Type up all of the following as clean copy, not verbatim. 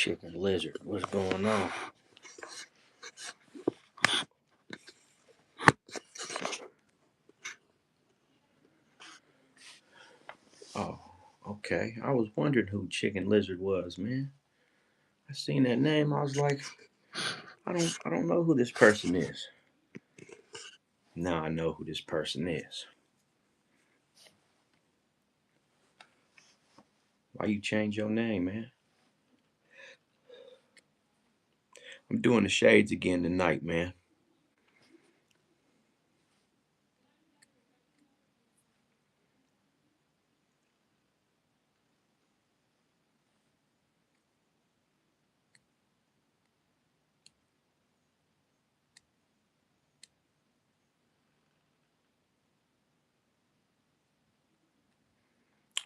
Chicken Lizard, what's going on? Oh, okay. I was wondering who Chicken Lizard was, man. I seen that name. I was like, I don't know who this person is. Now I know who this person is. Why you change your name, man? I'm doing the shades again tonight, man.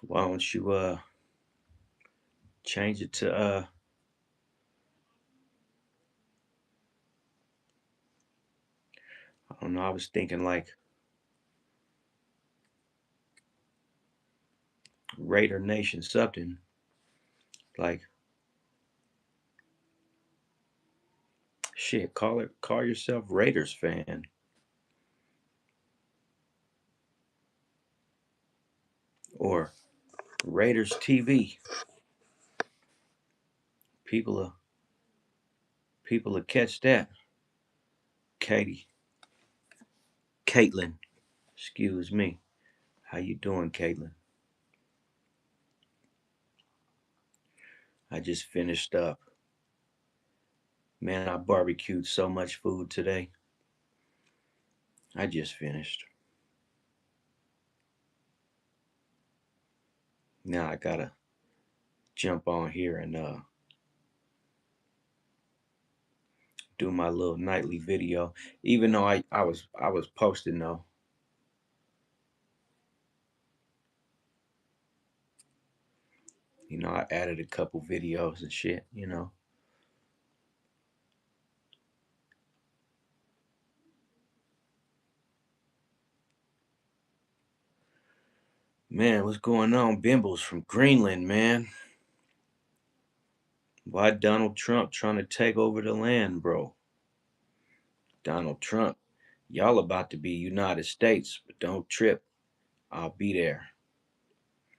Why don't you change it to I don't know, I was thinking like Raider Nation something. Like shit, call yourself Raiders fan. Or Raiders TV. People will people will catch that. Katie. Caitlin. Excuse me. How you doing, Caitlin? I just finished up. Man, I barbecued so much food today. I just finished. Now I gotta jump on here and do my little nightly video. Even though I was posting though. I added a couple videos and shit. Man, what's going on? Bimbles from Greenland, man. Why Donald Trump trying to take over the land, bro? Donald Trump, y'all about to be United States, but don't trip. I'll be there.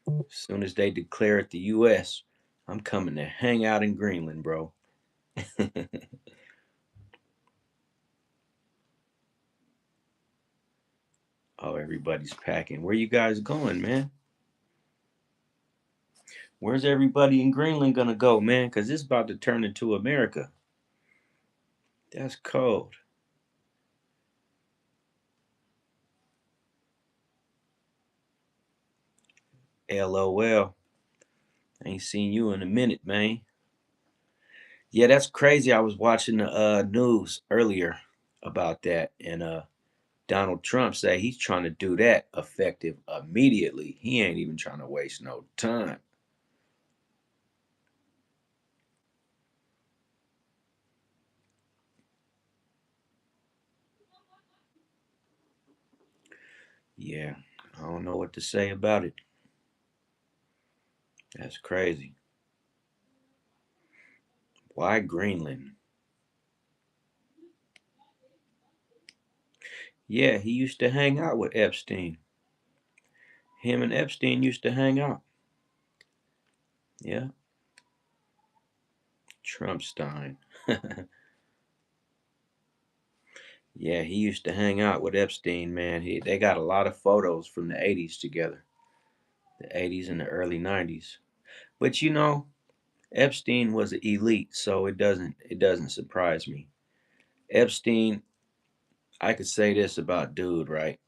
As soon as they declare it the US, I'm coming to hang out in Greenland, bro. Oh, everybody's packing. Where you guys going, man? Where's everybody in Greenland gonna go, man? Because it's about to turn into America. That's cold. LOL. Ain't seen you in a minute, man. Yeah, that's crazy. I was watching the news earlier about that, and Donald Trump say he's trying to do that effective immediately. He ain't even trying to waste no time. Yeah, I don't know what to say about it. That's crazy. Why Greenland? Yeah, he used to hang out with Epstein. Him and Epstein used to hang out. Yeah, Trumpstein. Yeah, he used to hang out with Epstein, man. They got a lot of photos from the 80s together. The 80s and the early 90s. But Epstein was an elite, so it doesn't surprise me. Epstein, I could say this about dude, right?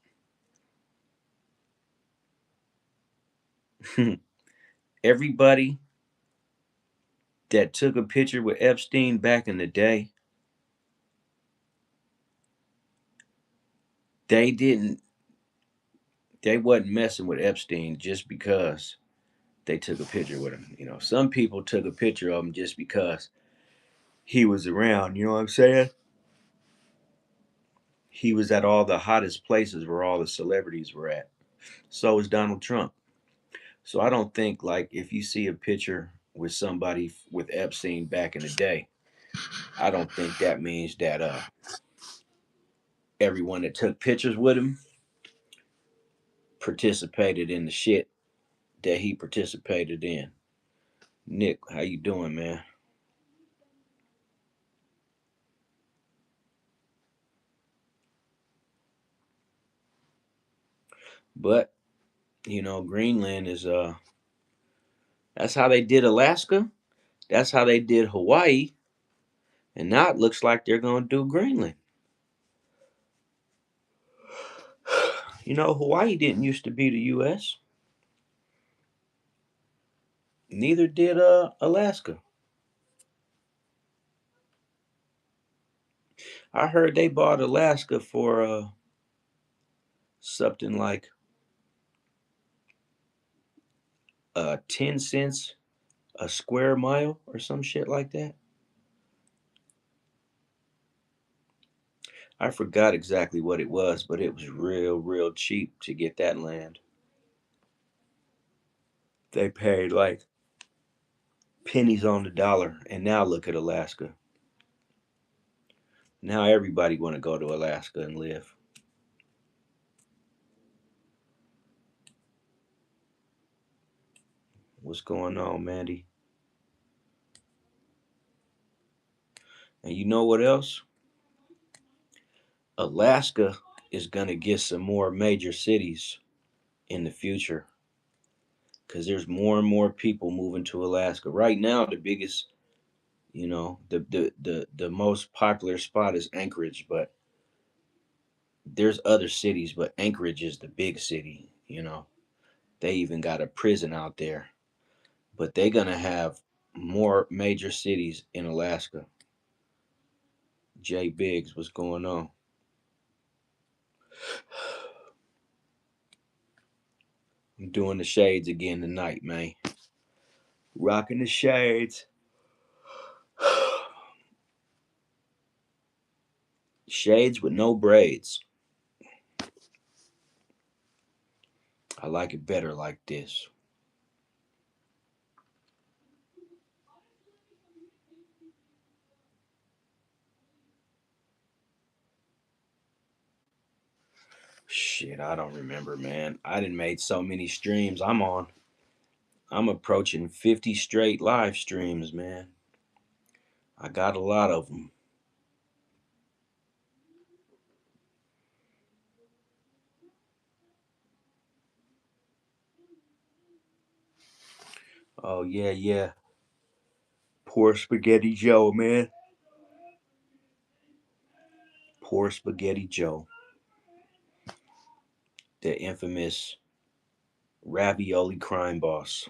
Everybody that took a picture with Epstein back in the day, they didn't they wasn't messing with Epstein just because they took a picture with him. Some people took a picture of him just because he was around, you know what I'm saying? He was at all the hottest places where all the celebrities were at. So is Donald Trump. So I don't think like if you see a picture with somebody with Epstein back in the day, I don't think that means that everyone that took pictures with him participated in the shit that he participated in. Nick, how you doing, man? But Greenland is that's how they did Alaska. That's how they did Hawaii, and now it looks like they're gonna do Greenland. Hawaii didn't used to be the U.S. Neither did Alaska. I heard they bought Alaska for something like 10 cents a square mile or some shit like that. I forgot exactly what it was, but it was real, real cheap to get that land. They paid like pennies on the dollar, and now look at Alaska. Now everybody want to go to Alaska and live. What's going on, Mandy? And you know what else? Alaska is gonna get some more major cities in the future because there's more and more people moving to Alaska. Right now, the biggest, the most popular spot is Anchorage, but there's other cities, but Anchorage is the big city. They even got a prison out there, but they're gonna have more major cities in Alaska. Jay Biggs, what's going on? I'm doing the shades again tonight, man. Rocking the shades. Shades with no braids. I like it better like this. Shit, I don't remember, man. I done made so many streams. I'm approaching 50 straight live streams, man. I got a lot of them. Oh, yeah, yeah. Poor Spaghetti Joe, man. Poor Spaghetti Joe. The infamous ravioli crime boss.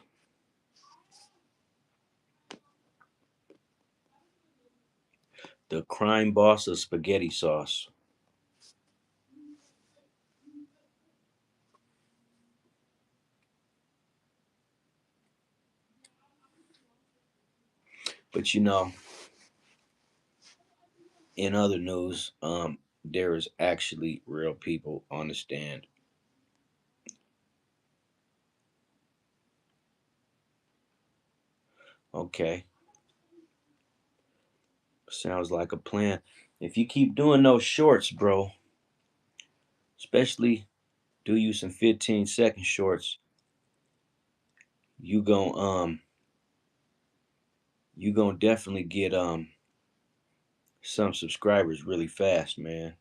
The crime boss of spaghetti sauce. But in other news, there is actually real people on the stand. Okay, sounds like a plan. If you keep doing those shorts, bro, especially do you some 15-second shorts, you gon' definitely get some subscribers really fast, man.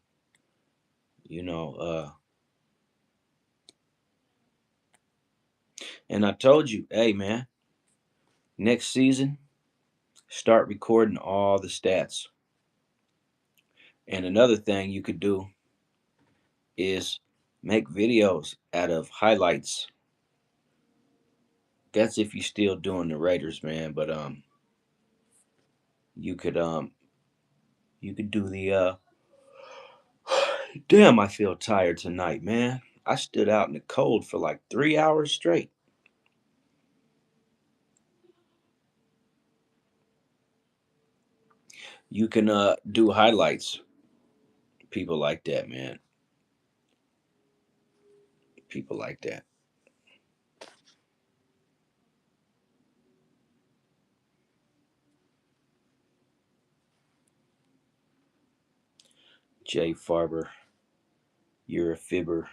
You know, and I told you, hey man, next season start recording all the stats. And another thing you could do is make videos out of highlights. That's if you still doing the Raiders, man. But you could do the damn, I feel tired tonight, man. I stood out in the cold for like 3 hours straight. You can do highlights. People like that, man. People like that. Jay Farber, you're a fibber.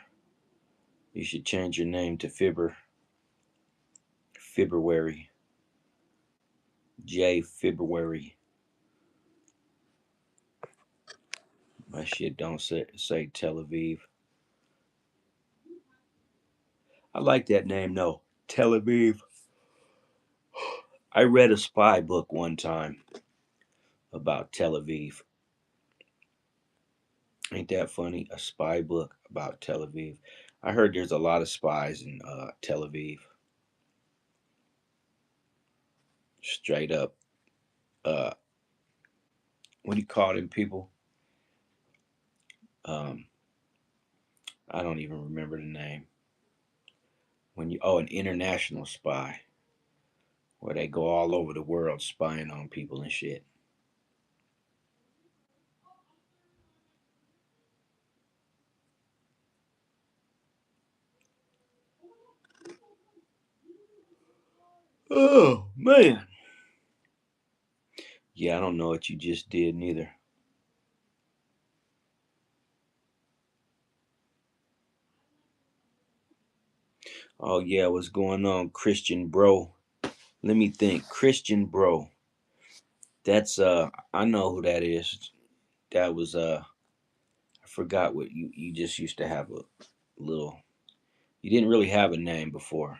You should change your name to Fibber. February. J February. My shit don't say Tel Aviv. I like that name though. Tel Aviv. I read a spy book one time about Tel Aviv. Ain't that funny? A spy book about Tel Aviv. I heard there's a lot of spies in Tel Aviv. Straight up. Uh, what do you call them people? Um, I don't even remember the name. An international spy, where they go all over the world spying on people and shit. Oh man. Yeah, I don't know what you just did neither. Oh yeah, what's going on, Christian bro? Let me think. Christian bro. That's I know who that is. That was I forgot what you just used to have a little, you didn't really have a name before.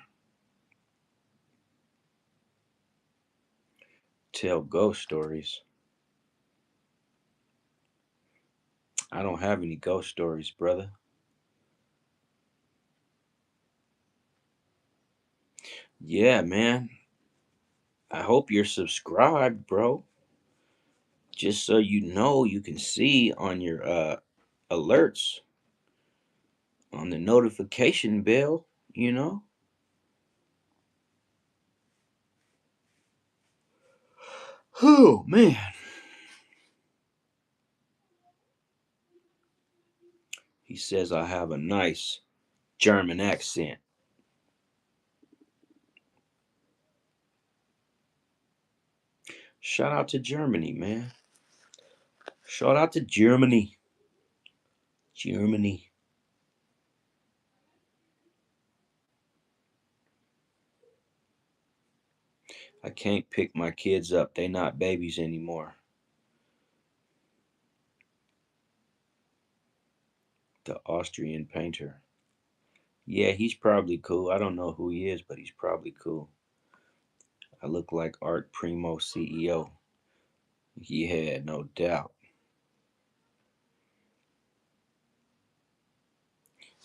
Tell ghost stories. I don't have any ghost stories, brother. Yeah, man. I hope you're subscribed, bro. Just so you know, you can see on your alerts on the notification bell, you know? Oh, man. He says I have a nice German accent. Shout out to Germany, man. Shout out to Germany. Germany. I can't pick my kids up. They not babies anymore. The Austrian painter. Yeah, he's probably cool. I don't know who he is, but he's probably cool. I look like Art Primo CEO. Yeah, no doubt.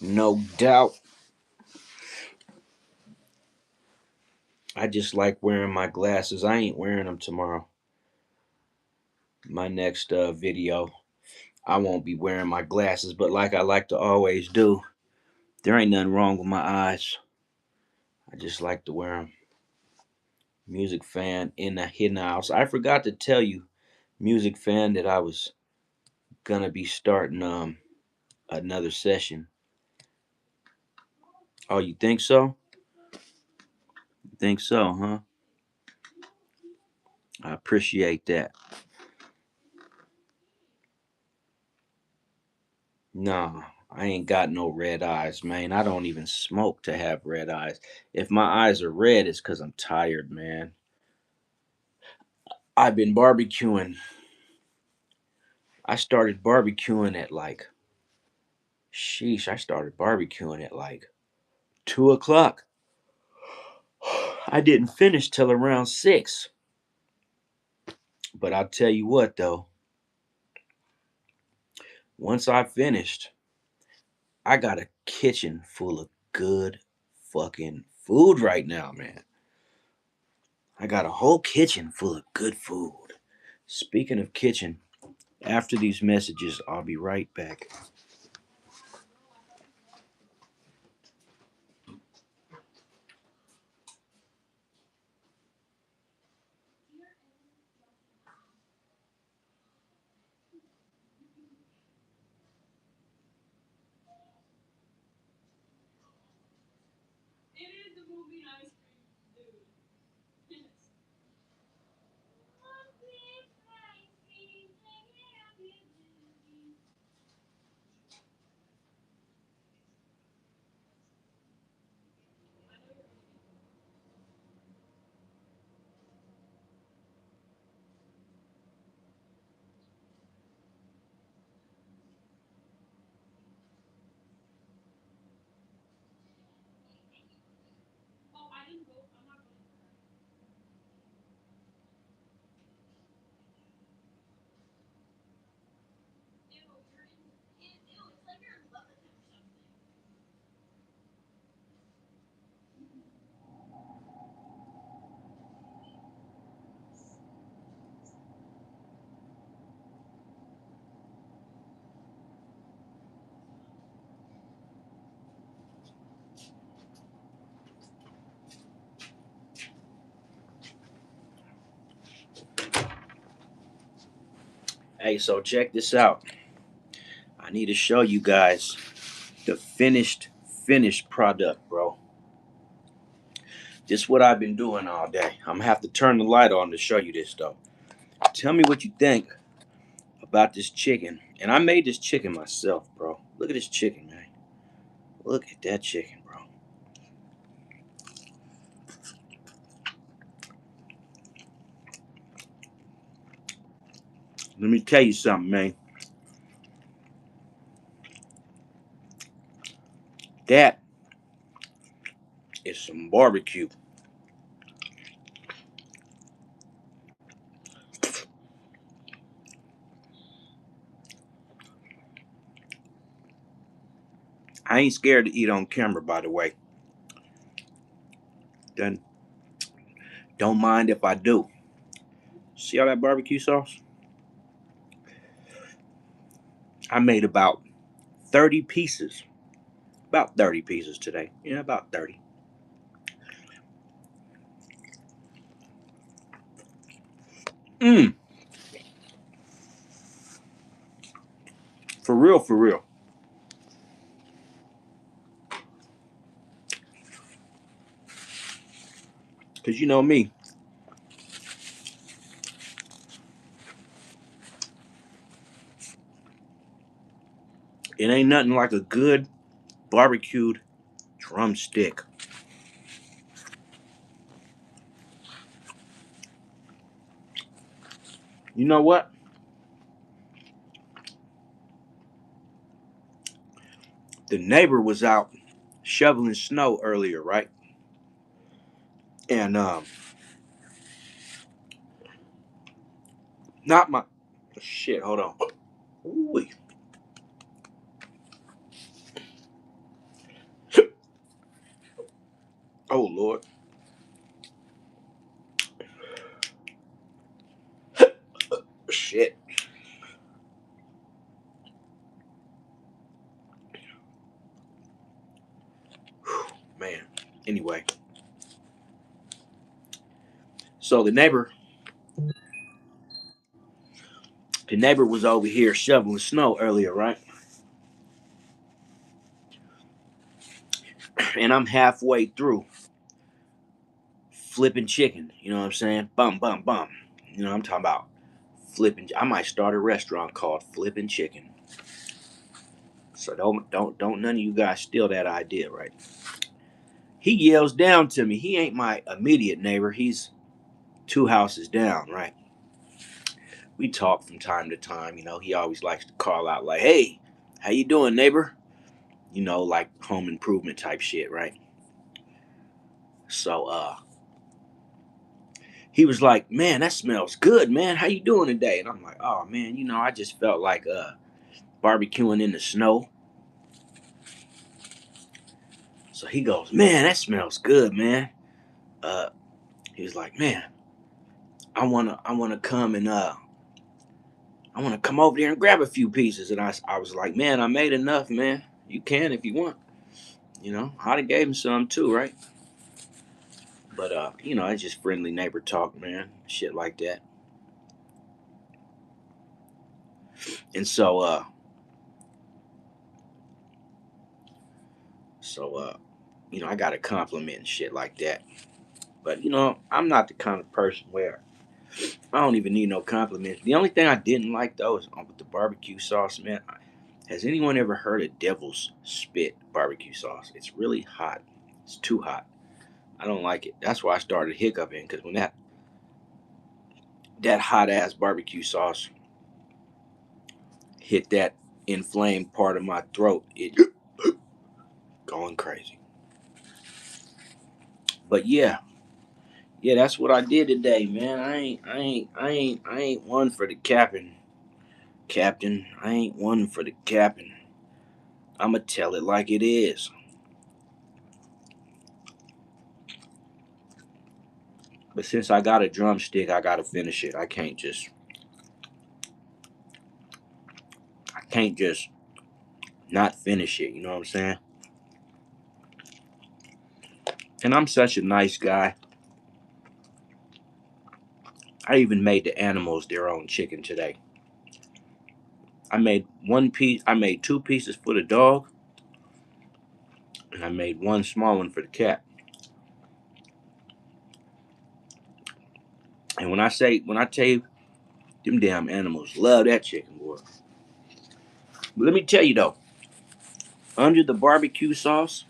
No doubt. I just like wearing my glasses. I ain't wearing them tomorrow. My next video, I won't be wearing my glasses, but like I like to always do, there ain't nothing wrong with my eyes. I just like to wear them. Music fan in the hidden house. I forgot to tell you, music fan, that I was gonna be starting another session. Oh, you think so? You think so, huh? I appreciate that. Nah, I ain't got no red eyes, man. I don't even smoke to have red eyes. If my eyes are red, it's because I'm tired, man. I've been barbecuing. I started barbecuing at like, sheesh, I started barbecuing at like 2 o'clock. I didn't finish till around 6. But I'll tell you what, though, once I finished, I got a kitchen full of good fucking food right now, man. I got a whole kitchen full of good food. Speaking of kitchen, after these messages, I'll be right back. Hey, so check this out. I need to show you guys the finished product, bro. This is what I've been doing all day. I'm gonna have to turn the light on to show you this though. Tell me what you think about this chicken. And I made this chicken myself, bro. Look at this chicken, man. Look at that chicken, bro. Let me tell you something, man. That is some barbecue. I ain't scared to eat on camera, by the way. Then don't mind if I do. See all that barbecue sauce? I made about 30 pieces. About 30 pieces today. Yeah, about 30. Mmm. For real, for real. Because you know me, it ain't nothing like a good barbecued drumstick. You know what? The neighbor was out shoveling snow earlier, right? And not my shit. Hold on. Ooh. Oh Lord. Shit. Man. Anyway, so the neighbor was over here shoveling snow earlier, right? And I'm halfway through flipping chicken. You know what I'm saying? Bum bum bum. You know what I'm talking about? Flipping. I might start a restaurant called Flipping Chicken. So don't none of you guys steal that idea, right? He yells down to me. He ain't my immediate neighbor. He's two houses down, right? We talk from time to time. He always likes to call out like, "Hey, how you doing, neighbor?" Like home improvement type shit, right? So he was like, "Man, that smells good, man. How you doing today?" And I'm like, "Oh man, I just felt like barbecuing in the snow." So he goes, "Man, that smells good, man." Uh, he was like, "Man, I wanna come and I wanna come over there and grab a few pieces." And I was like, "Man, I made enough, man. You can if you want." I'd have gave him some too, right? But it's just friendly neighbor talk, man. Shit like that. And I got a compliment and shit like that. But I'm not the kind of person where I don't even need no compliments. The only thing I didn't like though is with the barbecue sauce, man. Has anyone ever heard of Devil's Spit barbecue sauce? It's really hot. It's too hot. I don't like it. That's why I started hiccuping because when that hot ass barbecue sauce hit that inflamed part of my throat, it going crazy. But yeah, that's what I did today, man. I ain't one for the capping, Captain. I ain't one for the capping. I'ma tell it like it is. But since I got a drumstick, I gotta finish it. I can't just not finish it. You know what I'm saying? And I'm such a nice guy. I even made the animals their own chicken today. I made one piece. I made two pieces for the dog, and I made one small one for the cat. And when I tell you, them damn animals love that chicken, boy. But let me tell you though, under the barbecue sauce,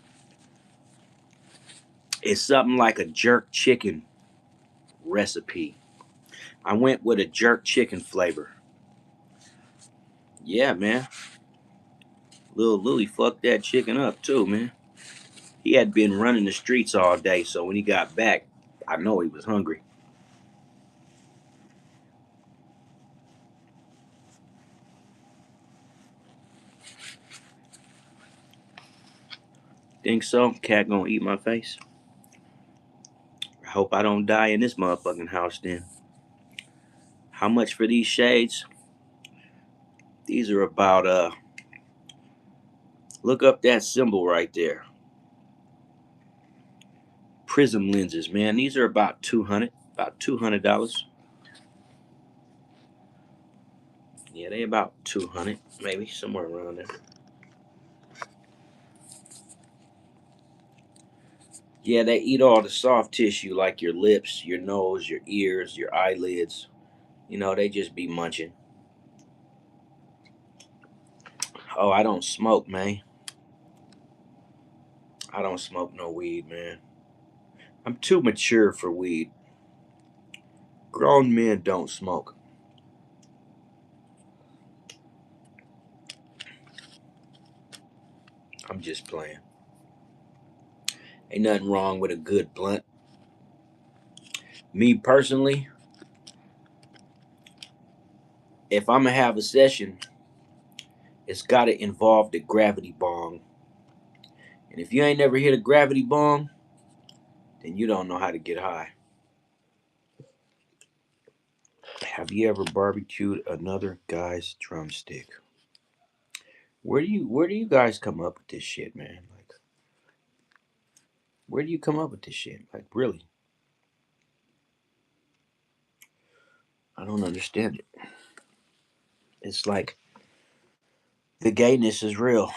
it's something like a jerk chicken recipe. I went with a jerk chicken flavor. Yeah, man. Little Louie fucked that chicken up too, man. He had been running the streets all day, so when he got back, I know he was hungry. Think so? Cat gonna eat my face? I hope I don't die in this motherfucking house then. How much for these shades? These are about look up that symbol right there. Prism lenses, man. These are about 200, about $200. Yeah, they about 200, maybe somewhere around there. Yeah, they eat all the soft tissue like your lips, your nose, your ears, your eyelids. You know, they just be munching. Oh, I don't smoke, man. I don't smoke no weed, man. I'm too mature for weed. Grown men don't smoke. I'm just playing. Ain't nothing wrong with a good blunt. Me personally, if I'm gonna have a session, it's gotta involve the gravity bong. And if you ain't never hit a gravity bong, then you don't know how to get high. Have you ever barbecued another guy's drumstick? Where do you guys come up with this shit, man? Like, where do you come up with this shit? Like, really? I don't understand it. It's like the gayness is real,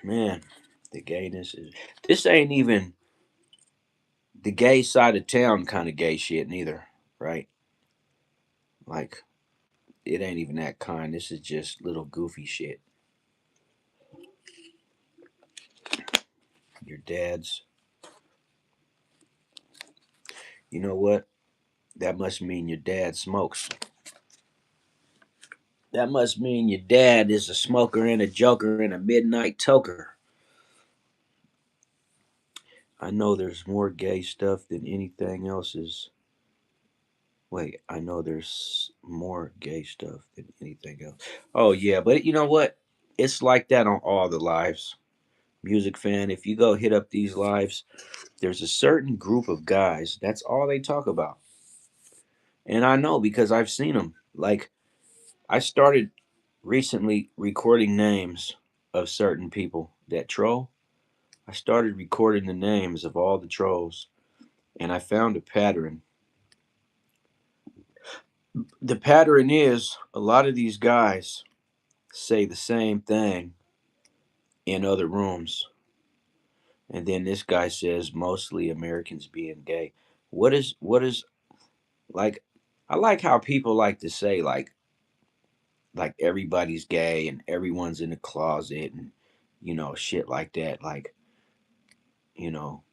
man. The gayness is. This ain't even the gay side of town kind of gay shit neither, right? Like, it ain't even that kind. This is just little goofy shit. Your dad's. You know what? That must mean your dad smokes. That must mean your dad is a smoker and a joker and a midnight toker. I know there's more gay stuff than anything else is. Wait, I know there's more gay stuff than anything else. Oh, yeah, but you know what? It's like that on all the lives. Music fan, if you go hit up these lives, there's a certain group of guys, that's all they talk about. And I know because I've seen them. Like, I started recently recording names of certain people that troll. I started recording the names of all the trolls, and I found a pattern. The pattern is a lot of these guys say the same thing in other rooms, and then this guy says mostly Americans being gay. What is like? I like how people like to say like everybody's gay and everyone's in the closet and shit like that. Like you know,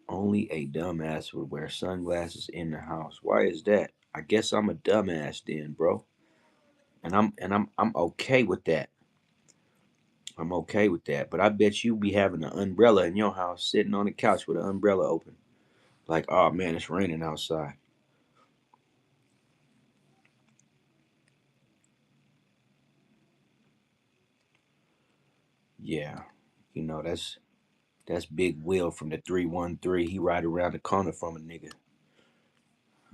only a dumbass would wear sunglasses in the house. Why is that? I guess I'm a dumbass then, bro. And I'm okay with that. I'm okay with that. But I bet you be having an umbrella in your house, sitting on the couch with an umbrella open. Like, oh man, it's raining outside. Yeah, that's Big Will from the 313. He right around the corner from a nigga.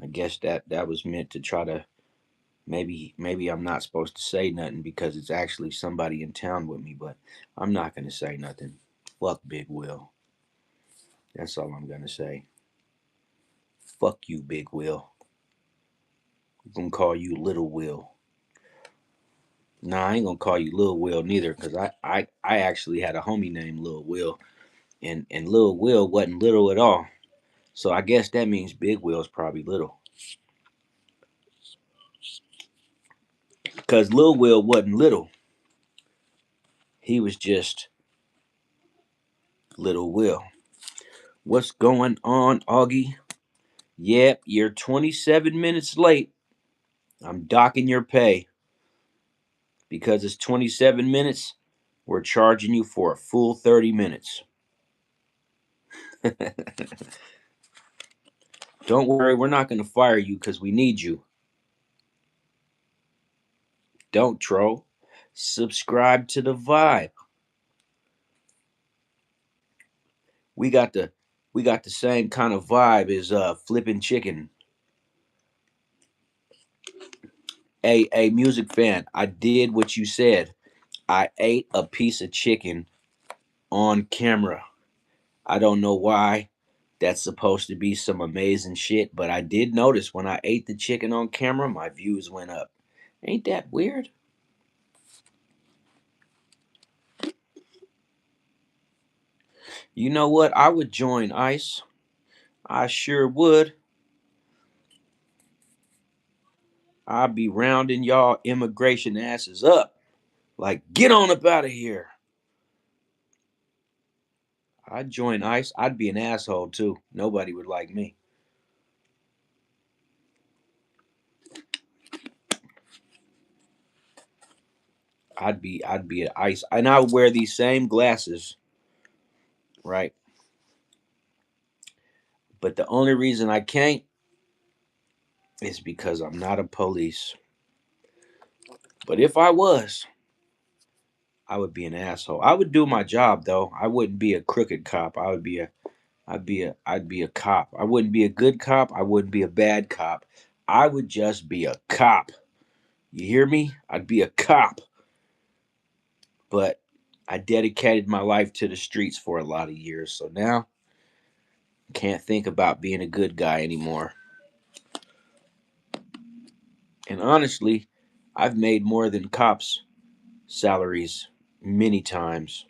I guess that was meant to try to maybe I'm not supposed to say nothing because it's actually somebody in town with me, but I'm not gonna say nothing. Fuck Big Will. That's all I'm gonna say. Fuck you, Big Will. I'm gonna call you Little Will. Nah, I ain't gonna call you Lil Will neither, cause I actually had a homie named Lil Will, and Lil Will wasn't little at all. So I guess that means Big Will's probably little, cause Lil Will wasn't little. He was just Little Will. What's going on, Augie? Yep, you're 27 minutes late. I'm docking your pay because it's 27 minutes. We're charging you for a full 30 minutes. Don't worry, we're not going to fire you because we need you. Don't troll. Subscribe to the vibe. We got the we got the same kind of vibe as flipping chicken. A music fan, I did what you said. I ate a piece of chicken on camera. I don't know why that's supposed to be some amazing shit, but I did notice when I ate the chicken on camera, my views went up. Ain't that weird? You know what? I would join ICE. I sure would. I'd be rounding y'all immigration asses up. Like, get on up out of here. I'd join ICE. I'd be an asshole too. Nobody would like me. I'd be at ICE. And I would wear these same glasses, right? But the only reason I can't is because I'm not a police. But if I was, I would be an asshole. I would do my job though. I wouldn't be a crooked cop. I'd be a cop. I wouldn't be a good cop. I wouldn't be a bad cop. I would just be a cop. You hear me? I'd be a cop. But I dedicated my life to the streets for a lot of years. So now I can't think about being a good guy anymore. And honestly, I've made more than cops' salaries many times.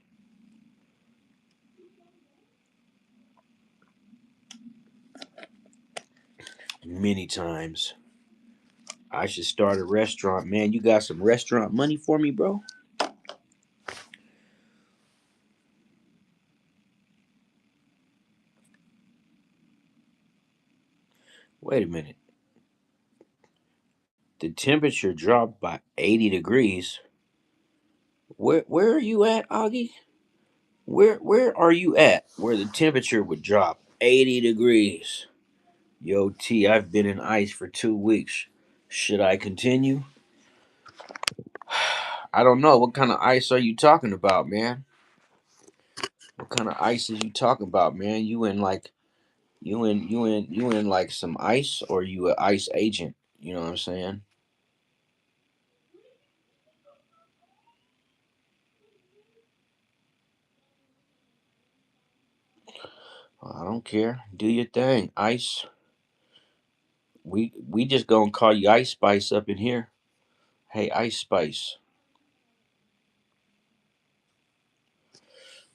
Many times. I should start a restaurant. Man, you got some restaurant money for me, bro? Wait a minute. The temperature dropped by 80 degrees. Where are you at, Augie? Where are you at where the temperature would drop 80 degrees? Yo, T, I've been in ice for 2 weeks. Should I continue? I don't know. What kind of ice are you talking about, man? What kind of ice is you talking about, man? You in like some ice, or you a ice agent? You know what I'm saying? I don't care. Do your thing. Ice. We just gonna call you Ice Spice up in here. Hey, Ice Spice.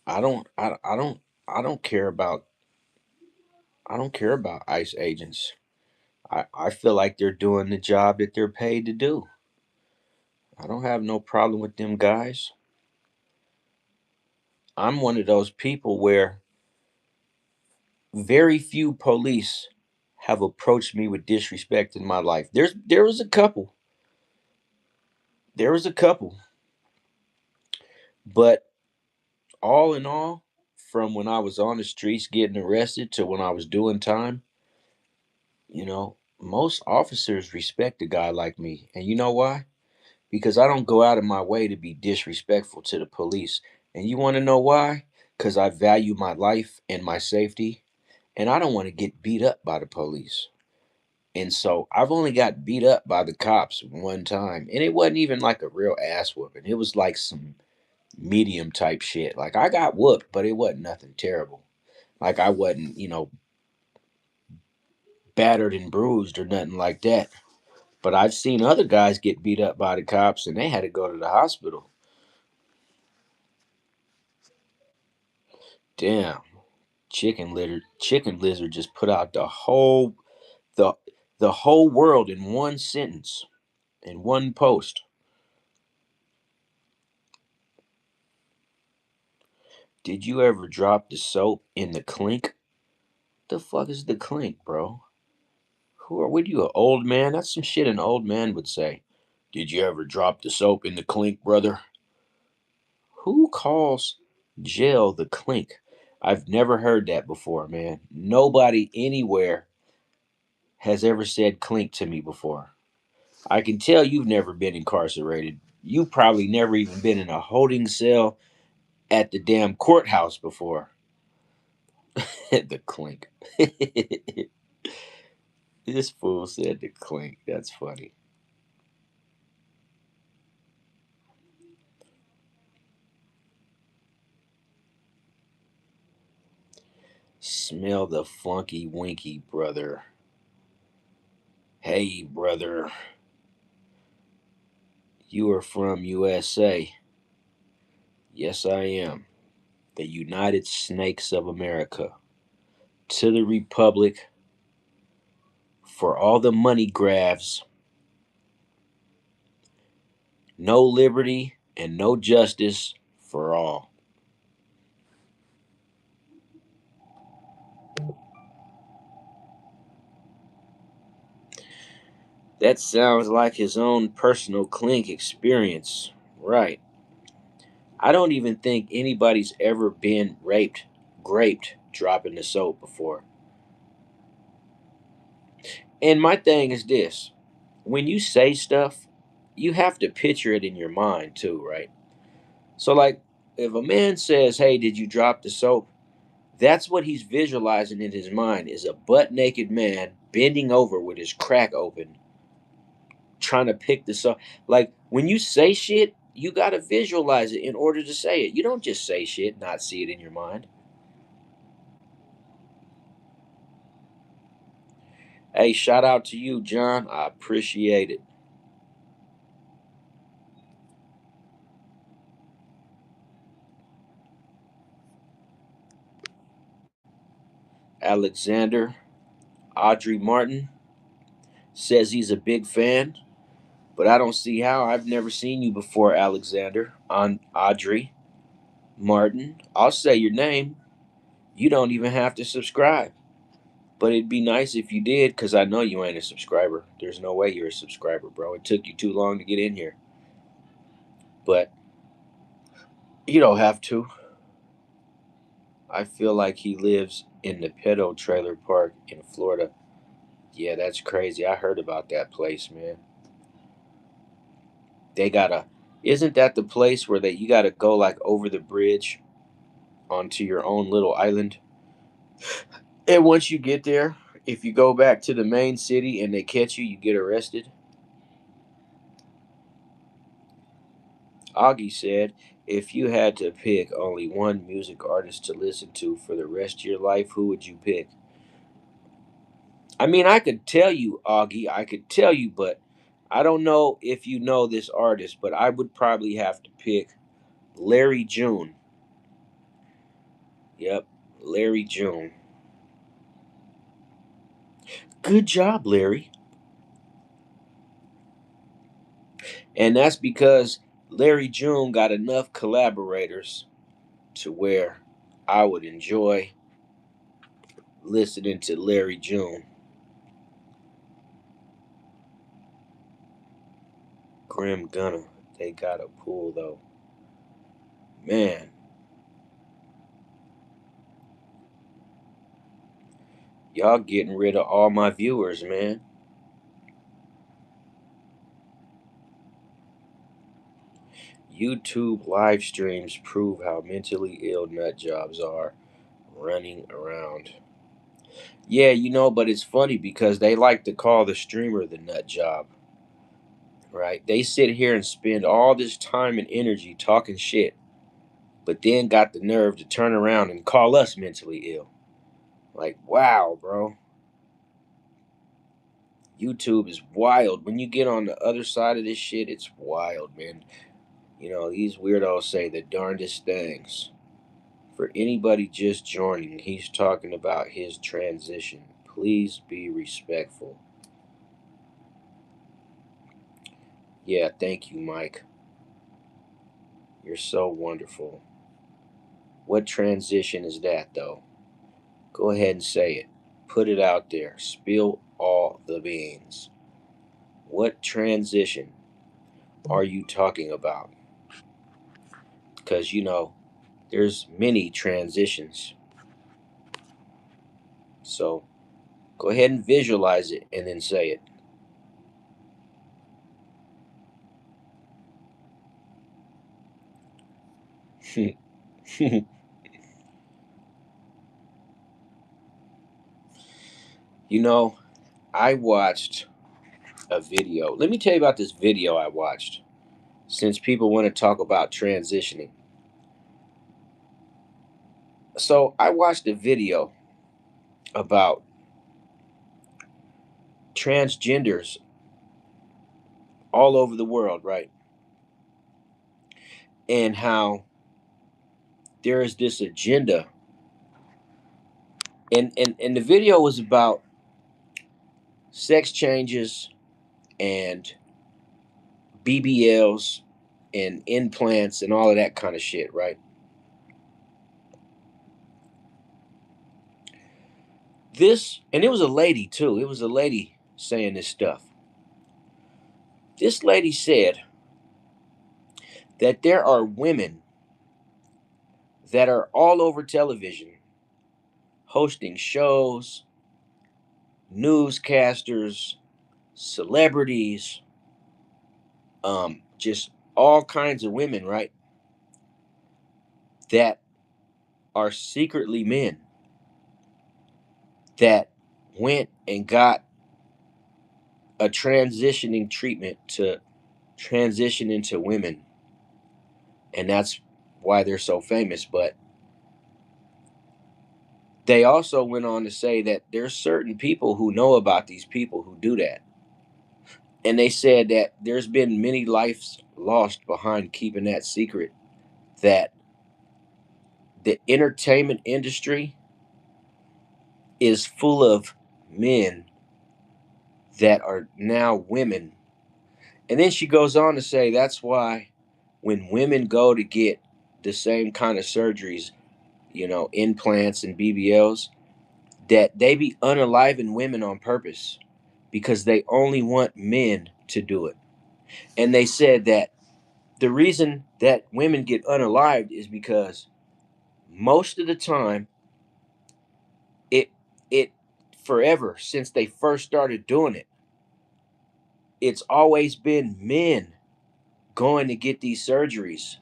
I don't care about ICE agents. I feel like they're doing the job that they're paid to do. I don't have no problem with them guys. I'm one of those people where very few police have approached me with disrespect in my life. There was a couple. There was a couple. But all in all, from when I was on the streets getting arrested to when I was doing time, most officers respect a guy like me. And you know why? Because I don't go out of my way to be disrespectful to the police. And you want to know why? Because I value my life and my safety, and I don't want to get beat up by the police. And so I've only got beat up by the cops one time, and it wasn't even like a real ass whooping. It was like some medium type shit. Like I got whooped, but it wasn't nothing terrible. Like I wasn't, battered and bruised or nothing like that. But I've seen other guys get beat up by the cops and they had to go to the hospital. Damn, chicken lizard just put out the the whole world in one sentence, in one post. Did you ever drop the soap in the clink? The fuck is the clink, bro? Who are you, an old man? That's some shit an old man would say. Did you ever drop the soap in the clink, brother? Who calls jail the clink? I've never heard that before, man. Nobody anywhere has ever said clink to me before. I can tell you've never been incarcerated. You've probably never even been in a holding cell at the damn courthouse before. The clink. This fool said the clink. That's funny. Smell the funky winky, brother. Hey, brother. You are from USA. Yes, I am. The United Snakes of America. To the Republic for all the money grabs, no liberty and no justice for all. That sounds like his own personal clink experience. Right. I don't even think anybody's ever been graped dropping the soap before. And my thing is this, when you say stuff, you have to picture it in your mind too, right? So, like, if a man says, "Hey, did you drop the soap?" That's what he's visualizing in his mind is a butt naked man bending over with his crack open, trying to pick this up. Like when you say shit, you gotta visualize it in order to say it. You don't just say shit, not see it in your mind. Hey, shout out to you, John. I appreciate it. Alexander Audrey Martin says he's a big fan, but I don't see how. I've never seen you before, Alexander. On Audrey Martin. I'll say your name. You don't even have to subscribe. But it'd be nice if you did, because I know you ain't a subscriber. There's no way you're a subscriber, bro. It took you too long to get in here. But you don't have to. I feel like he lives in the pedo trailer park in Florida. Yeah, that's crazy. I heard about that place, man. They gotta. Isn't that the place where you gotta go like over the bridge onto your own little island? And once you get there, if you go back to the main city and they catch you, you get arrested. Augie said, if you had to pick only one music artist to listen to for the rest of your life, who would you pick? I mean, I could tell you, Augie, I could tell you, but I don't know if you know this artist, but I would probably have to pick Larry June. Yep, Larry June. Good job, Larry. And that's because Larry June got enough collaborators to where I would enjoy listening to Larry June. Grim Gunner. They got a pool though. Man, y'all getting rid of all my viewers, man. YouTube live streams prove how mentally ill nut jobs are running around. Yeah, but it's funny because they like to call the streamer the nut job, right? They sit here and spend all this time and energy talking shit, but then got the nerve to turn around and call us mentally ill. Like, wow, bro. YouTube is wild. When you get on the other side of this shit, it's wild, man. You know, these weirdos say the darndest things. For anybody just joining, he's talking about his transition. Please be respectful. Yeah, thank you, Mike. You're so wonderful. What transition is that, though? Go ahead and say it. Put it out there. Spill all the beans. What transition are you talking about? Because, you know, there's many transitions. So go ahead and visualize it and then say it. You know, I watched a video. Let me tell you about this video I watched since people want to talk about transitioning. So I watched a video about transgenders all over the world, right? And how there is this agenda. And the video was about sex changes and BBLs and implants and all of that kind of shit, right? This, and it was a lady too. It was a lady saying this stuff. This lady said that there are women that are all over television hosting shows, newscasters, celebrities, just all kinds of women, right? That are secretly men that went and got a transitioning treatment to transition into women. And that's why they're so famous. But they also went on to say that there's certain people who know about these people who do that. And they said that there's been many lives lost behind keeping that secret, that the entertainment industry is full of men that are now women. And then she goes on to say that's why when women go to get the same kind of surgeries, you know, implants and BBLs, that they be unaliving women on purpose because they only want men to do it. And they said that the reason that women get unalived is because most of the time it it forever since they first started doing it, it's always been men going to get these surgeries.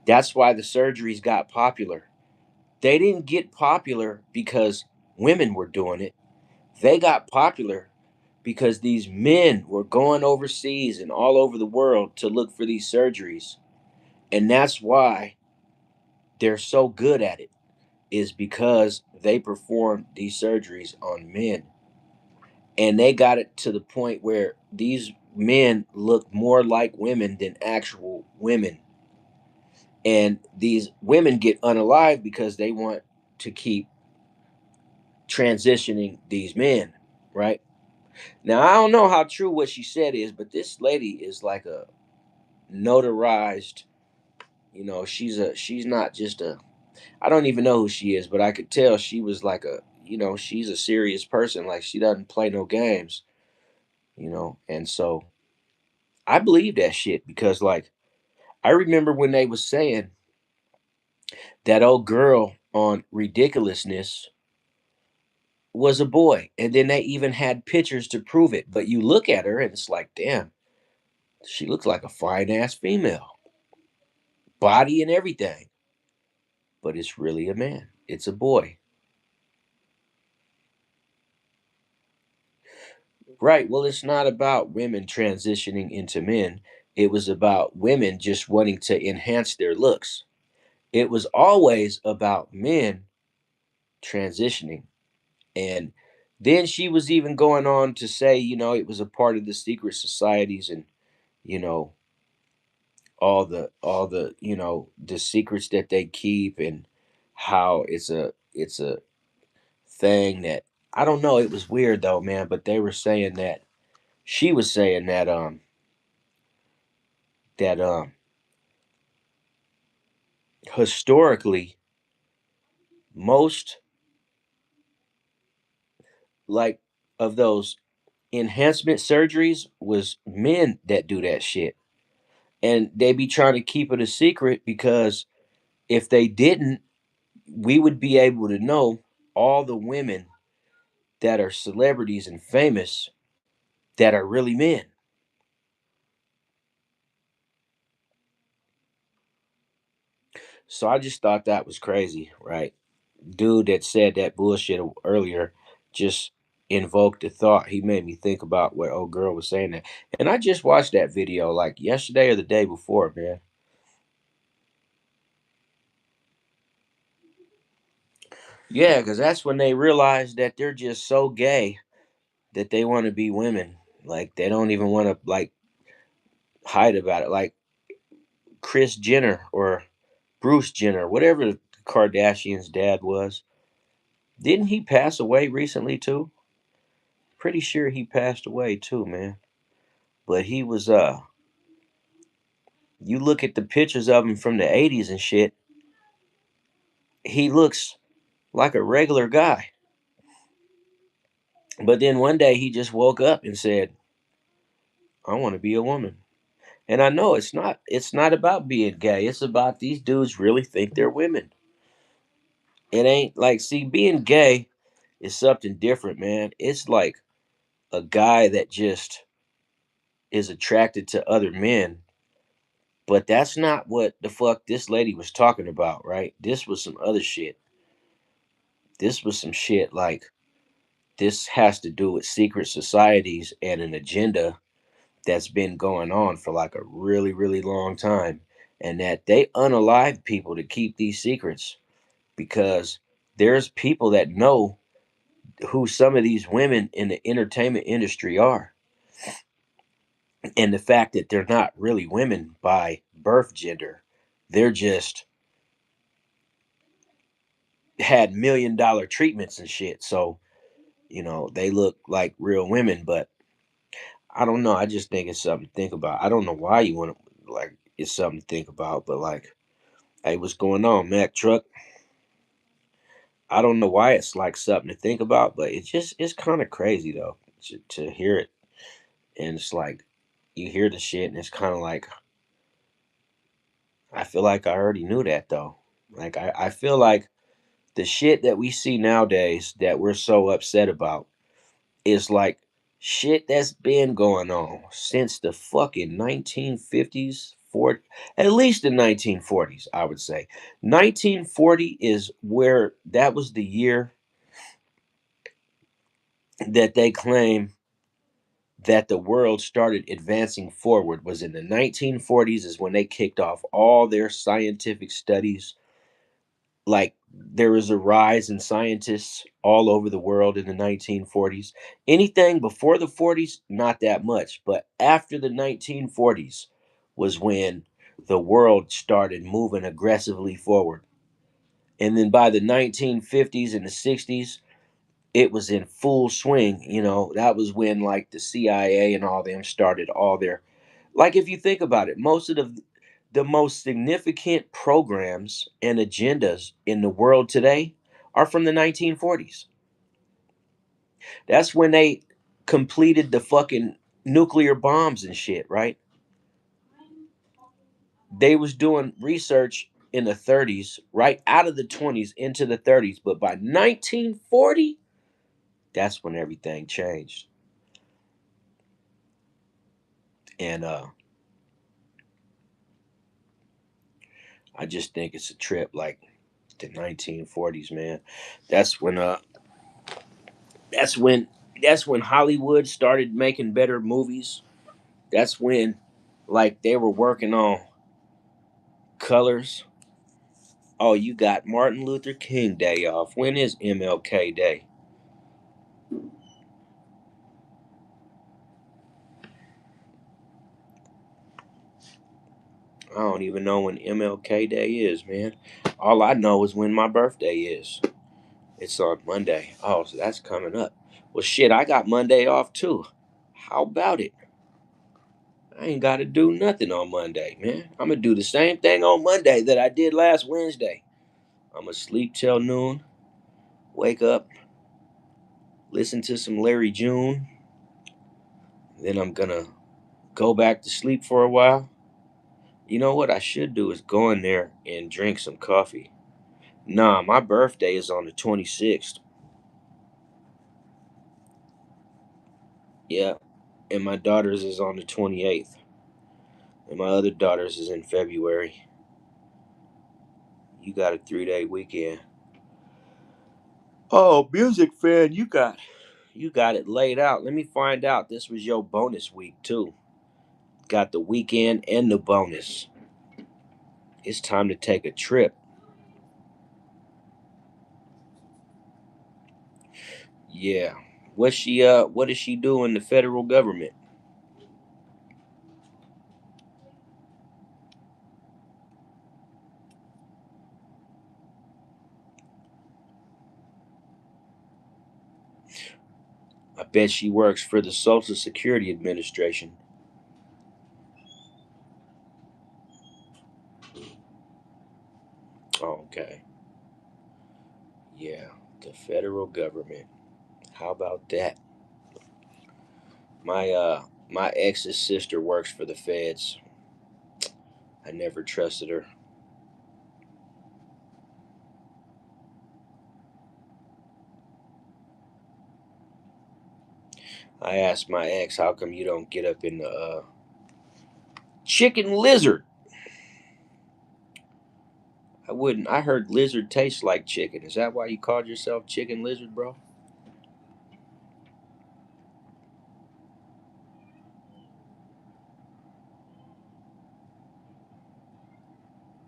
That's why the surgeries got popular. They didn't get popular because women were doing it. They got popular because these men were going overseas and all over the world to look for these surgeries. And that's why they're so good at it, is because they perform these surgeries on men. And they got it to the point where these men look more like women than actual women. And these women get unalive because they want to keep transitioning these men, right? Now, I don't know how true what she said is, but this lady is like a notarized, you know, she's not just a, I don't even know who she is, but I could tell she was like a, you know, she's a serious person. Like she doesn't play no games, you know. And so I believe that shit because like I remember when they was saying that old girl on ridiculousness was a boy. And then they even had pictures to prove it. But you look at her and it's like, damn, she looks like a fine ass female, body and everything. But it's really a man, it's a boy. Right. Well, it's not about women transitioning into men. It was about women just wanting to enhance their looks. It was always about men transitioning. And Then she was even going on to say, it was a part of the secret societies, and you know all the the secrets that they keep, and how it's a thing that, I don't know. It was weird though, man. But they were saying that, she was saying that historically, most, like, of those enhancement surgeries was men that do that shit, and they be trying to keep it a secret, because if they didn't, we would be able to know all the women that are celebrities and famous that are really men. So I just thought that was crazy, right? Dude that said that bullshit earlier just invoked the thought. He made me think about what old girl was saying that. And I just watched that video like yesterday or the day before, man. Yeah, because that's when they realize that they're just so gay that they want to be women. Like, they don't even want to, like, hide about it. Like Chris Jenner or Bruce Jenner, whatever the Kardashian's dad was. Didn't he pass away recently too? Pretty sure he passed away too, man. But he was you look at the pictures of him from the 80s and shit, he looks like a regular guy. But then one day he just woke up and said, I want to be a woman. And I know it's not about being gay. It's about these dudes really think they're women. It ain't like, see, being gay is something different, man. It's like a guy that just is attracted to other men. But that's not what the fuck this lady was talking about, right? This was some other shit. This was some shit like, this has to do with secret societies and an agenda that's been going on for like a really, really long time. And that they unalive people to keep these secrets, because there's people that know who some of these women in the entertainment industry are. And the fact that they're not really women by birth gender, they're just had $1 million treatments and shit. So, they look like real women, but I don't know. I just think it's something to think about. I don't know why you want to, like, it's something to think about, but like, hey, what's going on, Mac Truck? I don't know why it's like something to think about, but it's kind of crazy though, to hear it. And it's like, you hear the shit and it's kind of like, I feel like I already knew that though. Like, I feel like the shit that we see nowadays that we're so upset about is like shit that's been going on since the fucking 1950s, 40, at least the 1940s, I would say. 1940 is where, that was the year that they claim that the world started advancing forward. Was in the 1940s is when they kicked off all their scientific studies. Like, there was a rise in scientists all over the world in the 1940s. Anything before the 40s, not that much, but after the 1940s was when the world started moving aggressively forward. And then by the 1950s and the 60s, it was in full swing. That was when, like, the CIA and all them started all their, like, if you think about it, most of the most significant programs and agendas in the world today are from the 1940s. That's when they completed the fucking nuclear bombs and shit, right? They was doing research in the 30s, right out of the 20s into the 30s, but by 1940, that's when everything changed. And I just think it's a trip, like, the 1940s, man. That's when that's when that's when Hollywood started making better movies. That's when, like, they were working on colors. Oh, you got Martin Luther King Day off. When is MLK Day? I don't even know when MLK Day is, man. All I know is when my birthday is. It's on Monday. Oh, so that's coming up. Well, shit, I got Monday off too. How about it? I ain't got to do nothing on Monday, man. I'm going to do the same thing on Monday that I did last Wednesday. I'm going to sleep till noon, wake up, listen to some Larry June. Then I'm going to go back to sleep for a while. You know what I should do is go in there and drink some coffee. Nah, my birthday is on the 26th. Yeah, and my daughter's is on the 28th. And my other daughter's is in February. You got a 3-day weekend. Oh, music fan, you got it laid out. Let me find out. This was your bonus week too. Got the weekend and the bonus. It's time to take a trip. Yeah. What does she do in the federal government? I bet she works for the Social Security Administration. Oh, okay. Yeah, the federal government. How about that? My ex's sister works for the feds. I never trusted her. I asked my ex, how come you don't get up in the chicken lizard? I wouldn't. I heard lizard tastes like chicken. Is that why you called yourself chicken lizard, bro?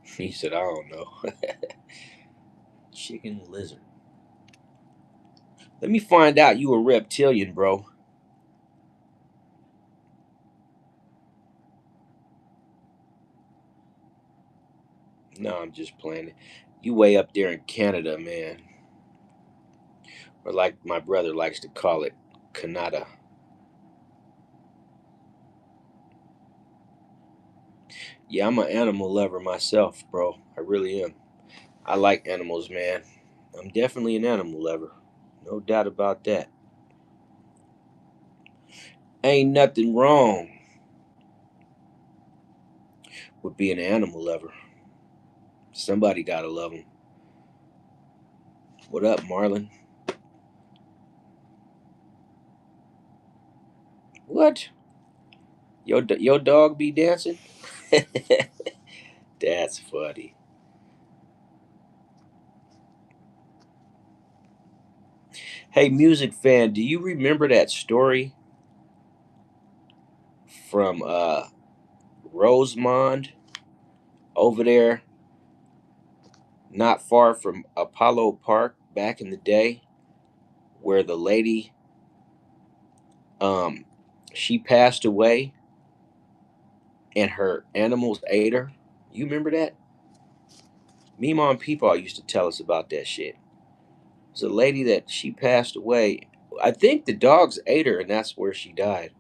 He said, I don't know. Chicken lizard. Let me find out you a reptilian, bro. No, I'm just playing. You way up there in Canada, man. Or like my brother likes to call it, Canada. Yeah, I'm an animal lover myself, bro. I really am. I like animals, man. I'm definitely an animal lover. No doubt about that. Ain't nothing wrong with being an animal lover. Somebody gotta love them. What up, Marlon? What? Your dog be dancing? That's funny. Hey, music fan, do you remember that story from Rosemond over there, not far from Apollo Park back in the day, where the lady um she passed away and her animals ate her? You remember that? Me, mom, people used to tell us about that shit. It's a lady that she passed away. I think the dogs ate her, and that's where she died.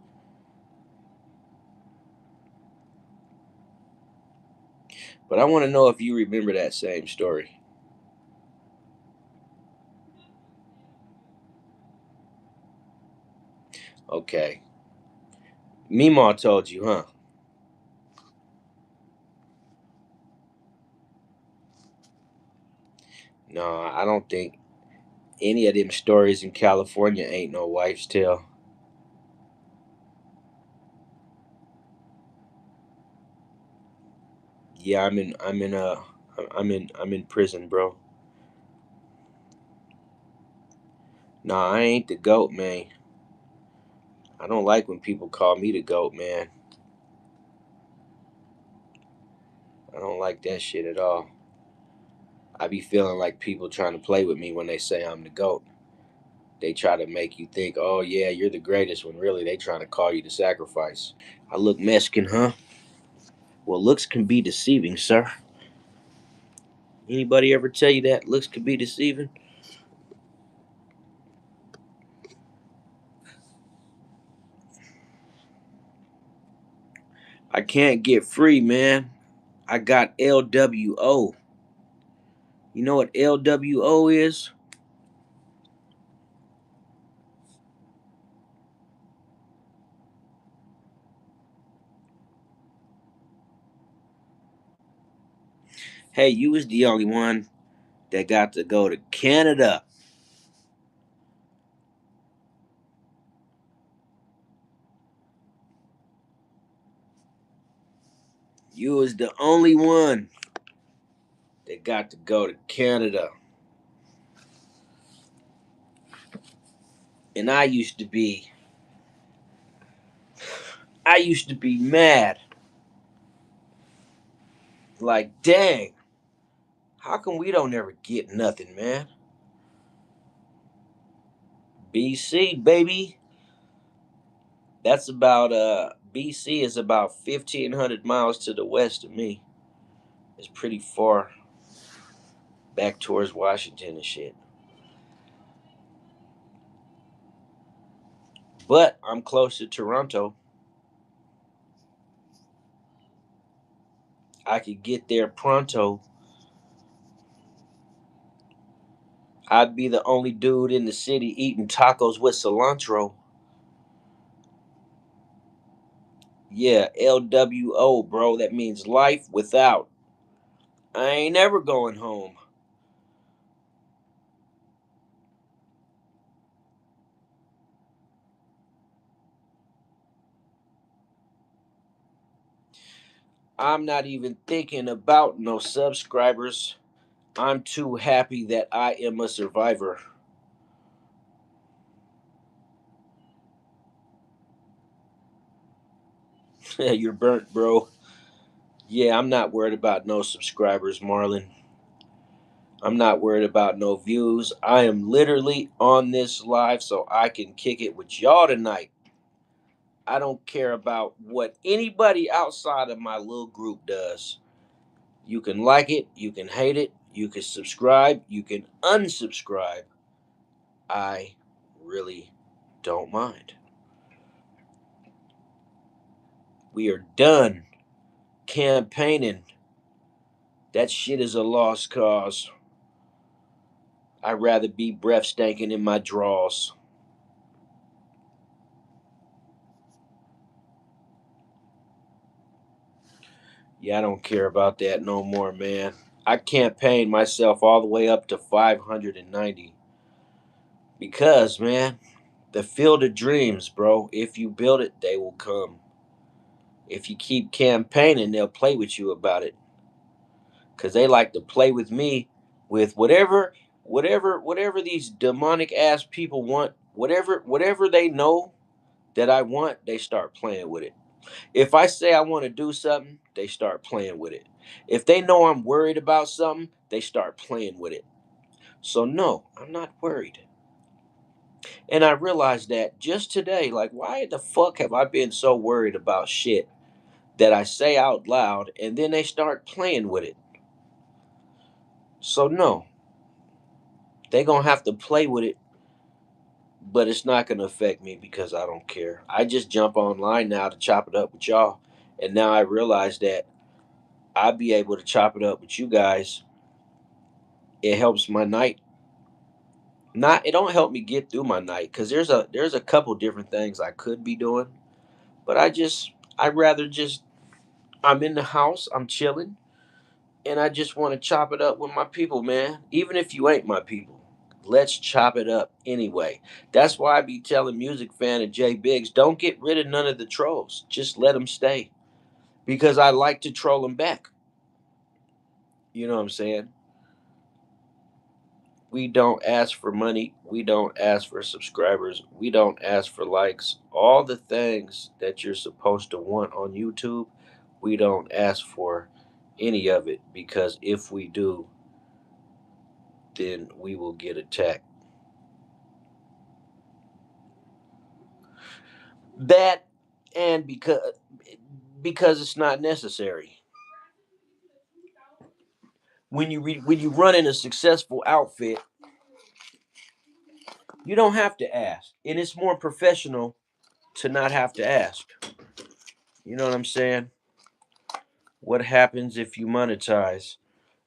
But I want to know if you remember that same story. Okay. Meemaw told you, huh? No, I don't think any of them stories in California ain't no wife's tale. Yeah, I'm in prison, bro. Nah, I ain't the goat, man. I don't like when people call me the goat, man. I don't like that shit at all. I be feeling like people trying to play with me when they say I'm the goat. They try to make you think, oh yeah, you're the greatest, when really they trying to call you the sacrifice. I look Mexican, huh? Well, looks can be deceiving, sir. Anybody ever tell you that looks can be deceiving? I can't get free, man. I got LWO. You know what LWO is? Hey, you was the only one that got to go to Canada. You was the only one that got to go to Canada. And I used to be mad. Like, dang, how come we don't ever get nothing, man? BC, baby. That's about BC is about 1,500 miles to the west of me. It's pretty far back towards Washington and shit. But I'm close to Toronto. I could get there pronto. I'd be the only dude in the city eating tacos with cilantro. Yeah, LWO, bro. That means life without. I ain't ever going home. I'm not even thinking about no subscribers. I'm too happy that I am a survivor. You're burnt, bro. Yeah, I'm not worried about no subscribers, Marlon. I'm not worried about no views. I am literally on this live so I can kick it with y'all tonight. I don't care about what anybody outside of my little group does. You can like it, you can hate it, you can subscribe, you can unsubscribe. I really don't mind. We are done campaigning. That shit is a lost cause. I'd rather be breath stanking in my drawers. Yeah, I don't care about that no more, man. I campaigned myself all the way up to 590 because, man, the field of dreams, bro. If you build it, they will come. If you keep campaigning, they'll play with you about it because they like to play with me with whatever these demonic ass people want, whatever they know that I want, they start playing with it. If I say I want to do something, they start playing with it. If they know I'm worried about something, they start playing with it. So no, I'm not worried. And I realized that just today, like, why the fuck have I been so worried about shit that I say out loud and then they start playing with it? So no, they gonna have to play with it, but it's not gonna affect me because I don't care. I just jump online now to chop it up with y'all. And now I realize that I'll be able to chop it up with you guys. It helps my night. Not it don't help me get through my night because there's a couple different things I could be doing, but I'd rather just I'm in the house, I'm chilling, and I just want to chop it up with my people, man. Even if you ain't my people, let's chop it up anyway. That's why I be telling Music Fan and Jay Biggs, don't get rid of none of the trolls. Just let them stay because I like to troll them back. You know what I'm saying? We don't ask for money. We don't ask for subscribers. We don't ask for likes. All the things that you're supposed to want on YouTube, we don't ask for any of it because if we do, then we will get attacked. That and because because it's not necessary. When you run in a successful outfit, you don't have to ask, and it's more professional to not have to ask. You know what I'm saying? What happens if you monetize?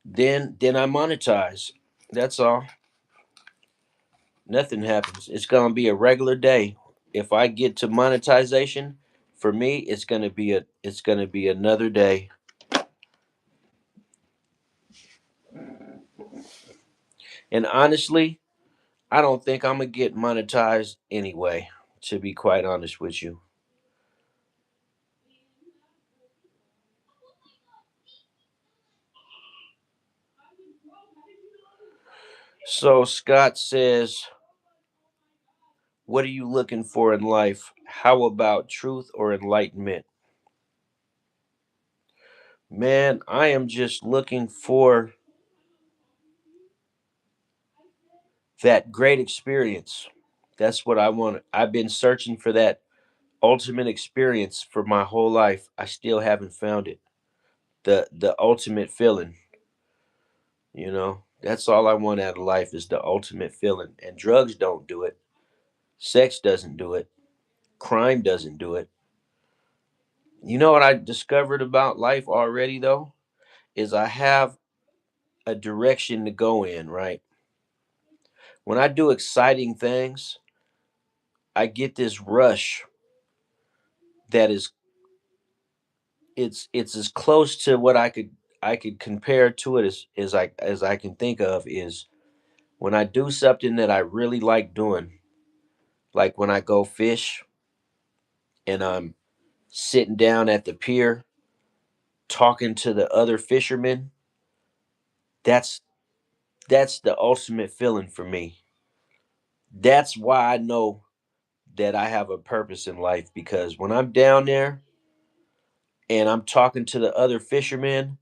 Then I monetize. That's all. Nothing happens. It's gonna be a regular day. If I get to monetization, for me, it's gonna be another day. And honestly, I don't think I'm gonna get monetized anyway. To be quite honest with you. So Scott says, "What are you looking for in life? How about truth or enlightenment?" Man, I am just looking for that great experience. That's what I want. I've been searching for that ultimate experience for my whole life. I still haven't found it. The ultimate feeling, That's all I want out of life is the ultimate feeling. And drugs don't do it. Sex doesn't do it. Crime doesn't do it. You know what I discovered about life already though? Is I have a direction to go in, right? When I do exciting things, I get this rush that is it's as close to what I could compare to it as I can think of is when I do something that I really like doing, like when I go fish and I'm sitting down at the pier talking to the other fishermen, that's that's the ultimate feeling for me. That's why I know that I have a purpose in life because when I'm down there and I'm talking to the other fishermen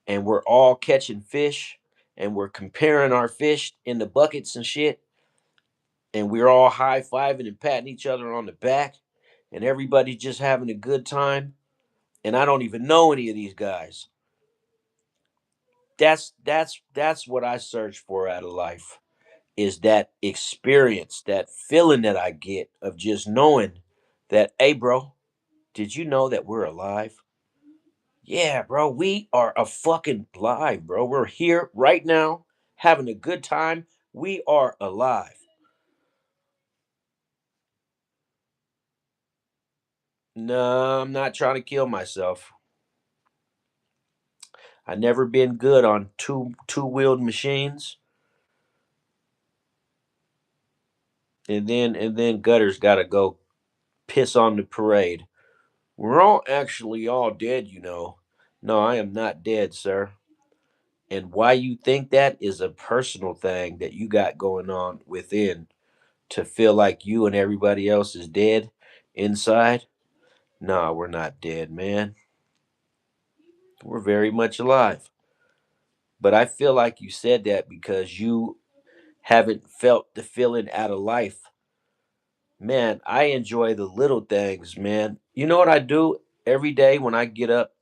and we're all catching fish and we're comparing our fish in the buckets and shit and we're all high-fiving and patting each other on the back and everybody's just having a good time and I don't even know any of these guys. That's what I search for out of life is that experience, that feeling that I get of just knowing that, hey bro, did you know that we're alive? Yeah, bro, we are a fucking live, bro. We're here right now having a good time. We are alive. No, I'm not trying to kill myself. I never been good on two-wheeled machines. And then Gutter's gotta go piss on the parade. We're all dead, you know. No, I am not dead, sir. And why you think that is a personal thing that you got going on within to feel like you and everybody else is dead inside. Nah, we're not dead, man. We're very much alive. But I feel like you said that because you haven't felt the feeling out of life. Man, I enjoy the little things, man. You know what I do every day when I get up?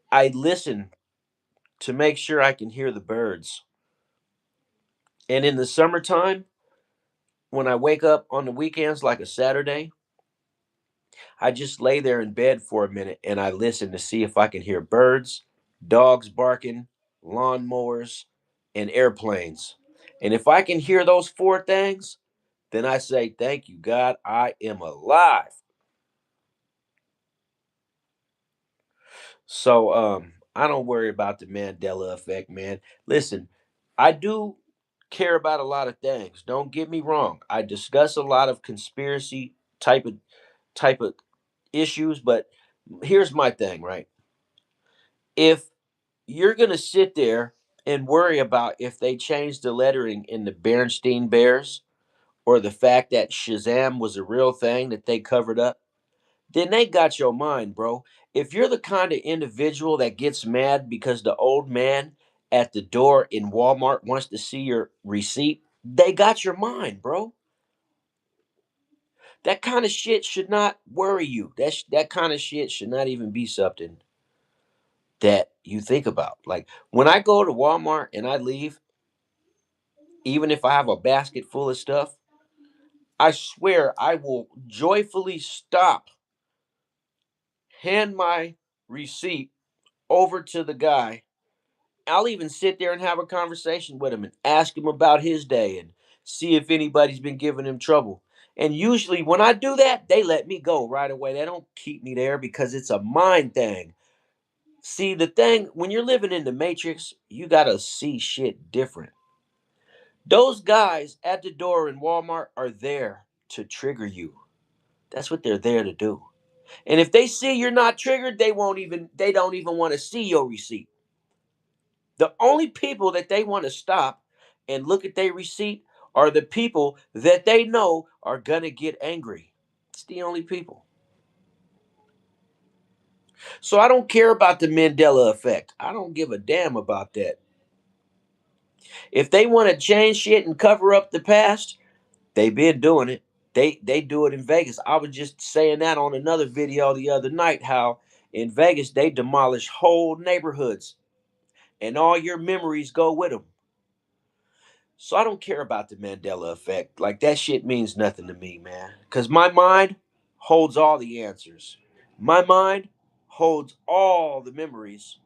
I listen to make sure I can hear the birds. And in the summertime, when I wake up on the weekends, like a Saturday, I just lay there in bed for a minute and I listen to see if I can hear birds, dogs barking, lawnmowers, and airplanes. And if I can hear those four things, then I say, thank you, God, I am alive. So I don't worry about the Mandela effect, man. Listen, I do care about a lot of things. Don't get me wrong. I discuss a lot of conspiracy type of issues, but here's my thing, right? If you're gonna sit there and worry about if they changed the lettering in the Bernstein Bears or the fact that Shazam was a real thing that they covered up, then they got your mind, bro. If you're the kind of individual that gets mad because the old man at the door in Walmart wants to see your receipt, they got your mind, bro. That kind of shit should not worry you. That kind of shit should not even be something that you think about. Like when I go to Walmart and I leave, even if I have a basket full of stuff, I swear I will joyfully stop, hand my receipt over to the guy. I'll even sit there and have a conversation with him and ask him about his day and see if anybody's been giving him trouble. And usually when I do that, they let me go right away. They don't keep me there because it's a mind thing. See, the thing, when you're living in the matrix, you got to see shit different. Those guys at the door in Walmart are there to trigger you. That's what they're there to do. And if they see you're not triggered, they don't even want to see your receipt. The only people that they want to stop and look at their receipt are the people that they know are going to get angry. It's the only people. So I don't care about the Mandela effect. I don't give a damn about that. If they want to change shit and cover up the past, they've been doing it. They do it in Vegas. I was just saying that on another video the other night how in Vegas they demolish whole neighborhoods and all your memories go with them. So I don't care about the Mandela effect. Like that shit means nothing to me, man. Cuz my mind holds all the answers. My mind holds all the memories.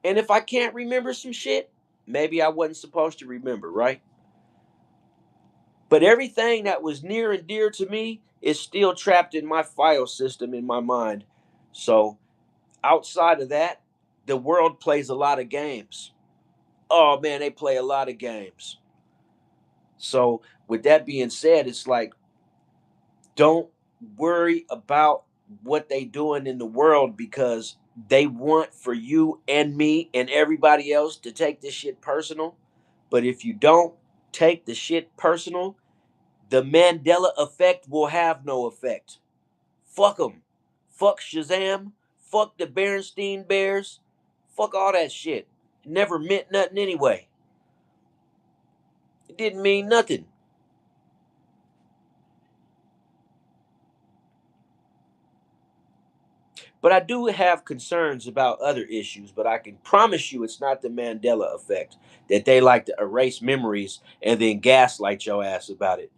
And if I can't remember some shit, maybe I wasn't supposed to remember, right? But everything that was near and dear to me is still trapped in my file system in my mind. So outside of that, the world plays a lot of games. Oh man, they play a lot of games. So with that being said, it's like don't worry about what they doing in the world because they want for you and me and everybody else to take this shit personal. But if you don't take the shit personal, the Mandela effect will have no effect. Fuck them. Fuck Shazam. Fuck the Berenstein Bears. Fuck all that shit. It never meant nothing anyway. It didn't mean nothing. But I do have concerns about other issues, but I can promise you it's not the Mandela effect that they like to erase memories and then gaslight your ass about it.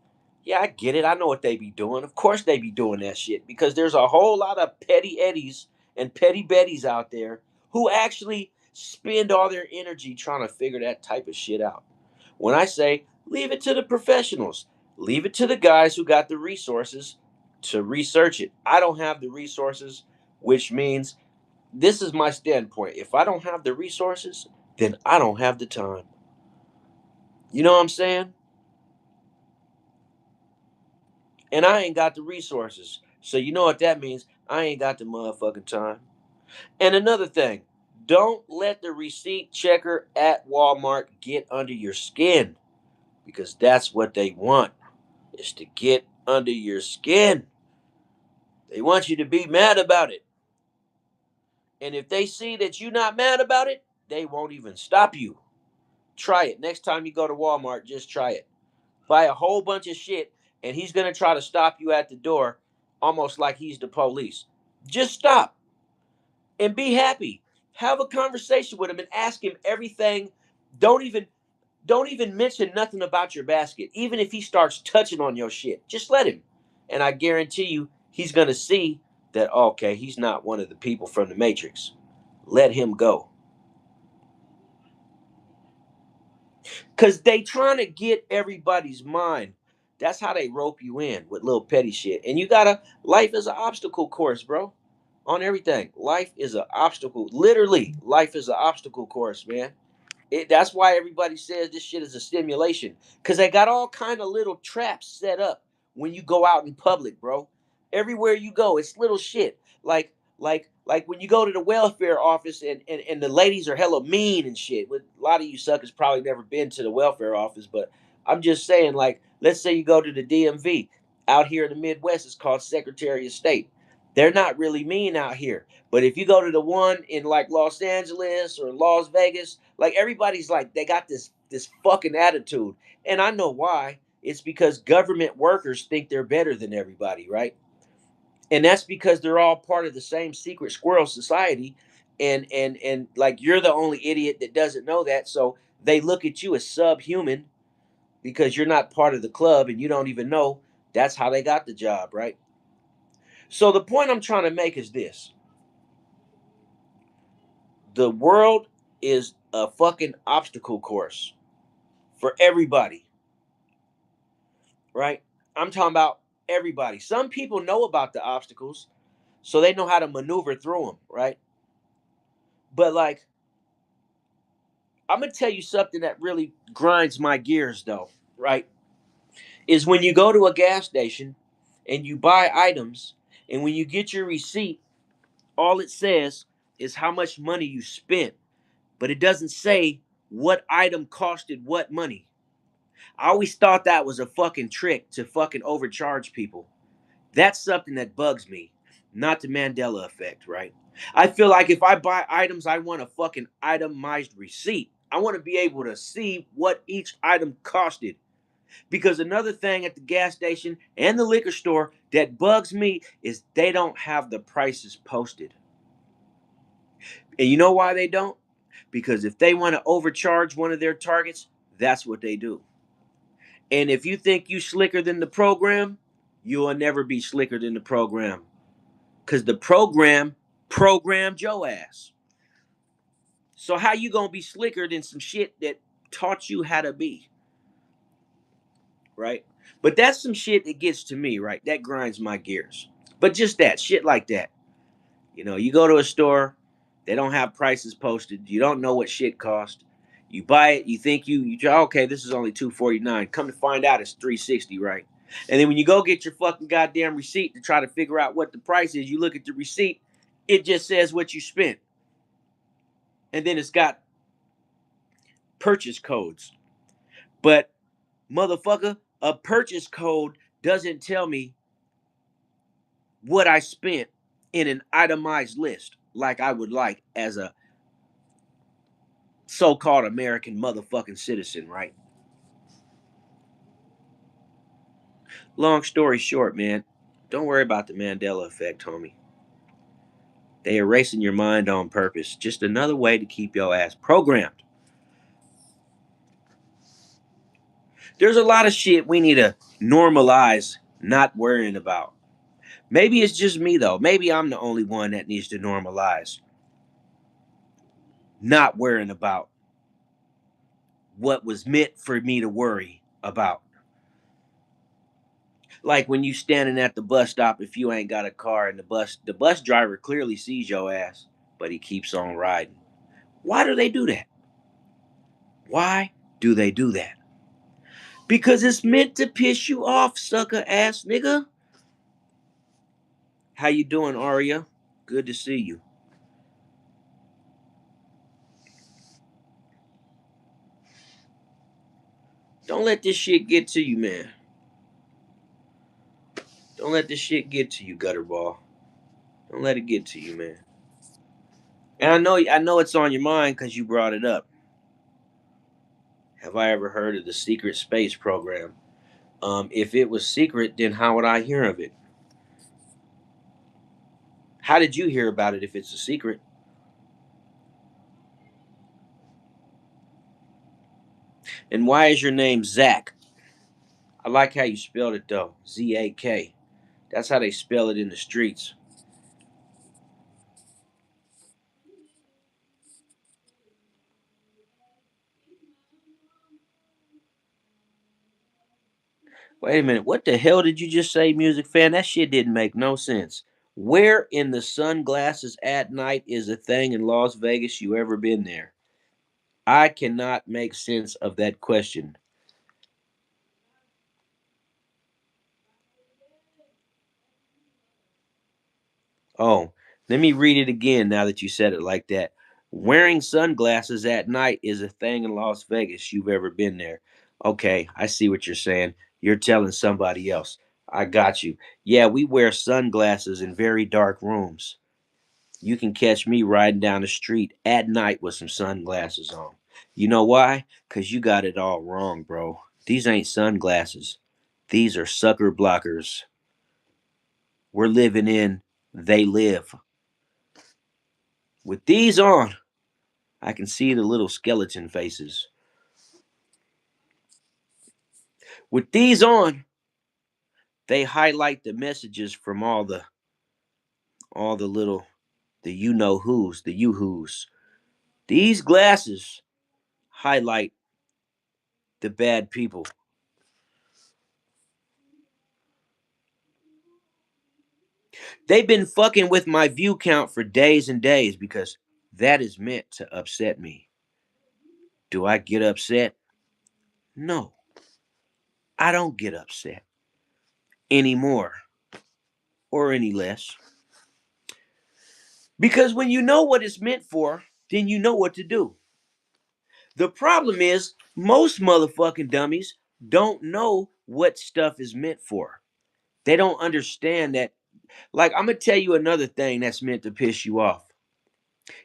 Yeah, I get it. I know what they be doing. Of course they be doing that shit because there's a whole lot of petty Eddies and petty Betties out there who actually spend all their energy trying to figure that type of shit out. When I say leave it to the professionals, leave it to the guys who got the resources to research it. I don't have the resources, which means this is my standpoint. If I don't have the resources, then I don't have the time. You know what I'm saying? And I ain't got the resources. So you know what that means? I ain't got the motherfucking time. And another thing, don't let the receipt checker at Walmart get under your skin because that's what they want is to get under your skin. They want you to be mad about it. And if they see that you're not mad about it, they won't even stop you. Try it. Next time you go to Walmart, just try it. Buy a whole bunch of shit, and he's going to try to stop you at the door almost like he's the police. Just stop and be happy. Have a conversation with him and ask him everything. Don't even don't even mention nothing about your basket. Even if he starts touching on your shit, just let him. And I guarantee you, he's going to see that okay, he's not one of the people from the Matrix. Let him go. Cause they trying to get everybody's mind. That's how they rope you in with little petty shit. And you gotta life is an obstacle course, bro. On everything. Life is an obstacle. Literally, life is an obstacle course, man. That's why everybody says this shit is a stimulation because they got all kind of little traps set up when you go out in public, bro. Everywhere you go, it's little shit like when you go to the welfare office and the ladies are hella mean and shit. With a lot of you suckers probably never been to the welfare office, but I'm just saying, like, let's say you go to the DMV out here in the Midwest, it's called Secretary of State. They're not really mean out here. But if you go to the one in like Los Angeles or Las Vegas, like everybody's like they got this fucking attitude. And I know why. It's because government workers think they're better than everybody, right? And that's because they're all part of the same secret squirrel society. And like you're the only idiot that doesn't know that. So they look at you as subhuman because you're not part of the club and you don't even know that's how they got the job, right? So the point I'm trying to make is this: the world is a fucking obstacle course for everybody, right? I'm talking about everybody. Some people know about the obstacles, so they know how to maneuver through them, right? But like, I'm gonna tell you something that really grinds my gears, though, right? Is when you go to a gas station and you buy items, and when you get your receipt, all it says is how much money you spent, but it doesn't say what item costed what money. I always thought that was a fucking trick to fucking overcharge people. That's something that bugs me, not the Mandela effect, right? I feel like if I buy items, I want a fucking itemized receipt. I want to be able to see what each item costed. Because another thing at the gas station and the liquor store that bugs me is they don't have the prices posted. And you know why they don't? Because if they want to overcharge one of their targets, that's what they do. And if you think you slicker than the program, you will never be slicker than the program. Because the program programmed your ass. So how you gonna be slicker than some shit that taught you how to be, right? But that's some shit that gets to me, right? That grinds my gears. But just that shit like that. You know, you go to a store, they don't have prices posted. You don't know what shit cost. You buy it, you think you try, okay, this is only 249. Come to find out it's 360, right? And then when you go get your fucking goddamn receipt to try to figure out what the price is, you look at the receipt, it just says what you spent. And then it's got purchase codes. But motherfucker, a purchase code doesn't tell me what I spent in an itemized list like I would like as a so-called American motherfucking citizen, right? Long story short, man, don't worry about the Mandela effect, homie. They erasing your mind on purpose. Just another way to keep your ass programmed. There's a lot of shit we need to normalize not worrying about. Maybe it's just me though. Maybe I'm the only one that needs to normalize not worrying about what was meant for me to worry about. Like when you standing at the bus stop, if you ain't got a car and the bus driver clearly sees your ass, but he keeps on riding. Why do they do that? Why do they do that? Because it's meant to piss you off, sucker ass nigga. How you doing, Aria? Good to see you. Don't let this shit get to you, man. Don't let this shit get to you, Gutterball. Don't let it get to you, man. And I know it's on your mind because you brought it up. Have I ever heard of the secret space program? If it was secret, then how would I hear of it? How did you hear about it if it's a secret? And why is your name Zach? I like how you spelled it though. Z-A-K. That's how they spell it in the streets. Wait a minute. What the hell did you just say, music fan? That shit didn't make no sense. Where in the sunglasses at night is a thing in Las Vegas you ever been there? I cannot make sense of that question. Oh, let me read it again now that you said it like that. Wearing sunglasses at night is a thing in Las Vegas. You've ever been there? Okay, I see what you're saying. You're telling somebody else. I got you. Yeah, we wear sunglasses in very dark rooms. You can catch me riding down the street at night with some sunglasses on. You know why? Because you got it all wrong, bro. These ain't sunglasses. These are sucker blockers. We're living in They Live. With these on, I can see the little skeleton faces. With these on, they highlight the messages from all the little the you know who's, the you who's. These glasses highlight the bad people. They've been fucking with my view count for days and days because that is meant to upset me. Do I get upset? No, I don't get upset anymore or any less. Because when you know what it's meant for, then you know what to do. The problem is, most motherfucking dummies don't know what stuff is meant for. They don't understand that. Like, I'm gonna tell you another thing that's meant to piss you off.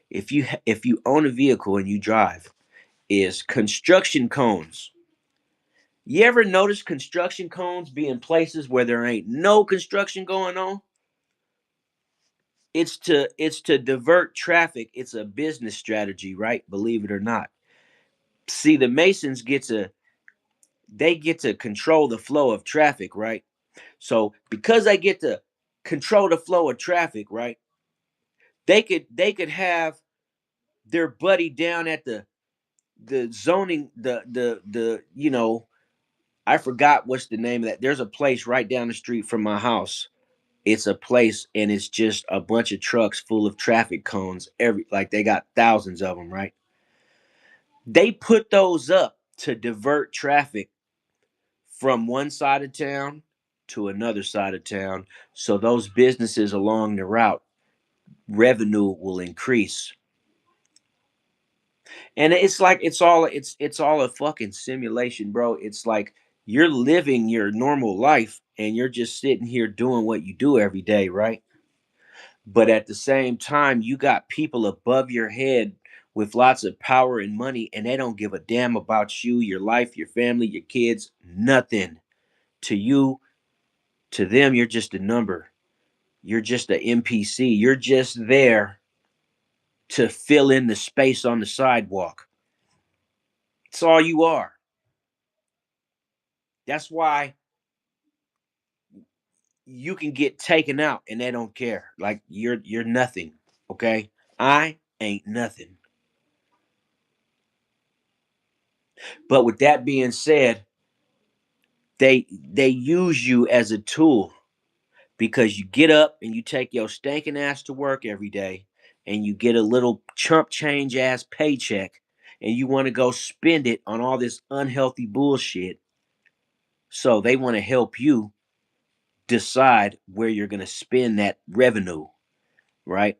If you own a vehicle and you drive, is construction cones. You ever notice construction cones be in places where there ain't no construction going on? It's to divert traffic. It's a business strategy, right? Believe it or not. See, the Masons get to control the flow of traffic, right? So because they get to control the flow of traffic, right? They could have their buddy down at the zoning the I forgot what's the name of that. There's a place right down the street from my house. It's a place and it's just a bunch of trucks full of traffic cones. Like they got thousands of them, right? They put those up to divert traffic from one side of town to another side of town. So those businesses along the route, revenue will increase. And it's like it's all a fucking simulation, bro. It's like you're living your normal life and you're just sitting here doing what you do every day, right? But at the same time, you got people above your head with lots of power and money, and they don't give a damn about you, your life, your family, your kids, nothing. To you, to them, you're just a number. You're just an NPC. You're just there to fill in the space on the sidewalk. That's all you are. That's why you can get taken out and they don't care. Like you're nothing. Okay? I ain't nothing. But with that being said, they use you as a tool because you get up and you take your stinking ass to work every day and you get a little chump change ass paycheck and you want to go spend it on all this unhealthy bullshit. So they want to help you decide where you're going to spend that revenue, right?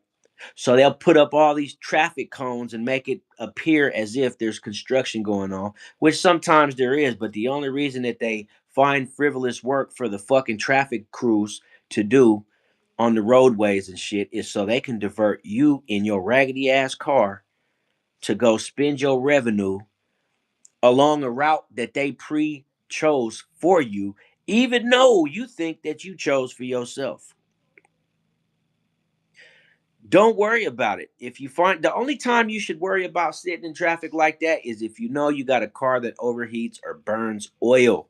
So they'll put up all these traffic cones and make it appear as if there's construction going on, which sometimes there is, but the only reason that they find frivolous work for the fucking traffic crews to do on the roadways and shit is so they can divert you in your raggedy ass car to go spend your revenue along a route that they pre chose for you, even though you think that you chose for yourself. Don't worry about it. If you find the only time you should worry about sitting in traffic like that is if you know you got a car that overheats or burns oil.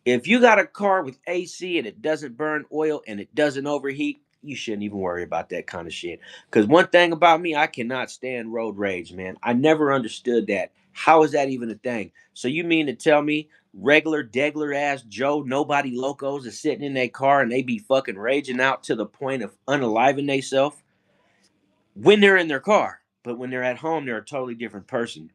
If you got a car with AC and it doesn't burn oil and it doesn't overheat, you shouldn't even worry about that kind of shit. Because one thing about me, I cannot stand road rage, man. I never understood that. How is that even a thing? So you mean to tell me regular degler ass Joe, nobody locos is sitting in their car and they be fucking raging out to the point of unaliving themselves when they're in their car, but when they're at home, they're a totally different person.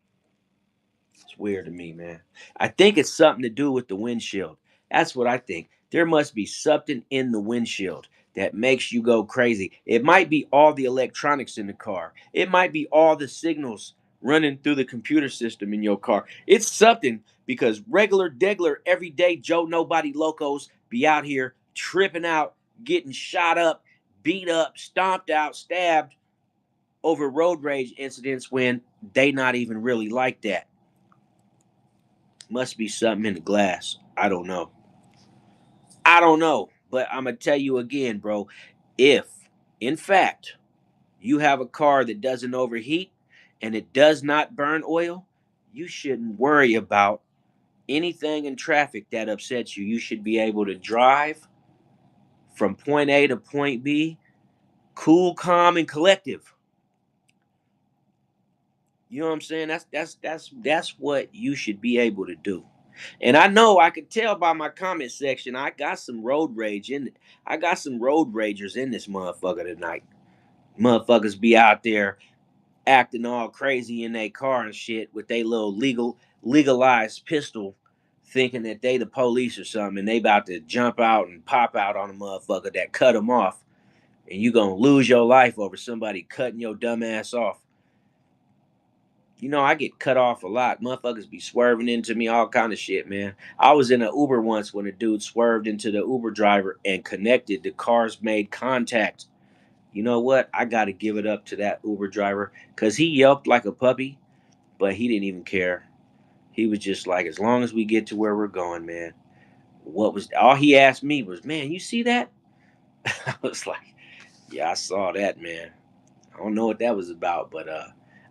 It's weird to me, man. I think it's something to do with the windshield. That's what I think. There must be something in the windshield that makes you go crazy. It might be all the electronics in the car. It might be all the signals running through the computer system in your car. It's something because regular degler everyday Joe nobody locos be out here tripping out, getting shot up, beat up, stomped out, stabbed over road rage incidents when they not even really like that. Must be something in the glass. I don't know. I don't know. But I'm gonna tell you again, bro. If, in fact, you have a car that doesn't overheat and it does not burn oil, you shouldn't worry about anything in traffic that upsets you. You should be able to drive from point A to point B, cool, calm, and collective. You know what I'm saying? That's what you should be able to do. And I know I could tell by my comment section, I got some road rage in it. I got some road ragers in this motherfucker tonight. Motherfuckers be out there acting all crazy in their car and shit with their little legalized pistol, thinking that they the police or something, and they about to jump out and pop out on a motherfucker that cut them off, and you gonna lose your life over somebody cutting your dumb ass off. You know, I get cut off a lot. Motherfuckers be swerving into me, all kind of shit, man. I was in an Uber once when a dude swerved into the Uber driver and connected. The cars made contact. You know what? I got to give it up to that Uber driver because he yelped like a puppy, but he didn't even care. He was just like, as long as we get to where we're going, man. What was all he asked me was, man, you see that? I was like, yeah, I saw that, man. I don't know what that was about, but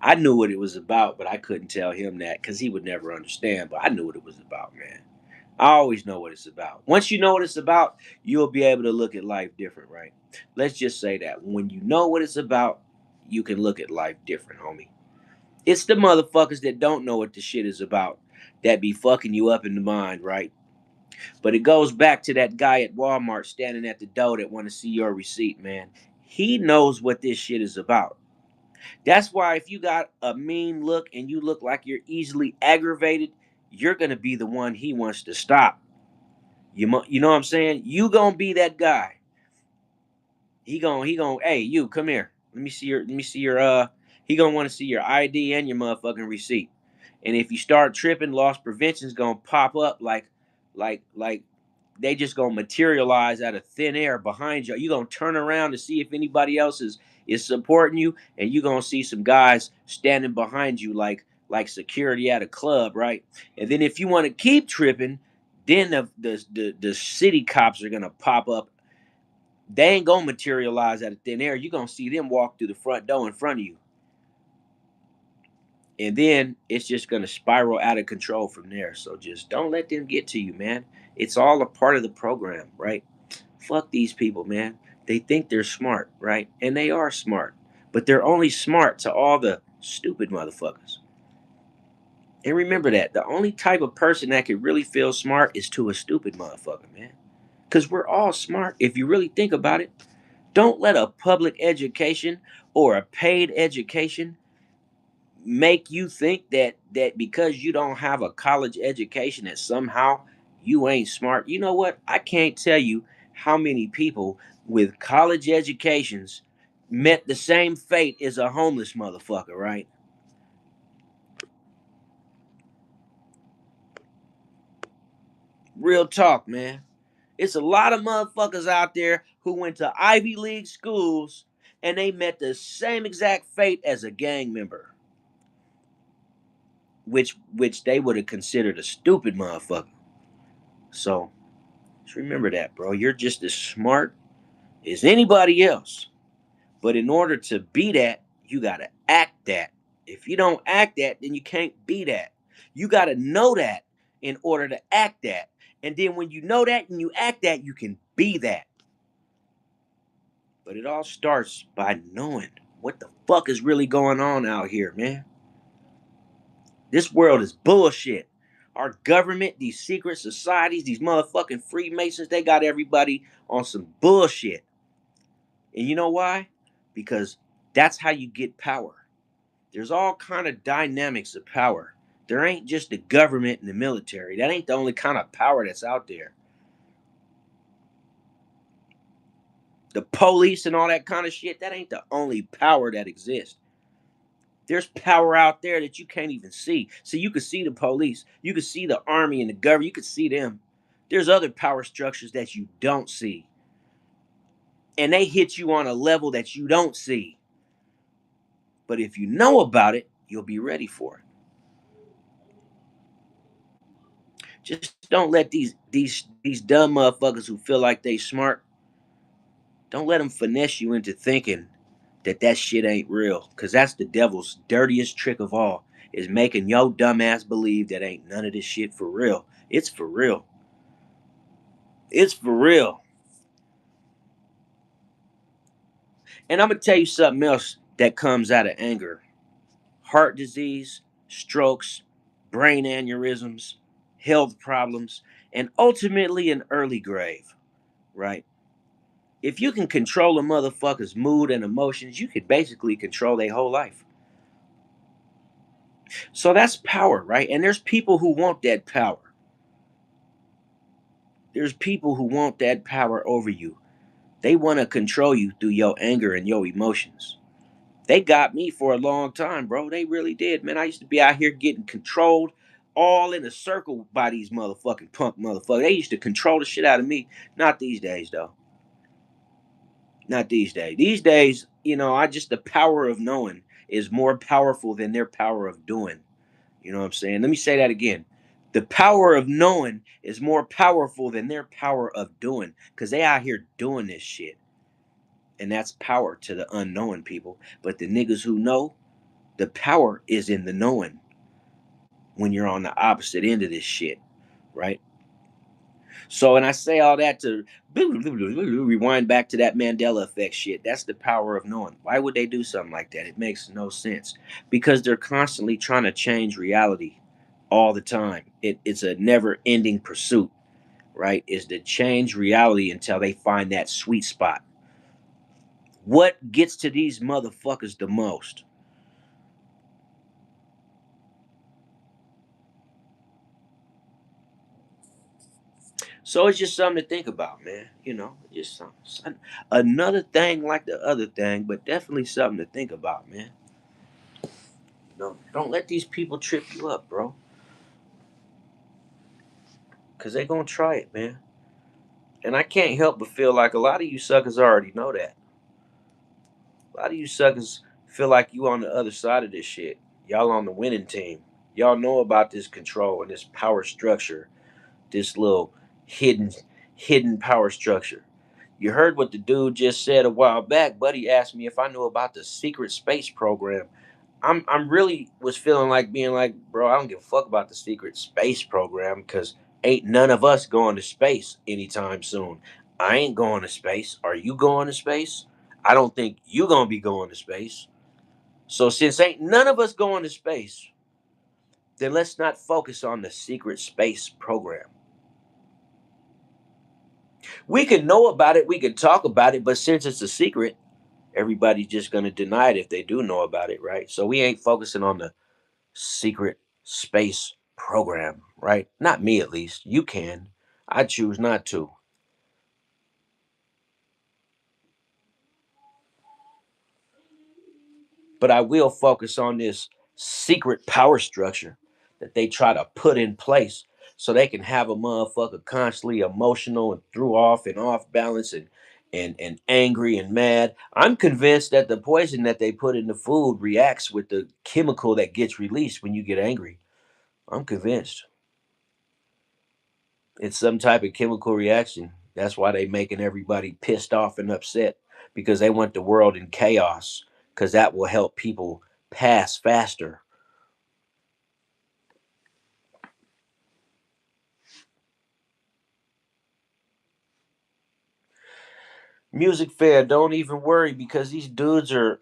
I knew what it was about, but I couldn't tell him that because he would never understand. But I knew what it was about, man. I always know what it's about. Once you know what it's about, you'll be able to look at life different, right? Let's just say that when you know what it's about, you can look at life different, homie. It's the motherfuckers that don't know what the shit is about that be fucking you up in the mind, right? But it goes back to that guy at Walmart standing at the door that want to see your receipt, man. He knows what this shit is about. That's why if you got a mean look and you look like you're easily aggravated, you're gonna be the one he wants to stop. You know what I'm saying? You gonna be that guy. He gonna hey you come here. Let me see your he gonna want to see your ID and your motherfucking receipt. And if you start tripping, loss prevention's gonna pop up like they just gonna materialize out of thin air behind you. You gonna turn around to see if anybody else is supporting you, and you gonna see some guys standing behind you like security at a club, right? And then if you want to keep tripping, then the city cops are gonna pop up. They ain't gonna materialize out of thin air. You're gonna see them walk through the front door in front of you. And then it's just gonna spiral out of control from there. So just don't let them get to you, man. It's all a part of the program, right? Fuck these people, man. They think they're smart, right? And they are smart. But they're only smart to all the stupid motherfuckers. And remember that the only type of person that can really feel smart is to a stupid motherfucker, man. Because we're all smart if you really think about it. Don't let a public education or a paid education make you think that because you don't have a college education that somehow you ain't smart. You know what? I can't tell you how many people with college educations met the same fate as a homeless motherfucker, right? Real talk, man. It's a lot of motherfuckers out there who went to Ivy League schools and they met the same exact fate as a gang member, which they would have considered a stupid motherfucker. So just remember that, bro. You're just as smart as anybody else. But in order to be that, you gotta act that. If you don't act that, then you can't be that. You gotta know that in order to act that. And then when you know that and you act that, you can be that. But it all starts by knowing what the fuck is really going on out here, man. This world is bullshit. Our government, these secret societies, these motherfucking Freemasons, they got everybody on some bullshit. And you know why? Because that's how you get power. There's all kind of dynamics of power. There ain't just the government and the military. That ain't the only kind of power that's out there. The police and all that kind of shit, that ain't the only power that exists. There's power out there that you can't even see. So you can see the police, you can see the army and the government, you can see them. There's other power structures that you don't see. And they hit you on a level that you don't see. But if you know about it, you'll be ready for it. Just don't let these dumb motherfuckers who feel like they smart, don't let them finesse you into thinking that that shit ain't real. Cause that's the devil's dirtiest trick of all, is making your dumb ass believe that ain't none of this shit for real. It's for real. It's for real. And I'm gonna tell you something else that comes out of anger: heart disease, strokes, brain aneurysms, health problems, and ultimately an early grave, right? If you can control a motherfucker's mood and emotions, you could basically control their whole life. So that's power, right? And there's people who want that power. There's people who want that power over you. They want to control you through your anger and your emotions. They got me for a long time, bro. They really did, man. I used to be out here getting controlled all in a circle by these motherfucking punk motherfuckers. They used to control the shit out of me. Not these days, though. Not these days. These days, I just, the power of knowing is more powerful than their power of doing. You know what I'm saying? Let me say that again. The power of knowing is more powerful than their power of doing, because they out here doing this shit. And that's power to the unknowing people. But the niggas who know, the power is in the knowing when you're on the opposite end of this shit, right? So, and I say all that to rewind back to that Mandela effect shit. That's the power of knowing. Why would they do something like that? It makes no sense, because they're constantly trying to change reality all the time. It's a never ending pursuit, right? Is to change reality until they find that sweet spot. What gets to these motherfuckers the most? So it's just something to think about, man. Just another thing like the other thing, but definitely something to think about, man. Don't let these people trip you up, bro. Cause they gonna try it, man. And I can't help but feel like a lot of you suckers already know that. A lot of you suckers feel like you on the other side of this shit. Y'all on the winning team. Y'all know about this control and this power structure, this little hidden hidden power structure. You heard what the dude just said a while back. Buddy asked me if I knew about the secret space program. I'm really was feeling like being like, bro, I don't give a fuck about the secret space program, because ain't none of us going to space anytime soon. I ain't going to space. Are you going to space? I don't think you gonna be going to space. So since ain't none of us going to space, then let's not focus on the secret space program. We can know about it, we can talk about it, but since it's a secret, everybody's just gonna deny it if they do know about it, right? So we ain't focusing on the secret space program, right? Not me, at least. You can. I choose not to. But I will focus on this secret power structure that they try to put in place so they can have a motherfucker constantly emotional and threw off and off balance and angry and mad. I'm convinced that the poison that they put in the food reacts with the chemical that gets released when you get angry. I'm convinced. It's some type of chemical reaction. That's why they making everybody pissed off and upset, because they want the world in chaos, because that will help people pass faster. Music fan, don't even worry, because these dudes are,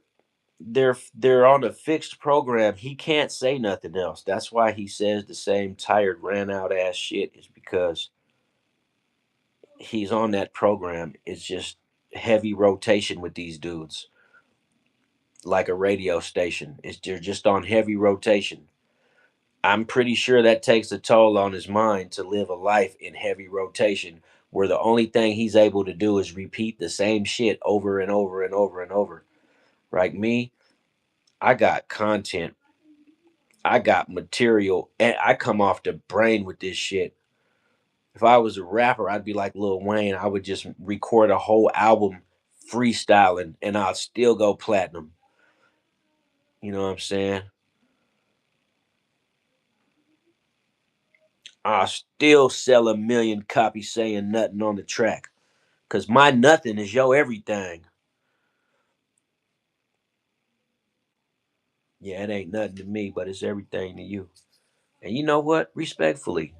they're on a fixed program. He can't say nothing else. That's why he says the same tired, ran out ass shit, is because he's on that program. It's just heavy rotation with these dudes, like a radio station. They're just on heavy rotation. I'm pretty sure that takes a toll on his mind to live a life in heavy rotation, where the only thing he's able to do is repeat the same shit over and over and over and over. Like me, I got content, I got material, and I come off the brain with this shit. If I was a rapper, I'd be like Lil Wayne. I would just record a whole album freestyling and I'll still go platinum. You know what I'm saying? I'll still sell 1,000,000 copies saying nothing on the track. Cause my nothing is your everything. Yeah, it ain't nothing to me, but it's everything to you. And you know what? Respectfully,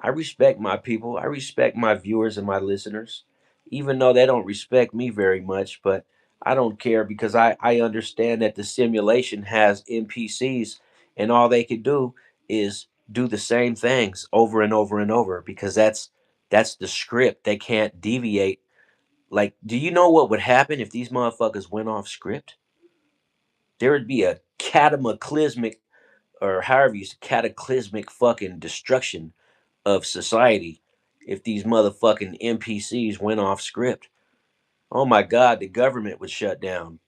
I respect my people. I respect my viewers and my listeners, even though they don't respect me very much. But I don't care because I understand that the simulation has NPCs and all they could do is do the same things over and over and over because that's the script. They can't deviate. Like, do you know what would happen if these motherfuckers went off script? There would be a cataclysmic or however you say, cataclysmic fucking destruction of society if these motherfucking NPCs went off script. Oh my god, the government would shut down.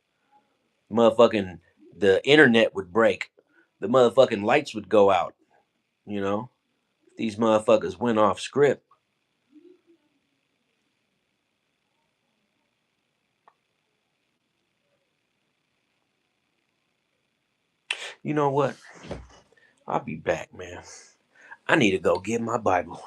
Motherfucking the internet would break. The motherfucking lights would go out, you know? If these motherfuckers went off script. You know what? I'll be back, man. I need to go get my Bible.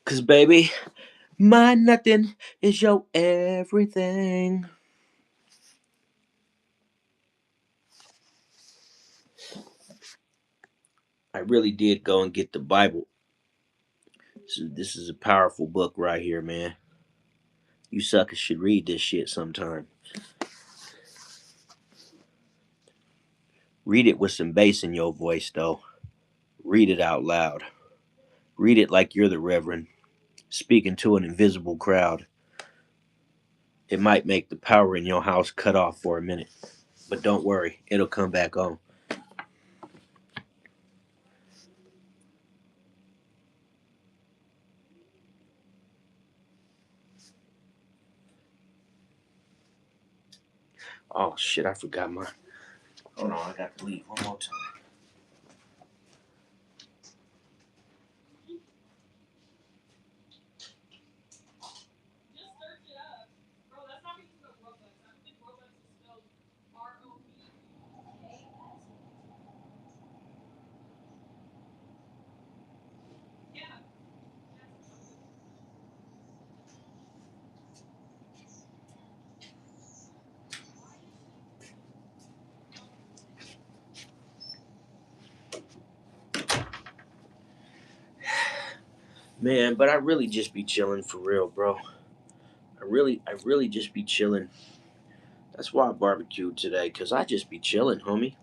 Cause baby, my nothing is your everything. I really did go and get the Bible. So this is a powerful book right here, man. You suckers should read this shit sometime. Read it with some bass in your voice, though. Read it out loud. Read it like you're the Reverend, speaking to an invisible crowd. It might make the power in your house cut off for a minute, but don't worry, it'll come back on. Oh shit, I forgot my. Hold on, I got to leave one more time. Man, but I really just be chilling for real, bro. I really just be chilling. That's why I barbecued today, cause I just be chilling, homie.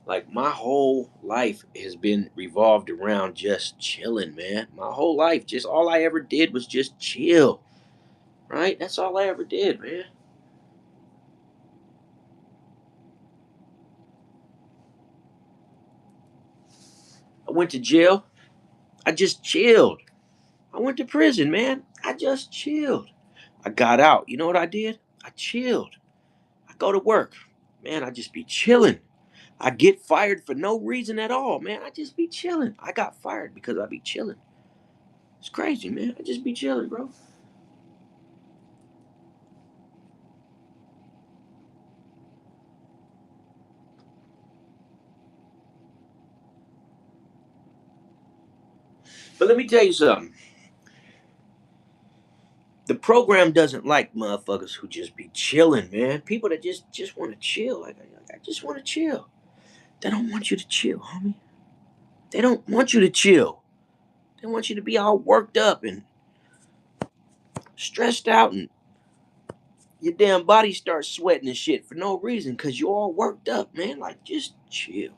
Like my whole life has been revolved around just chilling, man. My whole life, just all I ever did was just chill, right? That's all I ever did, man. I went to jail. I just chilled. I went to prison, man. I just chilled. I got out. You know what I did? I chilled. I go to work. Man, I just be chilling. I get fired for no reason at all, man. I just be chilling. I got fired because I be chilling. It's crazy, man. I just be chilling, bro. But let me tell you something. The program doesn't like motherfuckers who just be chilling, man. People that just want to chill. Like I just want to chill. They don't want you to chill, homie. They don't want you to chill. They want you to be all worked up and stressed out, and your damn body starts sweating and shit for no reason because you're all worked up, man. Like, just chill.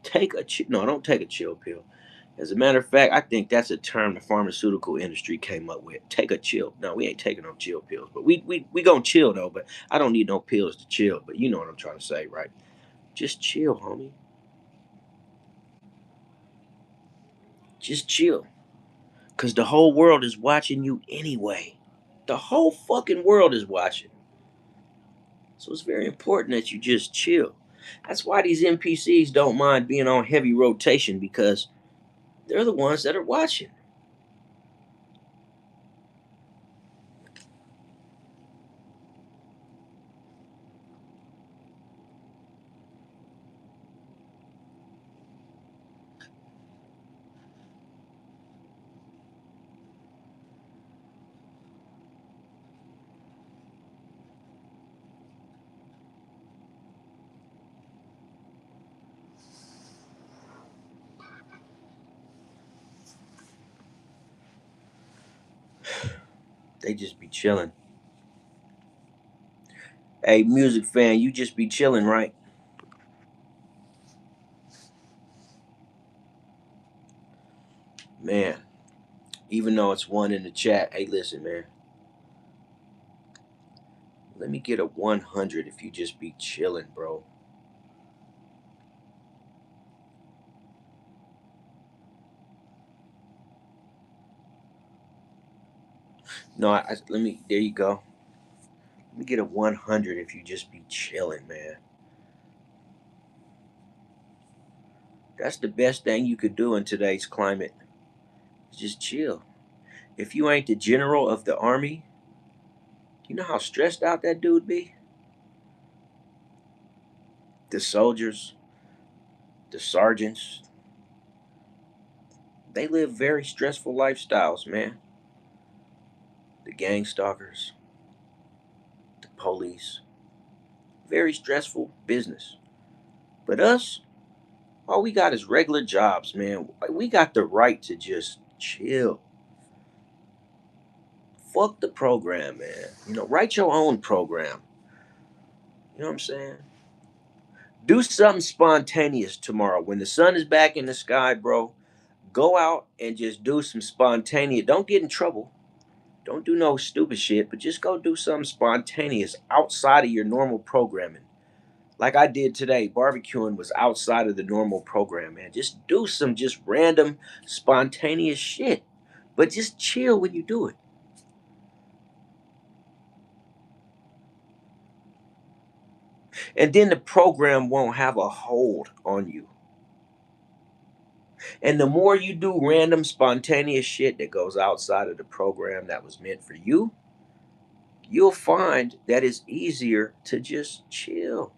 Take a chill. No, don't take a chill pill. As a matter of fact, I think that's a term the pharmaceutical industry came up with. Take a chill. No, we ain't taking no chill pills, but we gonna chill though. But I don't need no pills to chill. But you know what I'm trying to say, right? Just chill, homie. Just chill, cause the whole world is watching you anyway. The whole fucking world is watching. So it's very important that you just chill. That's why these NPCs don't mind being on heavy rotation because they're the ones that are watching. They just be chilling. Hey, music fan, you just be chilling, right? Man, even though it's one in the chat, hey, listen, man, let me get a 100 if you just be chilling, bro. No, let me, there you go. Let me get a 100 if you just be chilling, man. That's the best thing you could do in today's climate. Just chill. If you ain't the general of the army, you know how stressed out that dude be? The soldiers, the sergeants, they live very stressful lifestyles, man. The gang stalkers, the police, very stressful business. But us, all we got is regular jobs, man. Like, we got the right to just chill. Fuck the program, man. Write your own program. You know what I'm saying? Do something spontaneous tomorrow. When the sun is back in the sky, bro, go out and just do some spontaneous. Don't get in trouble. Don't do no stupid shit, but just go do something spontaneous outside of your normal programming. Like I did today, barbecuing was outside of the normal program, man. Just do some just random spontaneous shit. But just chill when you do it. And then the program won't have a hold on you. And the more you do random spontaneous shit that goes outside of the program that was meant for you, you'll find that it's easier to just chill.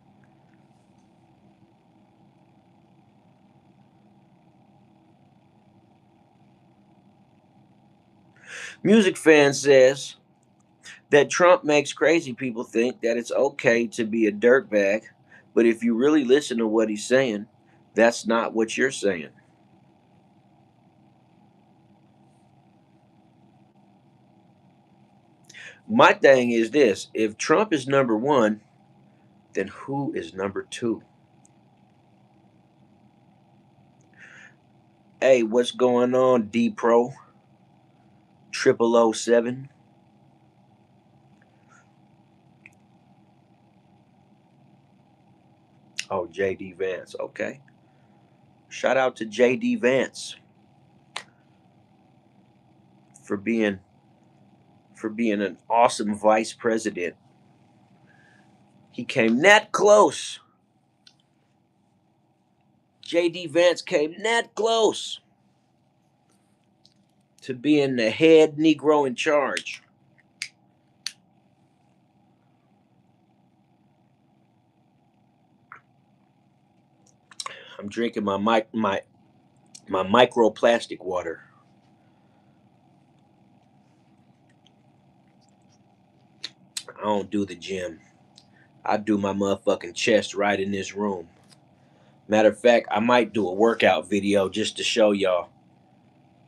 Music Fan says that Trump makes crazy people think that it's okay to be a dirtbag, but if you really listen to what he's saying, that's not what you're saying. My thing is this: if Trump is number one, then who is number two? Hey, what's going on, D Pro? 0007? Oh, JD Vance. Okay. Shout out to JD Vance for being an awesome vice president. He came that close. JD Vance came that close to being the head Negro in charge. I'm drinking my My microplastic water. I don't do the gym. I do my motherfucking chest right in this room. Matter of fact, I might do a workout video just to show y'all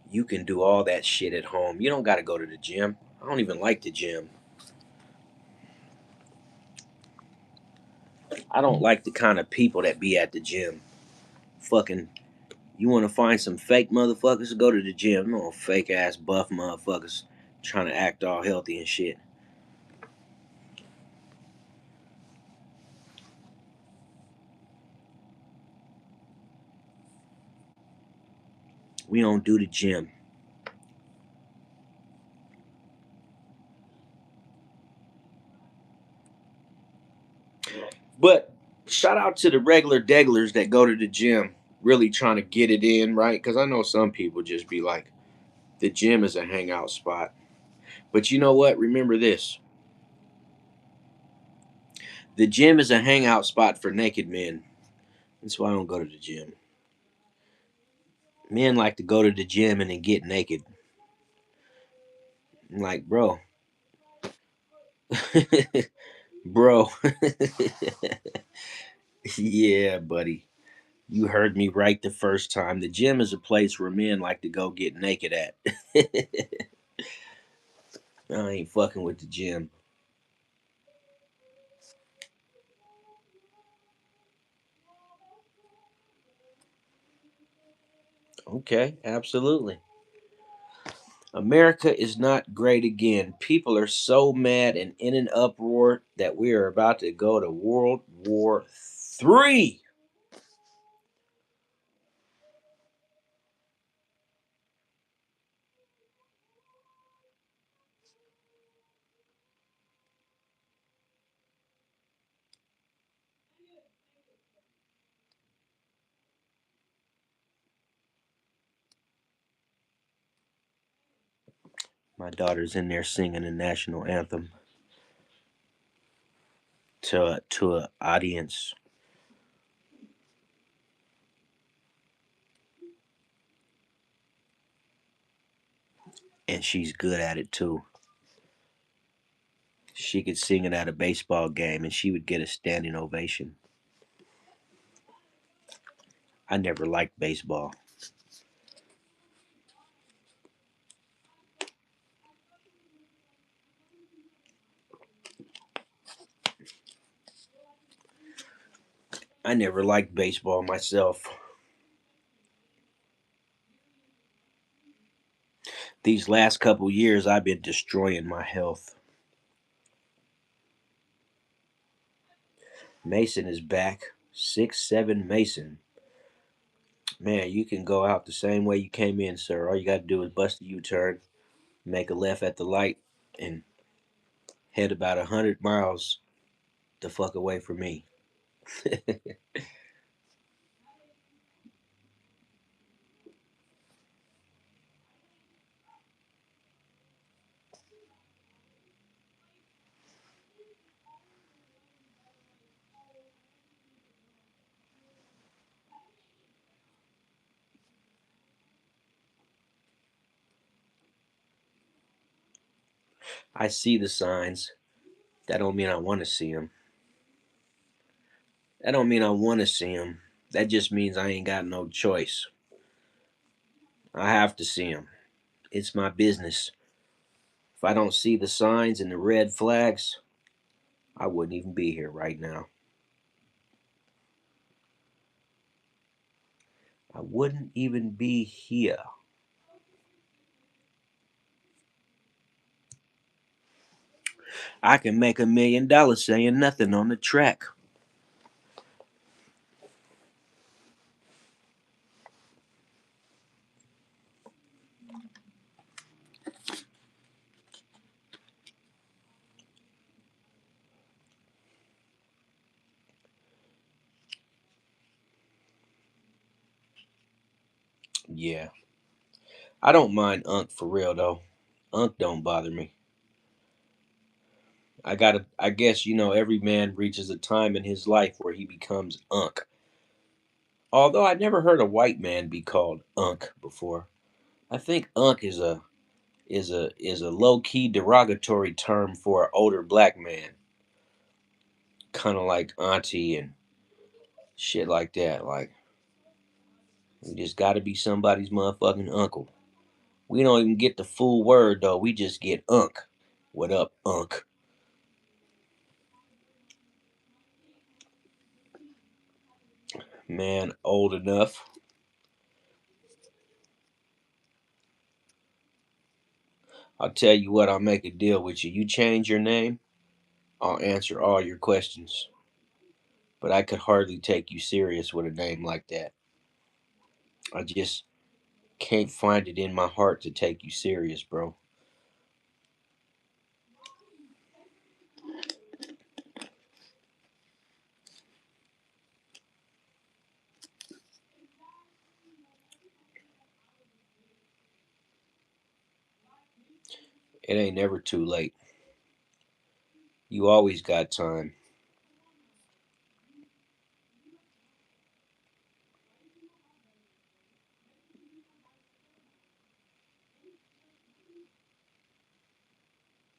you can do all that shit at home. You don't got to go to the gym. I don't even like the gym. I don't like the kind of people that be at the gym. Fucking, you want to find some fake motherfuckers to go to the gym? No fake ass buff motherfuckers trying to act all healthy and shit. We don't do the gym. But shout out to the regular deglers that go to the gym, really trying to get it in, right? Because I know some people just be like, the gym is a hangout spot. But you know what? Remember this: the gym is a hangout spot for naked men. That's why I don't go to the gym. Men like to go to the gym and then get naked. I'm like, bro, bro, yeah, buddy. You heard me right the first time. The gym is a place where men like to go get naked at. I ain't fucking with the gym. Okay, absolutely. America is not great again. People are so mad and in an uproar that we are about to go to World War III. My daughter's in there singing the national anthem to an audience, and she's good at it too. She could sing it at a baseball game, and she would get a standing ovation. I never liked baseball. I never liked baseball myself. These last couple years, I've been destroying my health. Mason is back. 6'7" Mason. Man, you can go out the same way you came in, sir. All you got to do is bust a U turn, make a left at the light, and head about 100 miles the fuck away from me. I see the signs. That don't mean I want to see them. That don't mean I want to see them. That just means I ain't got no choice. I have to see them. It's my business. If I don't see the signs and the red flags, I wouldn't even be here right now. I wouldn't even be here. I can make $1 million saying nothing on the track. Yeah. I don't mind Unc for real though. Unc don't bother me. I guess every man reaches a time in his life where he becomes Unc. Although I never heard a white man be called Unc before. I think Unc is a low key derogatory term for an older black man, kind of like auntie and shit like that. Like we just got to be somebody's motherfucking uncle. We don't even get the full word though. We just get Unc. What up, Unc? Man, old enough. I'll tell you what. I'll make a deal with you. You change your name, I'll answer all your questions. But I could hardly take you serious with a name like that. I just can't find it in my heart to take you serious, bro. It ain't never too late. You always got time.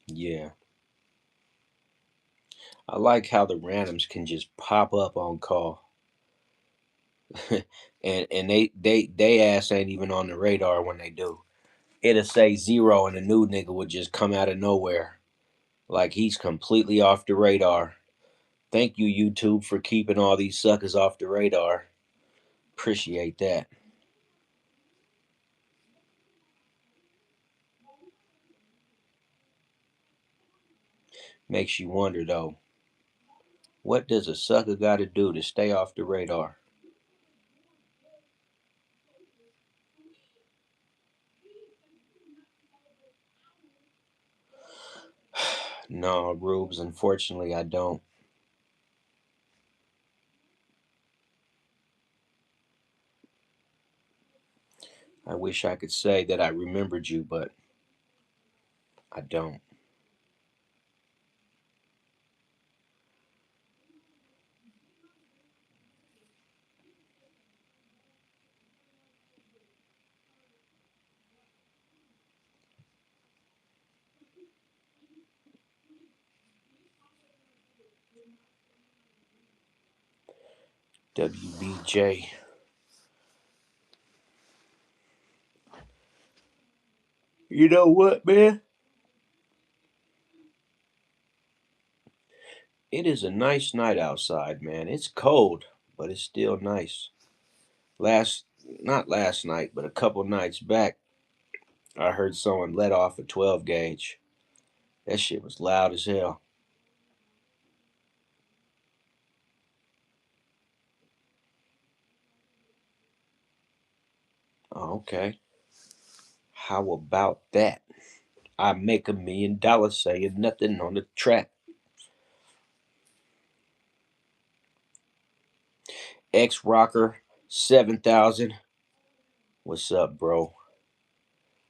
Yeah. I like how the randoms can just pop up on call. And they ass ain't even on the radar when they do. It'll say zero and a new nigga would just come out of nowhere. Like he's completely off the radar. Thank you, YouTube, for keeping all these suckers off the radar. Appreciate that. Makes you wonder though, what does a sucker gotta do to stay off the radar? No, Rubes, unfortunately I don't. I wish I could say that I remembered you, but I don't. WBJ. You know what, man? It is a nice night outside, man. It's cold, but it's still nice. Last, not last night, but a couple nights back, I heard someone let off a 12 gauge. That shit was loud as hell. Oh, okay. How about that? I make $1 million saying nothing on the track. X Rocker 7000. What's up, bro?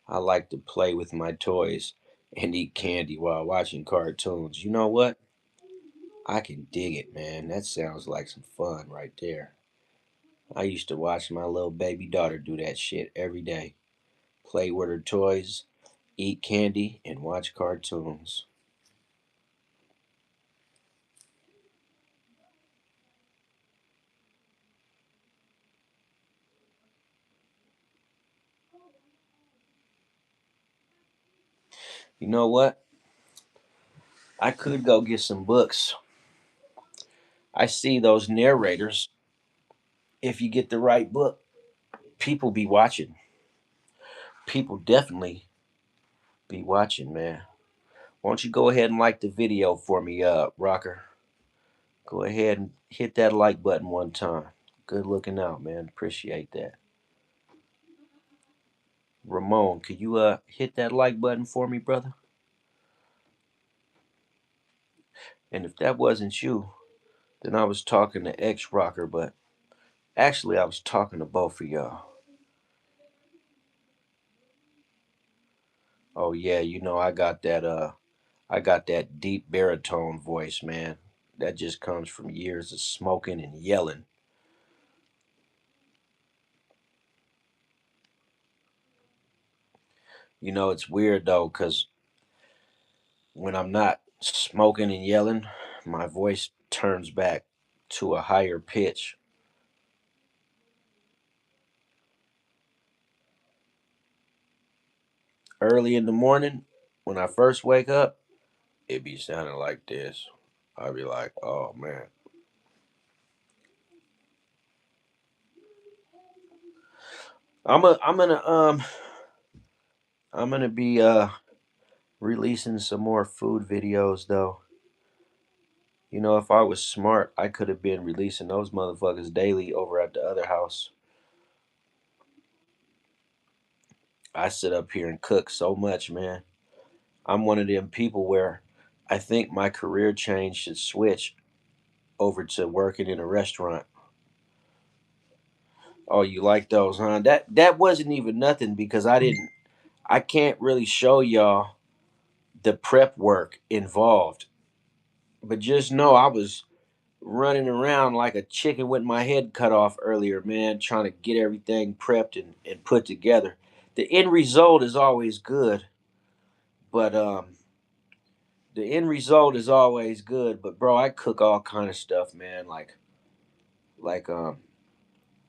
I like to play with my toys and eat candy while watching cartoons. You know what? I can dig it, man. That sounds like some fun right there. I used to watch my little baby daughter do that shit every day. Play with her toys, eat candy, and watch cartoons. You know what? I could go get some books. I see those narrators. If you get the right book, people be watching. People definitely be watching, man. Won't you go ahead and like the video for me, Rocker? Go ahead and hit that like button one time. Good looking out, man. Appreciate that. Ramon, could you hit that like button for me, brother? And if that wasn't you, then I was talking to X Rocker, but actually I was talking to both of y'all. Oh yeah, I got that deep baritone voice, man. That just comes from years of smoking and yelling. You know, it's weird though, because when I'm not smoking and yelling, my voice turns back to a higher pitch. Early in the morning, when I first wake up, it be sounding like this. I'll be like, oh man. I'm gonna be releasing some more food videos though. You know, if I was smart, I could have been releasing those motherfuckers daily over at the other house. I sit up here and cook so much, man. I'm one of them people where I think my career change should switch over to working in a restaurant. Oh, you like those, huh? That wasn't even nothing because I can't really show y'all the prep work involved. But just know I was running around like a chicken with my head cut off earlier, man, trying to get everything prepped and put together. The end result is always good, but the end result is always good. But bro, I cook all kind of stuff, man. Like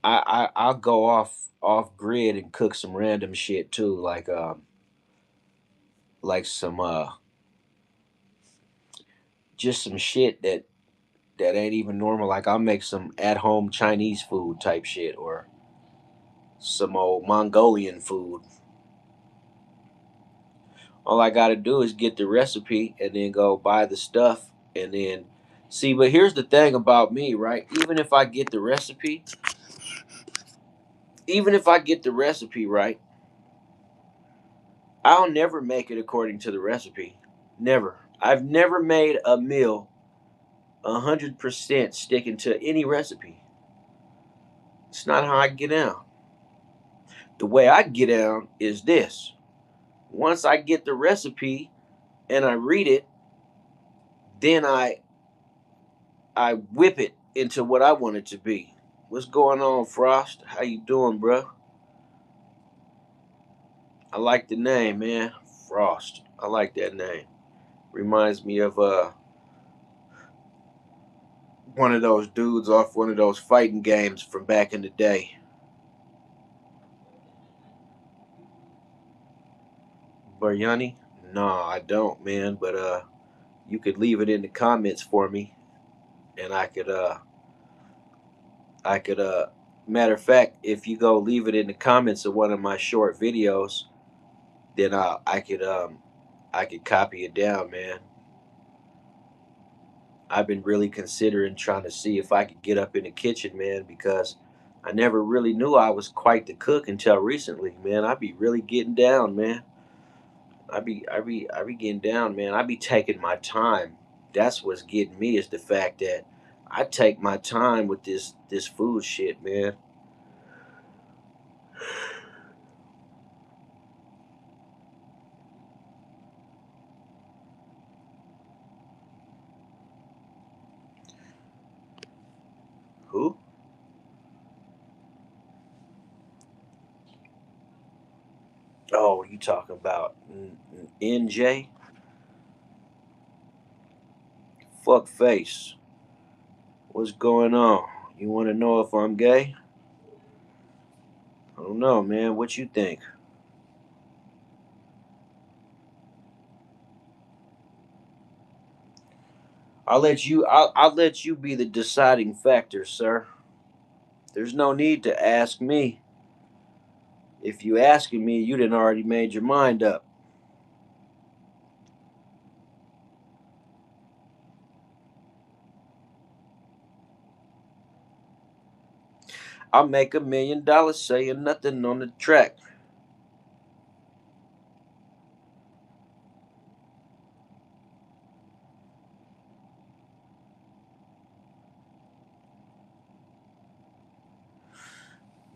I'll go off grid and cook some random shit too, like some just some shit that ain't even normal. Like I'll make some at home Chinese food type shit or some old Mongolian food. All I got to do is get the recipe and then go buy the stuff and then see. But here's the thing about me, right? Even if I get the recipe right, I'll never make it according to the recipe. Never. I've never made a meal 100% sticking to any recipe. It's not how I get down. The way I get down is this: once I get the recipe and I read it, then I whip it into what I want it to be. What's going on, Frost? How you doing, bro? I like the name, man. Frost. I like that name. Reminds me of one of those dudes off one of those fighting games from back in the day. Biryani? No, I don't, man. But you could leave it in the comments for me, and I could matter of fact, if you go leave it in the comments of one of my short videos, then I could copy it down, man. I've been really considering trying to see if I could get up in the kitchen, man, because I never really knew I was quite the cook until recently, man. I be really getting down, man. I be getting down, man. I be taking my time. That's what's getting me is the fact that I take my time with this food shit, man. Who? Oh, you talking about NJ? Fuck face. What's going on? You want to know if I'm gay? I don't know, man. What you think? I'll let you be the deciding factor, sir. There's no need to ask me. If you asking me, you done already made your mind up. I'll make $1 million saying nothing on the track.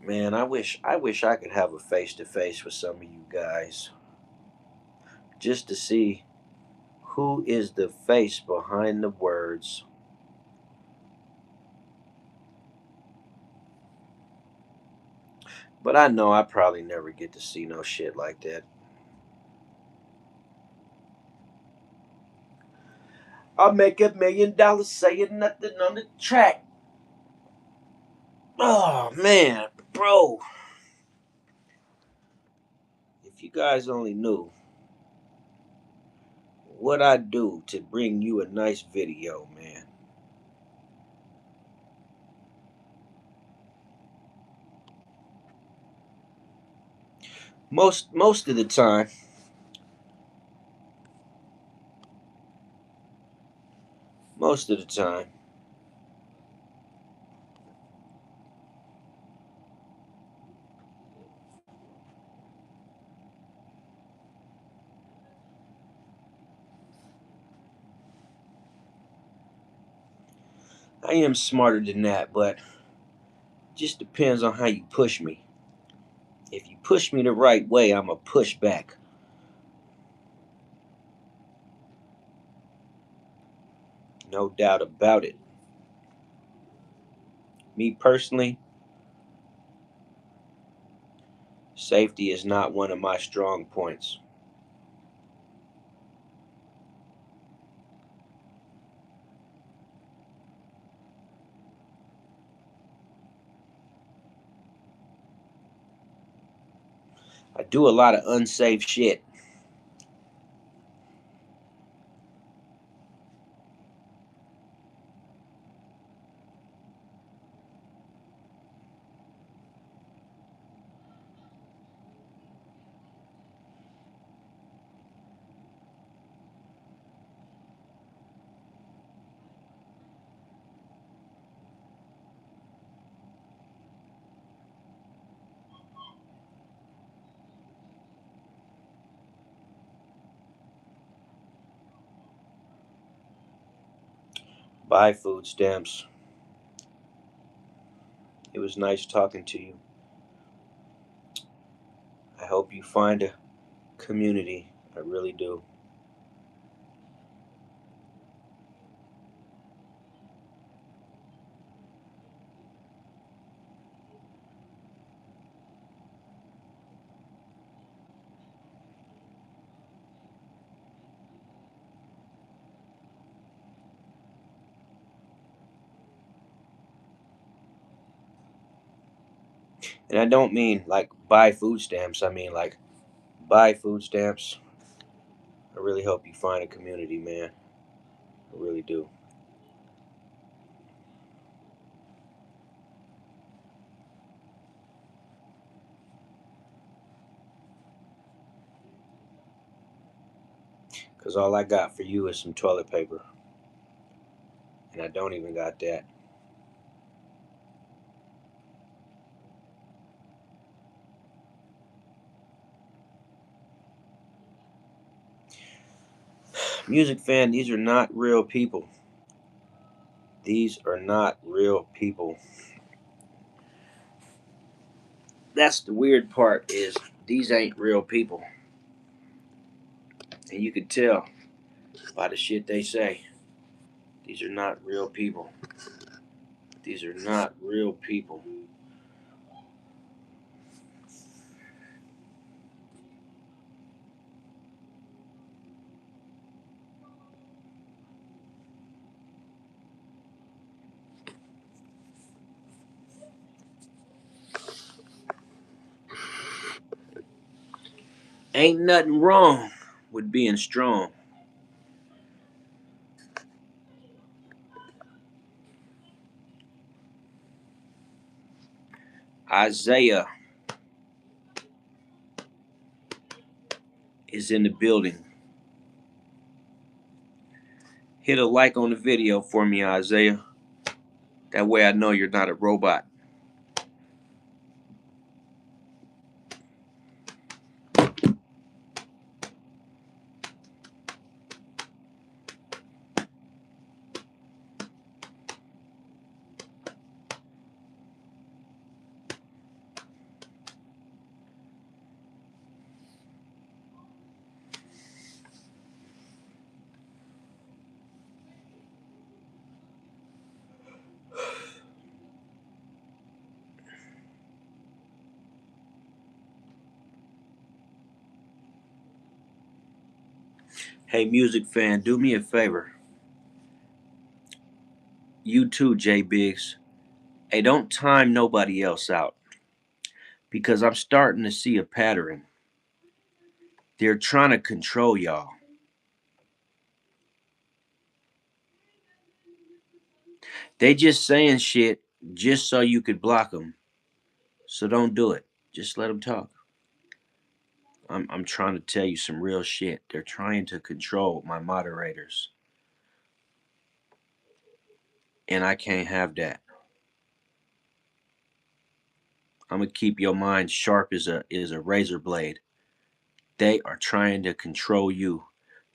Man, I wish I could have a face to face with some of you guys. Just to see who is the face behind the words. But I know I probably never get to see no shit like that. I'll make $1 million saying nothing on the track. Oh man, bro. If you guys only knew what I do to bring you a nice video, man. Most of the time, most of the time, I am smarter than that, but it just depends on how you push me. If you push me the right way, I'm a push back. No doubt about it. Me personally, safety is not one of my strong points. I do a lot of unsafe shit. Buy food stamps. It was nice talking to you. I hope you find a community. I really do. And I don't mean like buy food stamps. I mean like buy food stamps. I really hope you find a community, man. I really do. Because all I got for you is some toilet paper. And I don't even got that. Music fan, these are not real people. These are not real people. That's the weird part is these ain't real people. And you can tell by the shit they say. These are not real people. These are not real people. Ain't nothing wrong with being strong. Isaiah is in the building. Hit a like on the video for me, Isaiah. That way I know you're not a robot. Hey, music fan, do me a favor. You too, J Biggs. Hey, don't time nobody else out because I'm starting to see a pattern. They're trying to control y'all. They just saying shit just so you could block them. So don't do it. Just let them talk. I'm trying to tell you some real shit. They're trying to control my moderators. And I can't have that. I'm gonna keep your mind sharp as a razor blade. They are trying to control you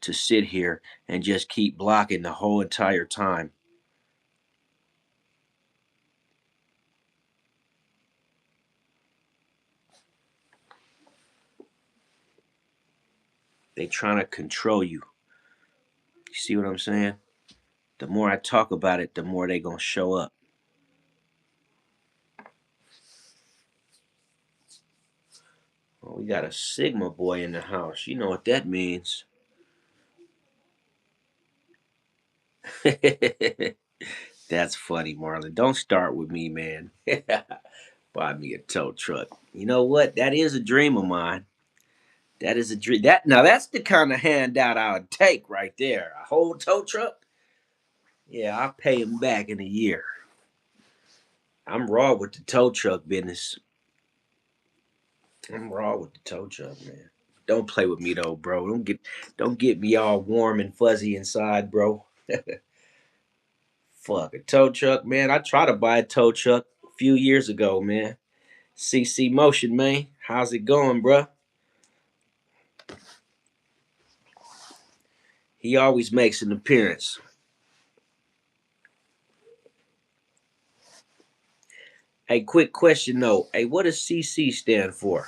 to sit here and just keep blocking the whole entire time. They trying to control you. You see what I'm saying? The more I talk about it, the more they gonna show up. Well, we got a Sigma boy in the house. You know what that means. That's funny, Marlon. Don't start with me, man. Buy me a tow truck. You know what? That is a dream of mine. That is a dream. That now that's the kind of handout I would take right there. A whole tow truck. Yeah, I'll pay him back in a year. I'm raw with the tow truck business. I'm raw with the tow truck, man. Don't play with me though, bro. Don't get me all warm and fuzzy inside, bro. Fuck a tow truck, man. I tried to buy a tow truck a few years ago, man. CC Motion, man. How's it going, bro? He always makes an appearance. Hey, quick question though. Hey, what does CC stand for?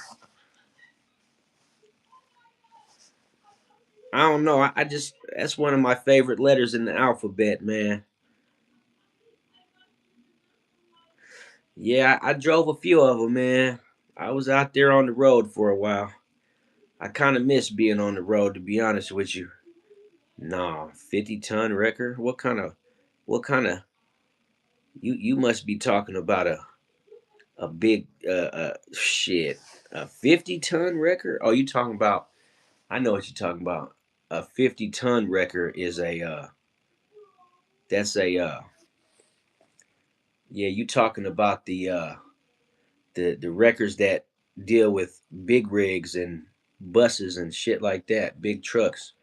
I don't know. I just that's one of my favorite letters in the alphabet, man. Yeah, I drove a few of them, man. I was out there on the road for a while. I kind of miss being on the road, to be honest with you. Nah, 50-ton wrecker. What kind of? You must be talking about a big shit. A 50-ton wrecker? Oh, you talking about? I know what you're talking about. A 50-ton wrecker is a that's a yeah. You talking about the wreckers that deal with big rigs and buses and shit like that, big trucks.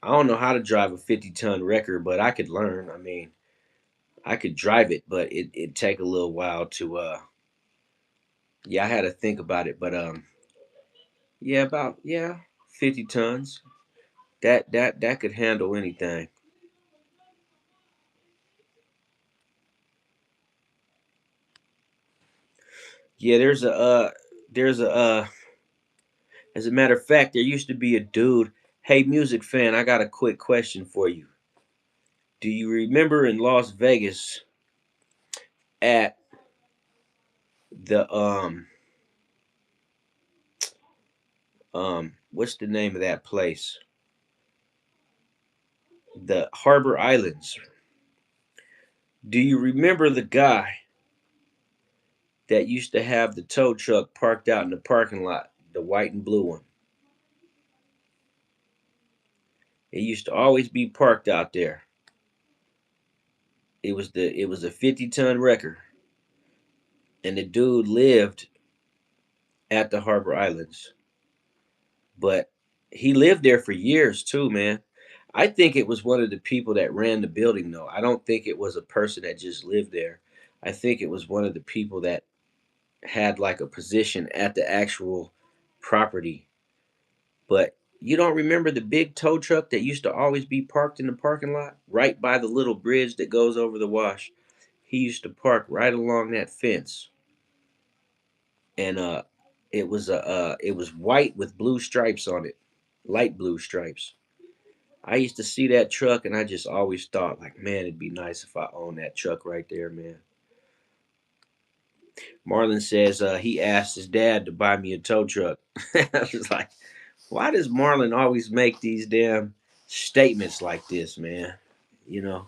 I don't know how to drive a 50-ton wrecker, but I could learn. I mean, I could drive it, but it'd take a little while to yeah, I had to think about it, but yeah, about yeah, 50 tons. That could handle anything. Yeah, there's a as a matter of fact, there used to be a dude. Hey, music fan, I got a quick question for you. Do you remember in Las Vegas at the what's the name of that place? The Harbor Islands. Do you remember the guy that used to have the tow truck parked out in the parking lot, the white and blue one? It used to always be parked out there. It was a 50-ton wrecker, and the dude lived at the Harbor Islands, but he lived there for years too, man. I think it was one of the people that ran the building, though. I don't think it was a person that just lived there. I think it was one of the people that had like a position at the actual property. But you don't remember the big tow truck that used to always be parked in the parking lot right by the little bridge that goes over the wash? He used to park right along that fence, and it was white with blue stripes on it, light blue stripes. I used to see that truck, and I just always thought, like, man, it'd be nice if I owned that truck right there, man. Marlon says he asked his dad to buy me a tow truck. I was like, why does Marlon always make these damn statements like this, man? You know,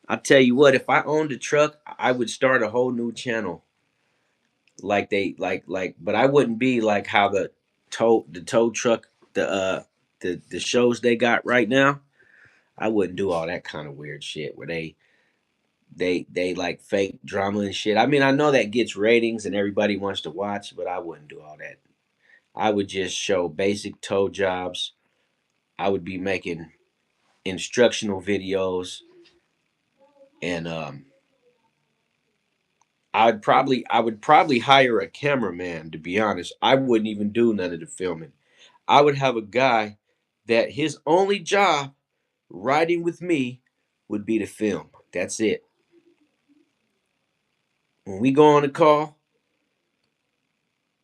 I tell you what, if I owned a truck, I would start a whole new channel. Like they but I wouldn't be like how the tow truck the shows they got right now. I wouldn't do all that kind of weird shit where they like fake drama and shit. I mean, I know that gets ratings and everybody wants to watch, but I wouldn't do all that. I would just show basic tow jobs. I would be making instructional videos, and I would probably hire a cameraman. To be honest, I wouldn't even do none of the filming. I would have a guy that his only job riding with me would be to film. That's it. When we go on a call,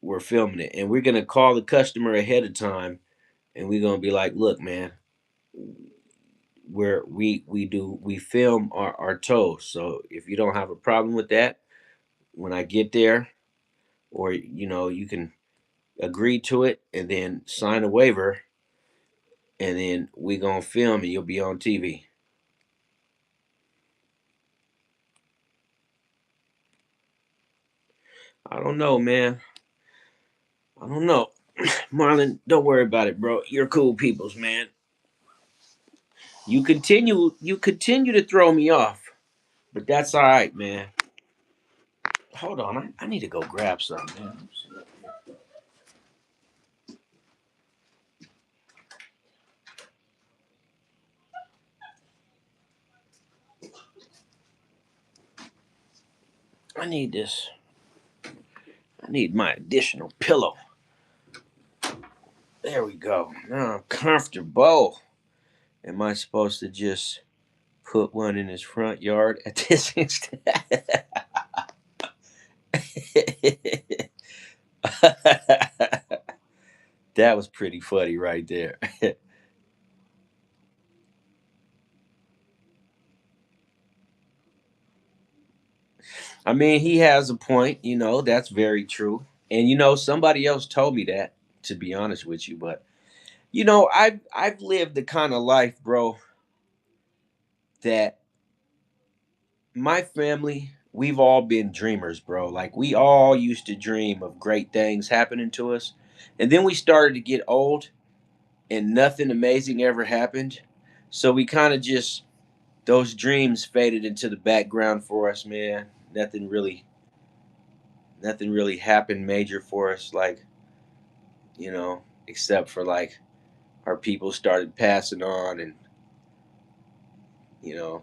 we're filming it, and we're gonna call the customer ahead of time, and we're gonna be like, "Look, man, we film our tows. So if you don't have a problem with that, when I get there, or you can agree to it and then sign a waiver, and then we gonna film, and you'll be on TV." I don't know, man. I don't know. Marlon, don't worry about it, bro. You're cool peoples, man. You continue to throw me off, but that's all right, man. Hold on, I need to go grab something, man. I need this. I need my additional pillow. There we go. Now I'm comfortable. Am I supposed to just put one in his front yard at this instant? That was pretty funny right there. I mean, he has a point, that's very true. And somebody else told me that, to be honest with you, but I've lived the kind of life, bro, that my family, we've all been dreamers, bro. Like we all used to dream of great things happening to us. And then we started to get old and nothing amazing ever happened. So we kind of just those dreams faded into the background for us, man. Nothing really nothing really happened major for us, like, except for like our people started passing on, and you know,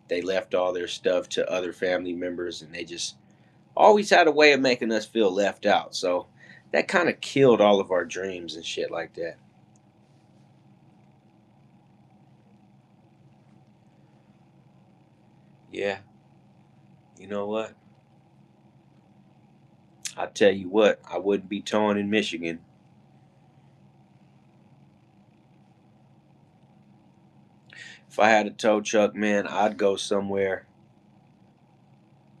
they left all their stuff to other family members, and they just always had a way of making us feel left out. So that kind of killed all of our dreams and shit like that. Yeah, you know what? I tell you what, I wouldn't be towing in Michigan. If I had a tow truck, man, I'd go somewhere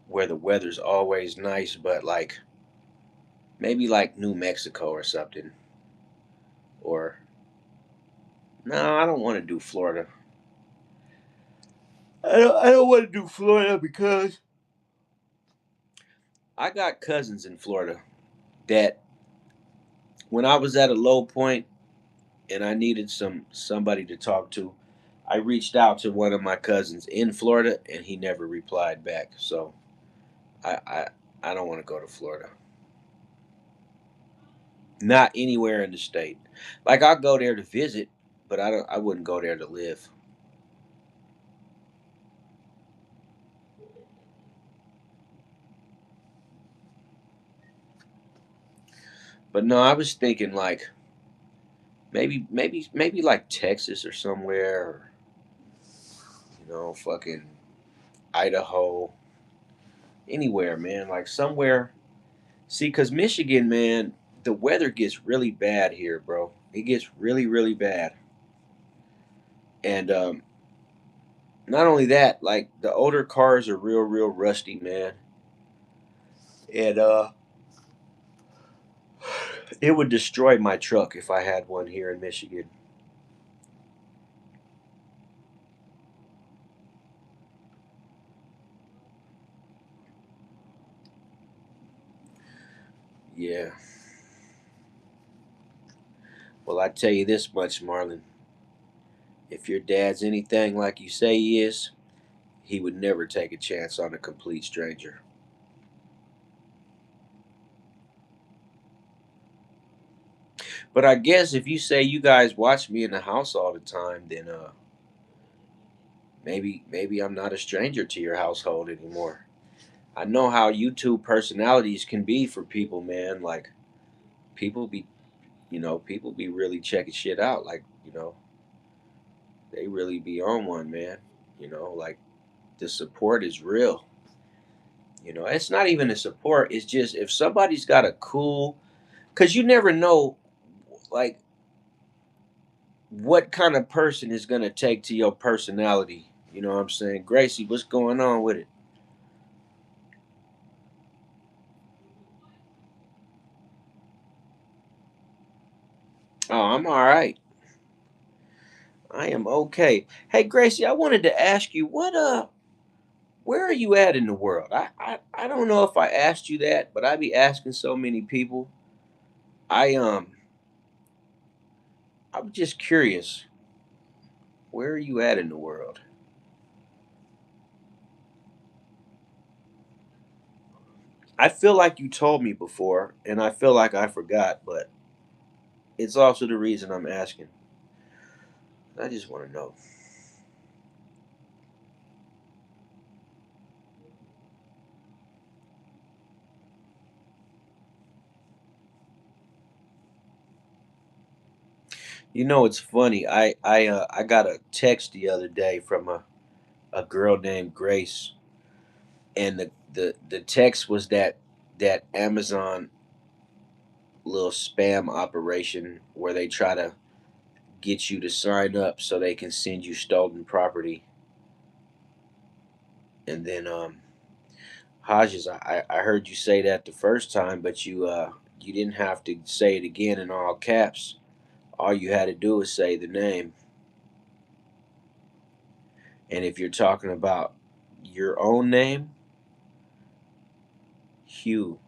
where the weather's always nice, but like maybe like New Mexico or something. Or no, I don't want to do Florida. I don't want to do Florida because I got cousins in Florida that when I was at a low point and I needed somebody to talk to, I reached out to one of my cousins in Florida and he never replied back. So I I, I don't want to go to Florida. Not anywhere in the state. Like I'll go there to visit, but I wouldn't go there to live. But no, I was thinking like maybe like Texas or somewhere, or fucking Idaho, anywhere, man. Like somewhere. See, cause Michigan, man, the weather gets really bad here, bro. It gets really, really bad. And not only that, like the older cars are real, real rusty, man. And it would destroy my truck if I had one here in Michigan. Yeah. Well, I tell you this much, Marlon. If your dad's anything like you say he is, he would never take a chance on a complete stranger. But I guess if you say you guys watch me in the house all the time, then maybe I'm not a stranger to your household anymore. I know how YouTube personalities can be for people, man. Like people be, people be really checking shit out. Like, they really be on one, man. Like the support is real. It's not even a support. It's just if somebody's got a cool, because you never know, like what kind of person is gonna take to your personality. You know what I'm saying, Gracie? What's going on with it? Oh, I'm all right. I am okay. Hey, Gracie, I wanted to ask you where are you at in the world? I don't know if I asked you that, but I be asking so many people. I I'm just curious. Where are you at in the world? I feel like you told me before, and I feel like I forgot, but it's also the reason I'm asking. I just want to know. It's funny. I got a text the other day from a girl named Grace, and the text was that Amazon little spam operation where they try to get you to sign up so they can send you stolen property. And then Hodges, I heard you say that the first time, but you didn't have to say it again in all caps. All you had to do was say the name. And if you're talking about your own name, Hugh.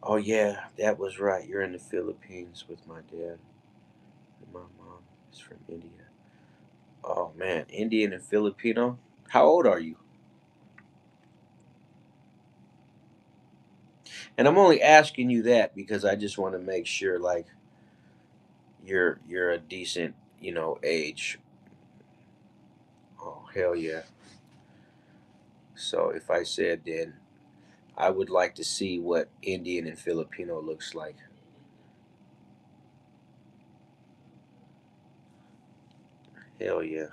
Oh yeah, that was right. You're in the Philippines with my dad. And my mom is from India. Oh man, Indian and Filipino. How old are you? And I'm only asking you that because I just want to make sure like you're a decent, age. Oh hell yeah. So if I said then I would like to see what Indian and Filipino looks like. Hell yeah.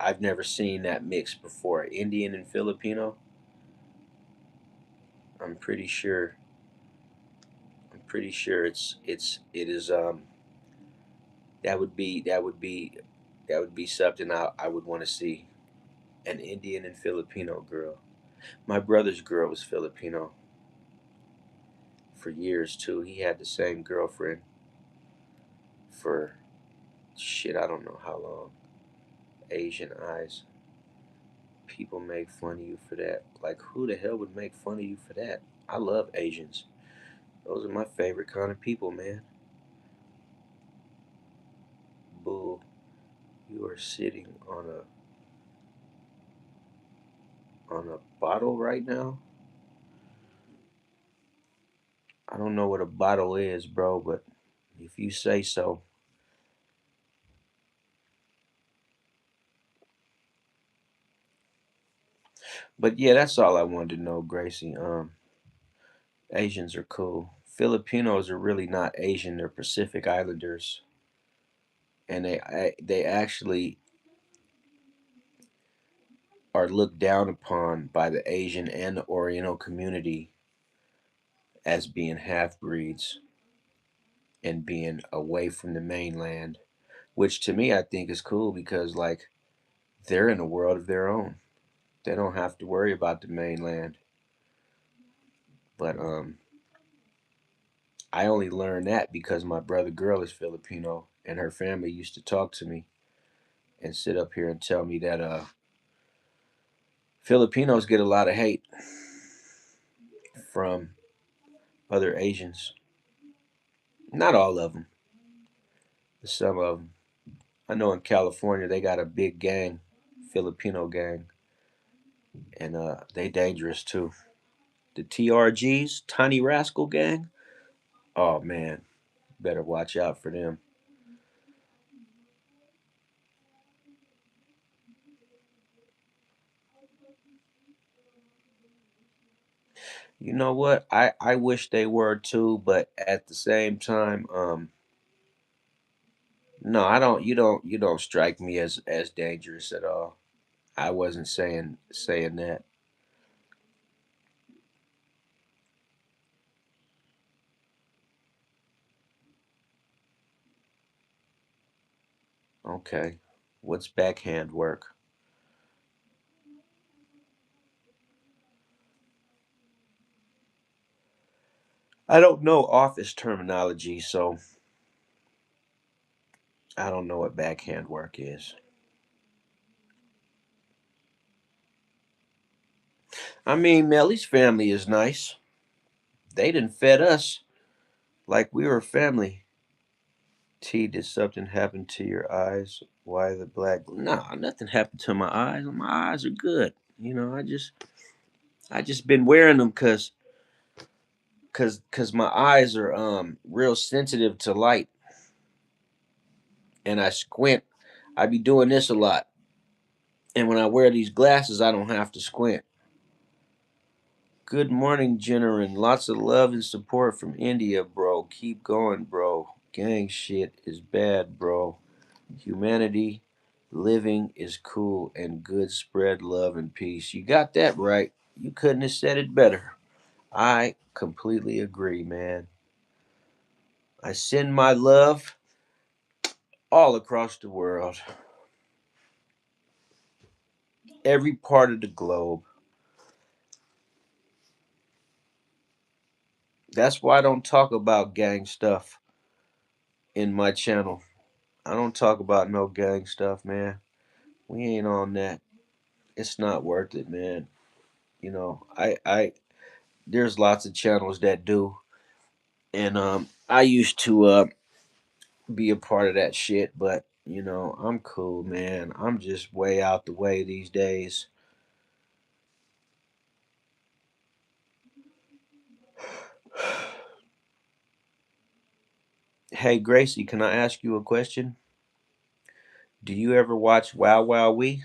I've never seen that mix before. Indian and Filipino. I'm pretty sure it is that would be something I would want to see. An Indian and Filipino girl. My brother's girl was Filipino for years too. He had the same girlfriend for shit, I don't know how long. Asian eyes. People make fun of you for that. Like who the hell would make fun of you for that? I love Asians. Those are my favorite kind of people, man. Boo. You are sitting on a bottle right now. I don't know what a bottle is, bro, but if you say so. But yeah, that's all I wanted to know, Gracie. Asians are cool. Filipinos are really not Asian; they're Pacific Islanders, and they actually are looked down upon by the Asian and the Oriental community as being half breeds and being away from the mainland, which to me I think is cool because like they're in a world of their own. They don't have to worry about the mainland. But I only learned that because my brother girl is Filipino and her family used to talk to me and sit up here and tell me that Filipinos get a lot of hate from other Asians. Not all of them, but some of them. I know in California they got a big gang, Filipino gang, and they dangerous too. The TRGs, Tiny Rascal Gang. Oh man, better watch out for them. You know what? I wish they were too, but at the same time, no, I don't. You don't strike me as dangerous at all. I wasn't saying that. Okay, what's backhand work? I don't know office terminology, so I don't know what backhand work is. I mean, Melly's family is nice. They didn't fed us like we were family. T, did something happen to your eyes? Why the black? Nah, nothing happened to my eyes. My eyes are good. I just been wearing them cause my eyes are real sensitive to light, and I squint. I be doing this a lot, and when I wear these glasses, I don't have to squint. Good morning, Jenner, and lots of love and support from India, bro. Keep going, bro. Gang shit is bad, bro. Humanity living is cool and good. Spread love and peace. You got that right. You couldn't have said it better. I completely agree, man. I send my love all across the world, every part of the globe. That's why I don't talk about gang stuff in my channel. I don't talk about no gang stuff, man. We ain't on that. It's not worth it, man. I there's lots of channels that do, and I used to be a part of that shit, but I'm cool, man. I'm just way out the way these days. Hey, Gracie, can I ask you a question? Do you ever watch Wow Wow Wee?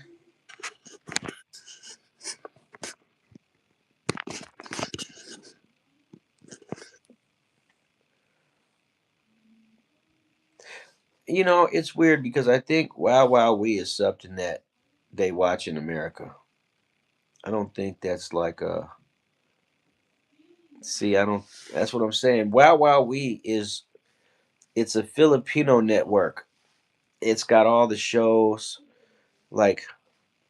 It's weird because I think Wow Wow Wee is something that they watch in America. I don't think that's like a. See, I don't. That's what I'm saying. Wow Wow Wee is. It's a Filipino network. It's got all the shows. Like,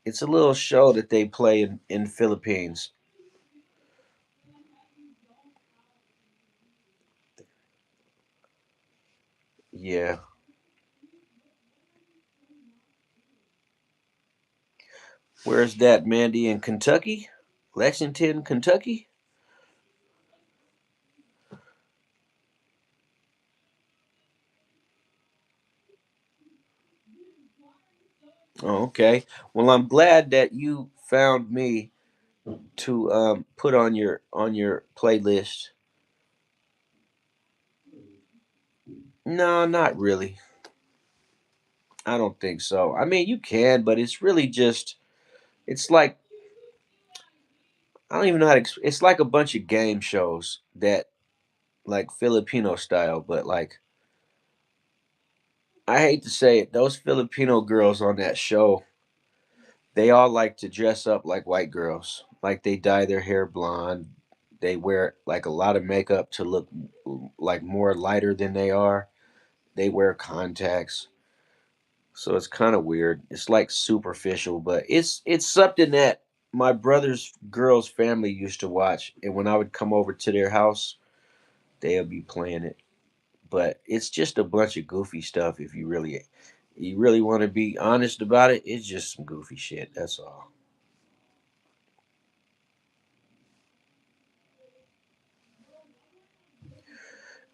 it's a little show that they play in Philippines. Yeah. Where's that, Mandy? In Kentucky? Lexington, Kentucky? Oh, okay. Well, I'm glad that you found me to put on your playlist. No, not really. I don't think so. I mean, you can, but it's really just it's like I don't even know how to. It's like a bunch of game shows that like Filipino style, but like I hate to say it, those Filipino girls on that show, they all like to dress up like white girls. Like they dye their hair blonde. They wear like a lot of makeup to look like more lighter than they are. They wear contacts. So it's kind of weird. It's like superficial, but it's something that my brother's girl's family used to watch, and when I would come over to their house, they'll be playing it. But it's just a bunch of goofy stuff. If you really want to be honest about it, it's just some goofy shit. That's all.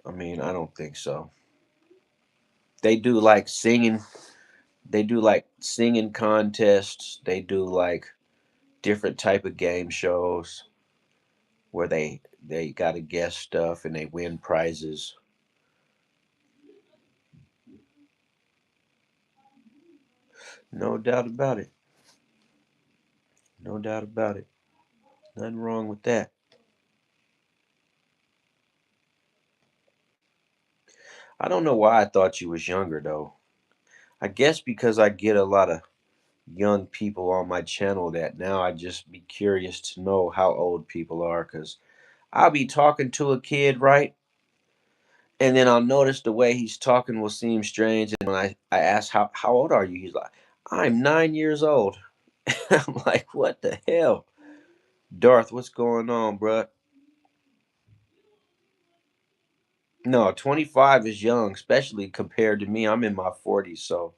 I mean, I don't think so. They do like singing. They do like singing contests. They do like different type of game shows where they got to guess stuff and they win prizes. No doubt about it. No doubt about it. Nothing wrong with that. I don't know why I thought you was younger though. I guess because I get a lot of young people on my channel that now I just be curious to know how old people are because I'll be talking to a kid, right? And then I'll notice the way he's talking will seem strange. And when I ask how old are you? He's like, I'm 9 years old. I'm like, what the hell? Darth, what's going on, bruh? No, 25 is young, especially compared to me. I'm in my 40s, so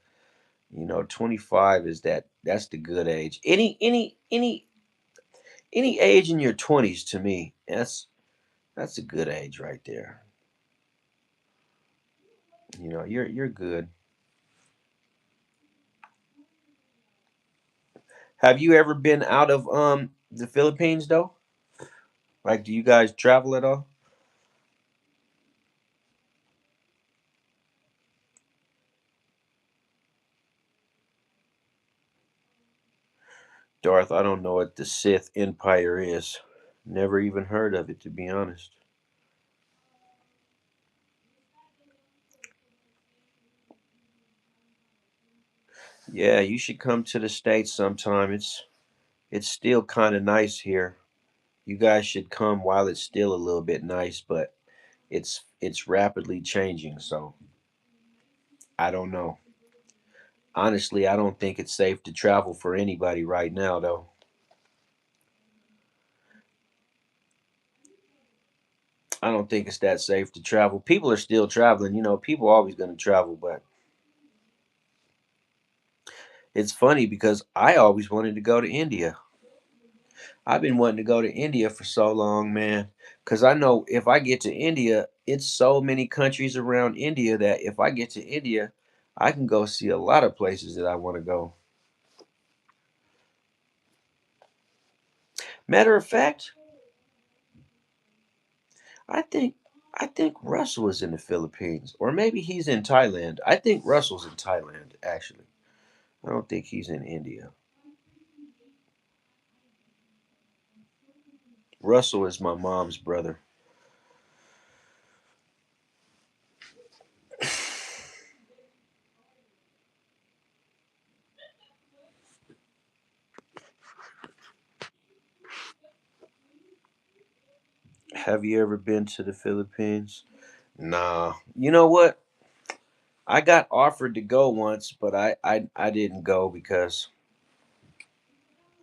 25 is that's the good age. Any age in your 20s to me, that's a good age right there. You're good. Have you ever been out of the Philippines though? Like, do you guys travel at all? Darth, I don't know what the Sith Empire is. Never even heard of it, to be honest. Yeah, you should come to the States sometime. It's still kind of nice here. You guys should come while it's still a little bit nice, but it's rapidly changing, so I don't know. Honestly, I don't think it's safe to travel for anybody right now though. I don't think it's that safe to travel. People are still traveling, people are always going to travel, but it's funny because I always wanted to go to India. I've been wanting to go to India for so long, man. Because I know if I get to India, it's so many countries around India that if I get to India, I can go see a lot of places that I want to go. Matter of fact, I think I think Russell is in the Philippines, or maybe he's in Thailand. I think Russell's in Thailand, actually. I don't think he's in India. Russell is my mom's brother. Have you ever been to the Philippines? Nah. You know what? I got offered to go once, but I didn't go because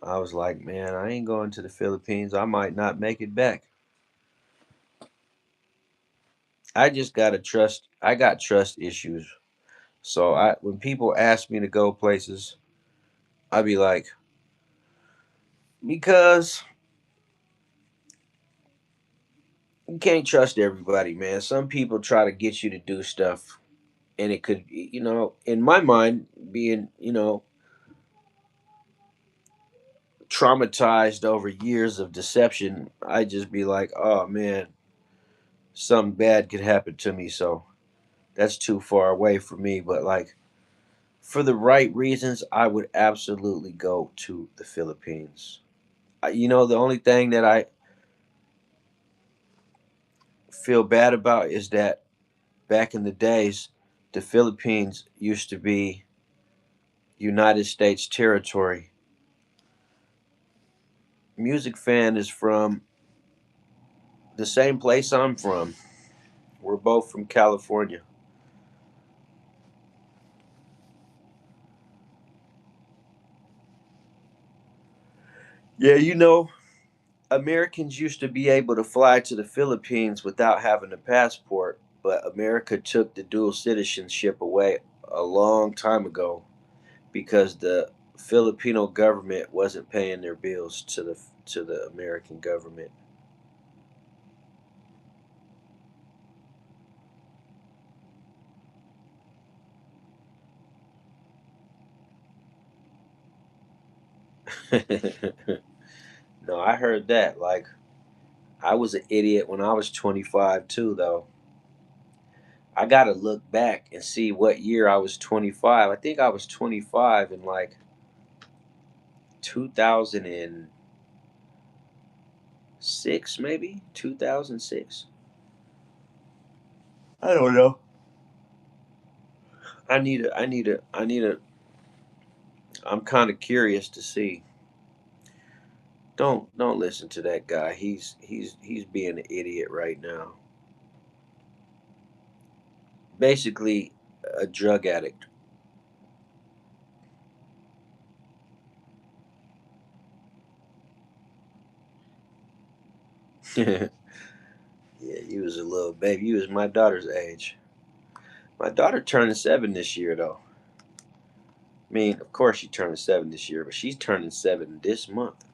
I was like, man, I ain't going to the Philippines. I might not make it back. I just gotta trust. I got trust issues. So when people ask me to go places, I be like, because you can't trust everybody, man. Some people try to get you to do stuff, and it could, in my mind, being, traumatized over years of deception, I just be like, oh man, something bad could happen to me. So that's too far away for me. But like for the right reasons, I would absolutely go to the Philippines. The only thing that I feel bad about is that back in the days, the Philippines used to be United States territory. Music Fan is from the same place I'm from. We're both from California. Yeah, Americans used to be able to fly to the Philippines without having a passport, but America took the dual citizenship away a long time ago because the Filipino government wasn't paying their bills to the American government. No, I heard that. Like, I was an idiot when I was 25 too, though. I got to look back and see what year I was 25. I think I was 25 in like 2006, maybe 2006. I don't know. I'm kind of curious to see. Don't listen to that guy. He's being an idiot right now. Basically, a drug addict. Yeah, he was a little baby. He was my daughter's age. My daughter turning 7 this year, though. I mean, of course she turned 7 this year, but she's turning 7 this month.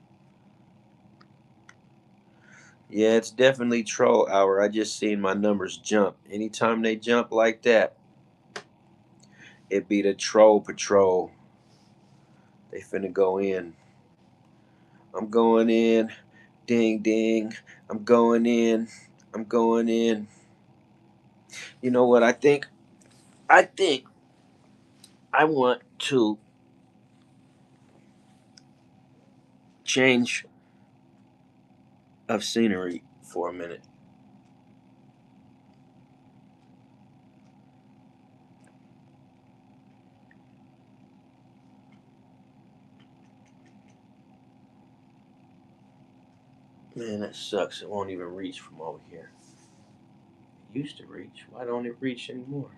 Yeah, it's definitely troll hour. I just seen my numbers jump. Anytime they jump like that, it be the troll patrol. They finna go in. I'm going in. Ding ding. I'm going in. I'm going in. You know what I think? I think I want to change of scenery for a minute. Man, that sucks. It won't even reach from over here. It used to reach. Why don't it reach anymore?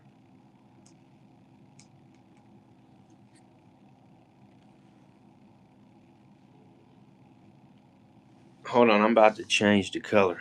Hold on, I'm about to change the color.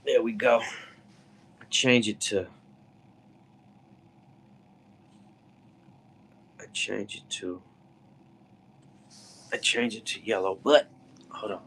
There we go. I change it to I change it to I change it to yellow, but hold on.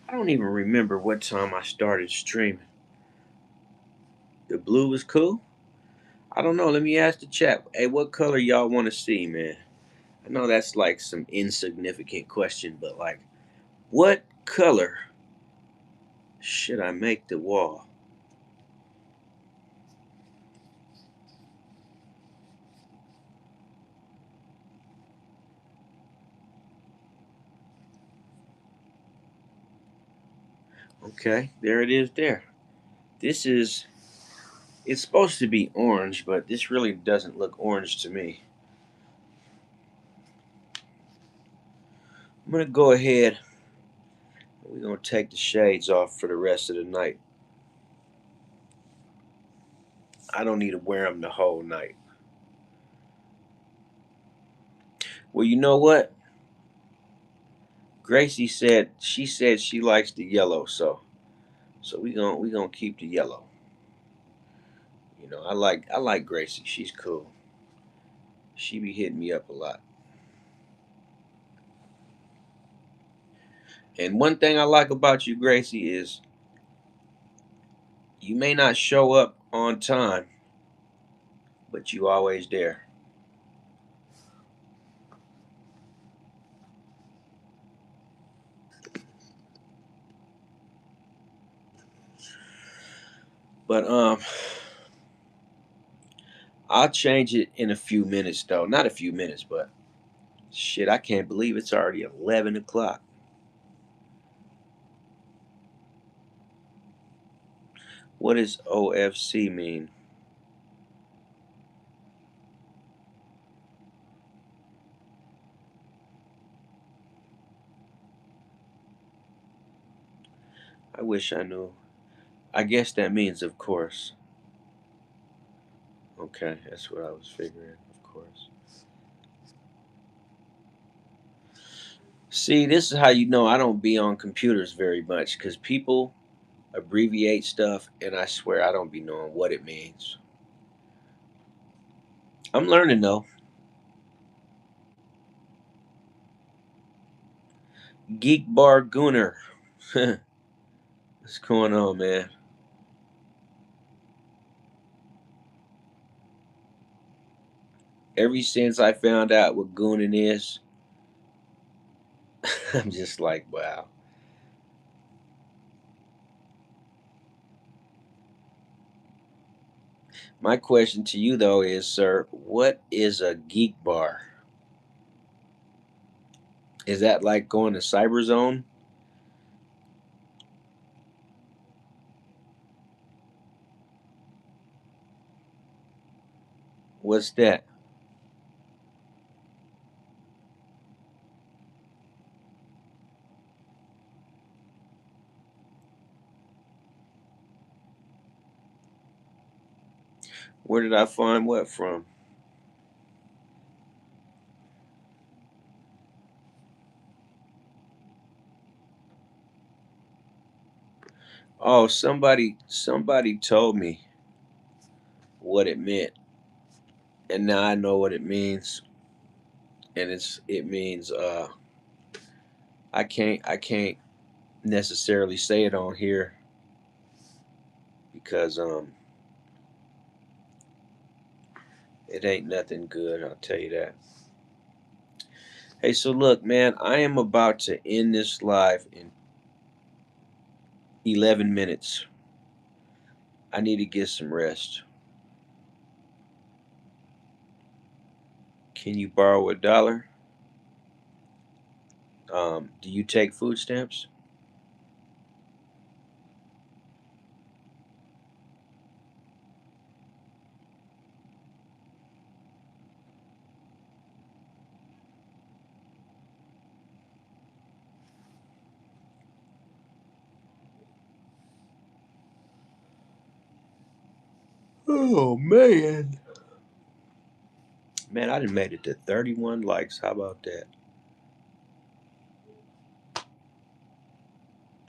I don't even remember what time I started streaming. The blue was cool? I don't know. Let me ask the chat. Hey, what color y'all want to see, man? I know that's like some insignificant question, but like, what color should I make the wall? Okay, there it is there. This is, it's supposed to be orange, but this really doesn't look orange to me. I'm gonna go ahead. We're gonna take the shades off for the rest of the night. I don't need to wear them the whole night. Well, you know what? Gracie said she likes the yellow, so we gonna keep the yellow. You know, I like Gracie. She's cool. She be hitting me up a lot. And one thing I like about you, Gracie, is you may not show up on time, but you always there. But I'll change it in a few minutes though. Not a few minutes, but shit, I can't believe it's already 11 o'clock. What does OFC mean? I wish I knew. I guess that means of course. Okay, that's what I was figuring, of course. See, this is how you know I don't be on computers very much because people abbreviate stuff and I swear I don't be knowing what it means. I'm learning though. Geek Bar Gooner. What's going on, man? Ever since I found out what gooning is, I'm just like, wow. My question to you though is, sir, what is a geek bar? Is that like going to Cyberzone? What's that? Where did I find what from? Oh, somebody told me what it meant, and now I know what it means. And it means I can't necessarily say it on here because it ain't nothing good, I'll tell you that. Hey, so look, man, I am about to end this live in 11 minutes. I need to get some rest. Can you borrow $1? Do you take food stamps? Oh man. Man, I done made it to 31 likes. How about that?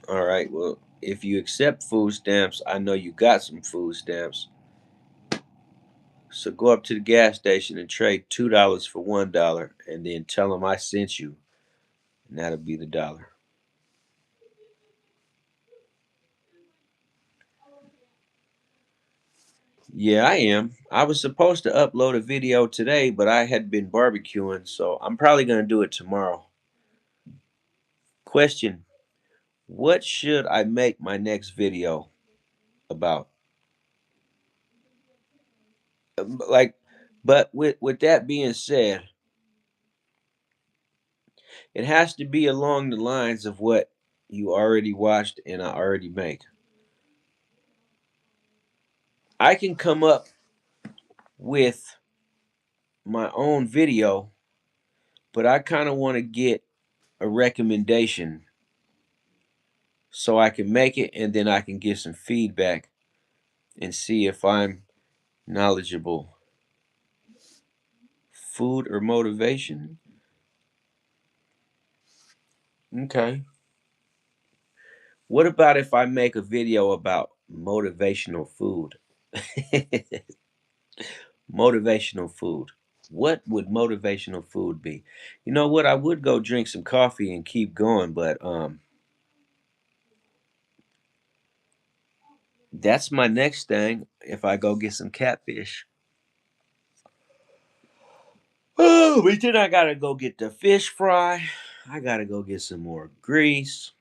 All right. Well, if you accept food stamps, I know you got some food stamps. So go up to the gas station and trade $2 for $1 and then tell them I sent you. And that'll be the dollar. Yeah, I am. I was supposed to upload a video today, but I had been barbecuing, so I'm probably going to do it tomorrow. Question: what should I make my next video about? Like, but with that being said, it has to be along the lines of what you already watched and I already make. I can come up with my own video, but I kind of want to get a recommendation so I can make it and then I can get some feedback and see if I'm knowledgeable. Food or motivation? Okay. What about if I make a video about motivational food? Motivational food. What would motivational food be? You know what? I would go drink some coffee and keep going, but that's my next thing if I go get some catfish. Oh, but then I gotta go get the fish fry. I gotta go get some more grease.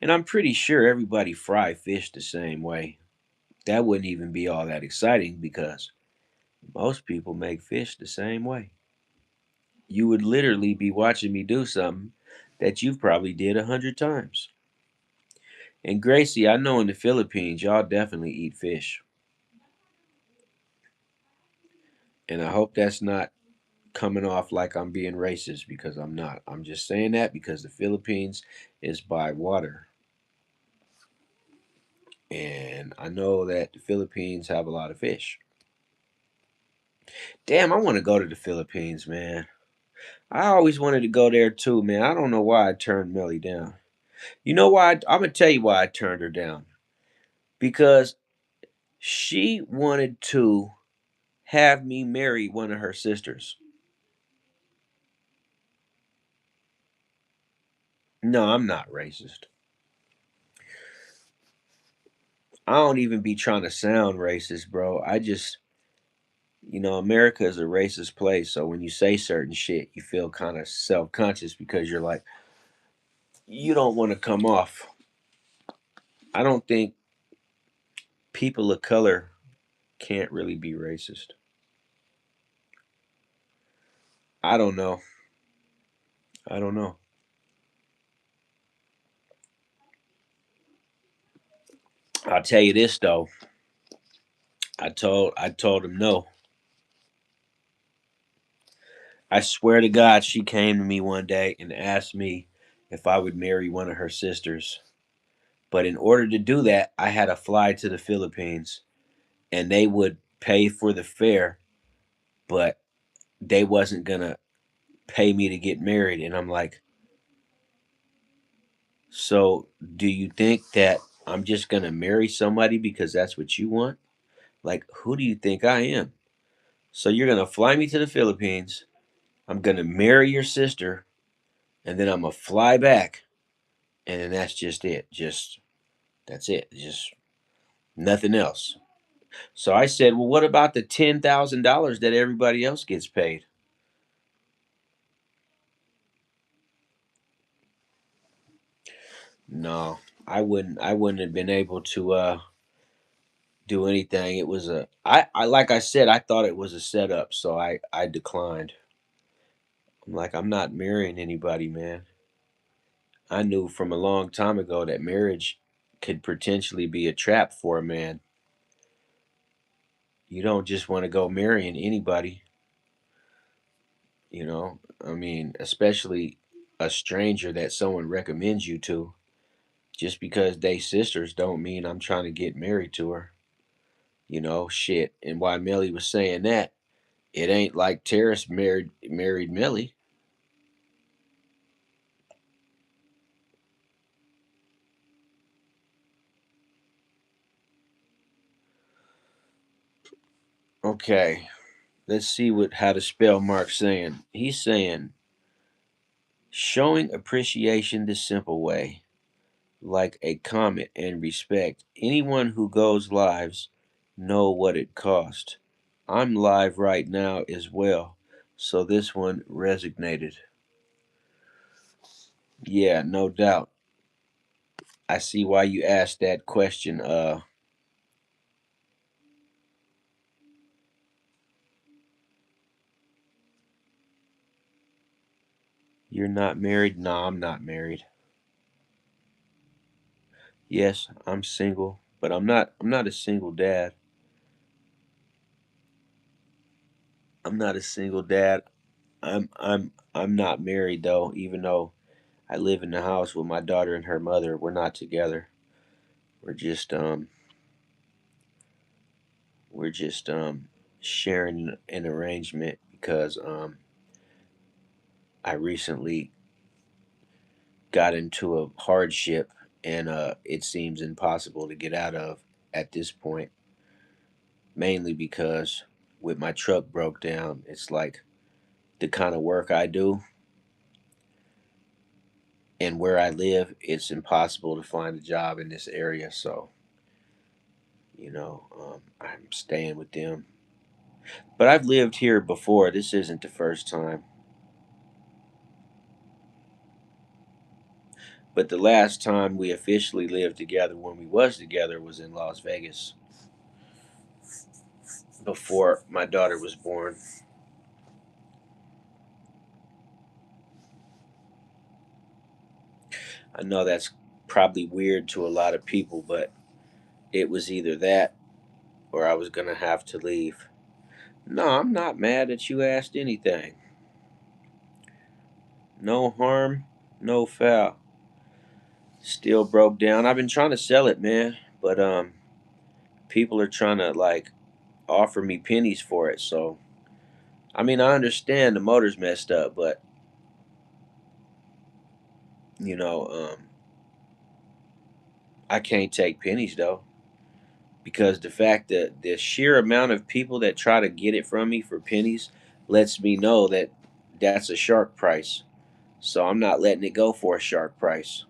And I'm pretty sure everybody fry fish the same way. That wouldn't even be all that exciting because most people make fish the same way. You would literally be watching me do something that you've probably did 100 times. And Gracie, I know in the Philippines, y'all definitely eat fish. And I hope that's not coming off like I'm being racist because I'm not. I'm just saying that because the Philippines is by water. And I know that the Philippines have a lot of fish. Damn, I want to go to the Philippines, man. I always wanted to go there too, man. I don't know why I turned Melly down. You know why? I'm gonna tell you why I turned her down. Because she wanted to have me marry one of her sisters. No, I'm not racist. I don't even be trying to sound racist, bro. I just, America is a racist place. So when you say certain shit, you feel kind of self conscious because you're like, you don't want to come off. I don't think people of color can't really be racist. I don't know. I don't know. I'll tell you this though. I told him no. I swear to God, she came to me one day and asked me if I would marry one of her sisters. But in order to do that, I had to fly to the Philippines and they would pay for the fare, but they wasn't gonna pay me to get married. And I'm like, so do you think that I'm just gonna marry somebody because that's what you want? Like, who do you think I am? So you're gonna fly me to the Philippines. I'm gonna marry your sister, and then I'm gonna fly back, and then that's just it. Just that's it. Just nothing else. So I said, well, what about the $10,000 that everybody else gets paid? No, I wouldn't. I wouldn't have been able to do anything. It was I like I said, I thought it was a setup, so I declined. I'm like, I'm not marrying anybody, man. I knew from a long time ago that marriage could potentially be a trap for a man. You don't just want to go marrying anybody, I mean, especially a stranger that someone recommends you to. Just because they sisters don't mean I'm trying to get married to her. Shit. And while Melly was saying that, it ain't like Terrace married Melly. Okay, let's see what how to spell Mark's saying. He's saying showing appreciation the simple way, like a comment and respect. Anyone who goes lives know what it cost. I'm live right now as well, so this one resonated. Yeah, no doubt. I see why you asked that question. You're not married? No, I'm not married. Yes, I'm single, but I'm not a single dad. I'm not a single dad. I'm not married though, even though I live in the house with my daughter and her mother. We're not together. We're just we're just sharing an arrangement because I recently got into a hardship and it seems impossible to get out of at this point, mainly because with my truck broke down, it's like the kind of work I do and where I live, it's impossible to find a job in this area. So, I'm staying with them. But I've lived here before. This isn't the first time. But the last time we officially lived together, when we was together, was in Las Vegas before my daughter was born. I know that's probably weird to a lot of people, but it was either that or I was gonna have to leave. No, I'm not mad that you asked anything. No harm, no foul. Still broke down. I've been trying to sell it, man. But people are trying to like offer me pennies for it. So I mean, I understand the motor's messed up, but you know, I can't take pennies though, because the fact that the sheer amount of people that try to get it from me for pennies lets me know that that's a shark price. So I'm not letting it go for a shark price,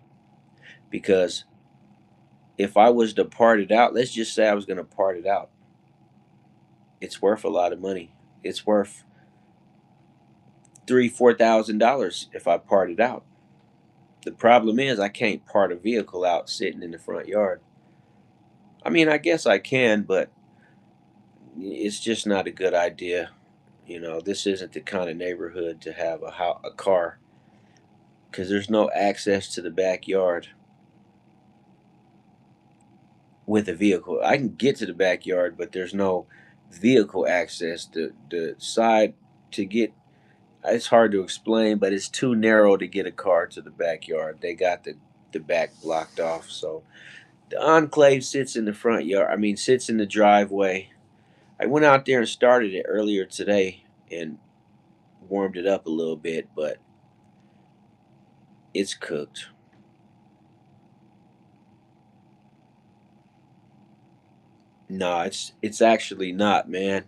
because if I was to part it out, let's just say I was going to part it out, it's worth a lot of money. It's worth $3,000-4,000 if I part it out. The problem is I can't part a vehicle out sitting in the front yard. I mean, I guess I can, but it's just not a good idea. This isn't the kind of neighborhood to have a car, because there's no access to the backyard with a vehicle. I can get to the backyard, but there's no vehicle access. The side to get, it's hard to explain, but it's too narrow to get a car to the backyard. They got the back blocked off. So the enclave sits in the front yard. I mean, sits in the driveway. I went out there and started it earlier today and warmed it up a little bit, but it's cooked. No, it's actually not, man.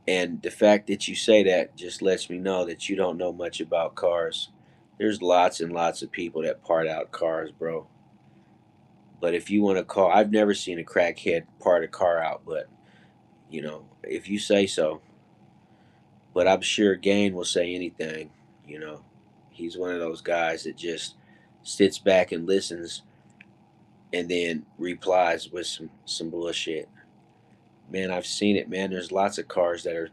And the fact that you say that just lets me know that you don't know much about cars. There's lots and lots of people that part out cars, bro. But if you want to call, I've never seen a crackhead part a car out, but if you say so. But I'm sure Gain will say anything. You know, he's one of those guys that just sits back and listens and then replies with some bullshit. Man, I've seen it, man. There's lots of cars that are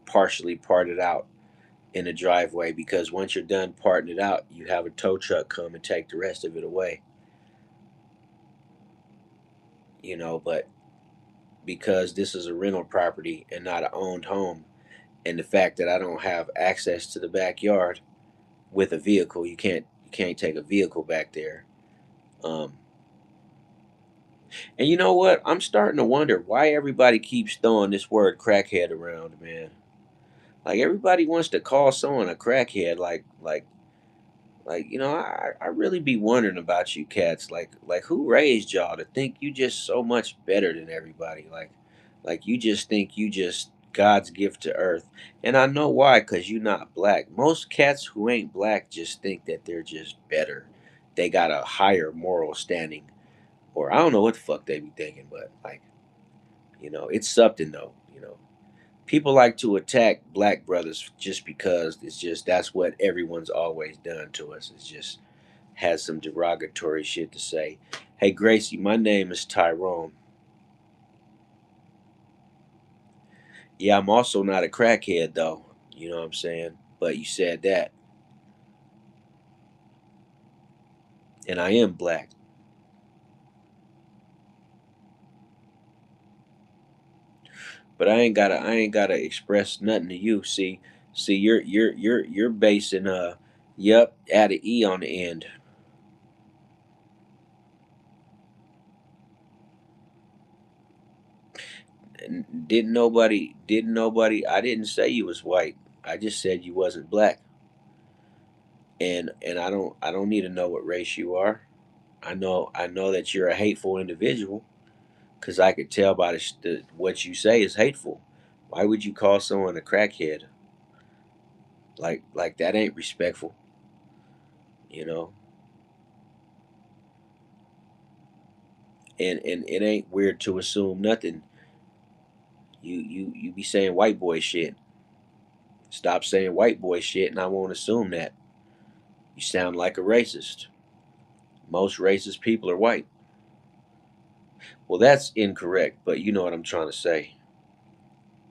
partially parted out in a driveway, because once you're done parting it out, you have a tow truck come and take the rest of it away. But because this is a rental property and not an owned home, and the fact that I don't have access to the backyard with a vehicle, you can't take a vehicle back there. Um, and you know what? I'm starting to wonder why everybody keeps throwing this word crackhead around, man. Like everybody wants to call someone a crackhead, I really be wondering about you cats. Like who raised y'all to think you just so much better than everybody? Like you just think you just God's gift to earth. And I know why, cause you not black. Most cats who ain't black just think that they're just better. They got a higher moral standing, or I don't know what the fuck they be thinking, but it's something though. People like to attack black brothers just because that's what everyone's always done to us. It's just has some derogatory shit to say. Hey Gracie, my name is Tyrone. Yeah, I'm also not a crackhead though. You know what I'm saying? But you said that, and I am black. But I ain't gotta express nothing to you. See, you're basing yep, add an E on the end. And didn't nobody I didn't say you was white. I just said you wasn't black. And I don't need to know what race you are. I know that you're a hateful individual, because I could tell by what you say is hateful. Why would you call someone a crackhead? Like that ain't respectful, you know. And it ain't weird to assume nothing. You be saying white boy shit. Stop saying white boy shit, and I won't assume that. You sound like a racist. Most racist people are white. Well, that's incorrect, but you know what I'm trying to say.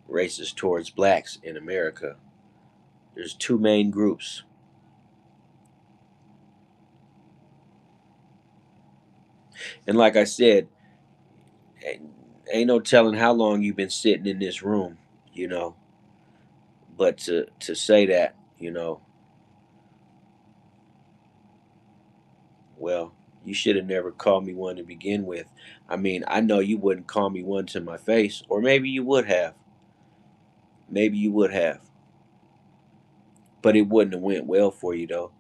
Racist towards blacks in America. There's two main groups. And like I said, ain't, ain't no telling how long you've been sitting in this room, you know. But to say that, well, You should have never called me one to begin with. I mean, I know you wouldn't call me one to my face, or maybe you would have. Maybe you would have, but it wouldn't have went well for you though.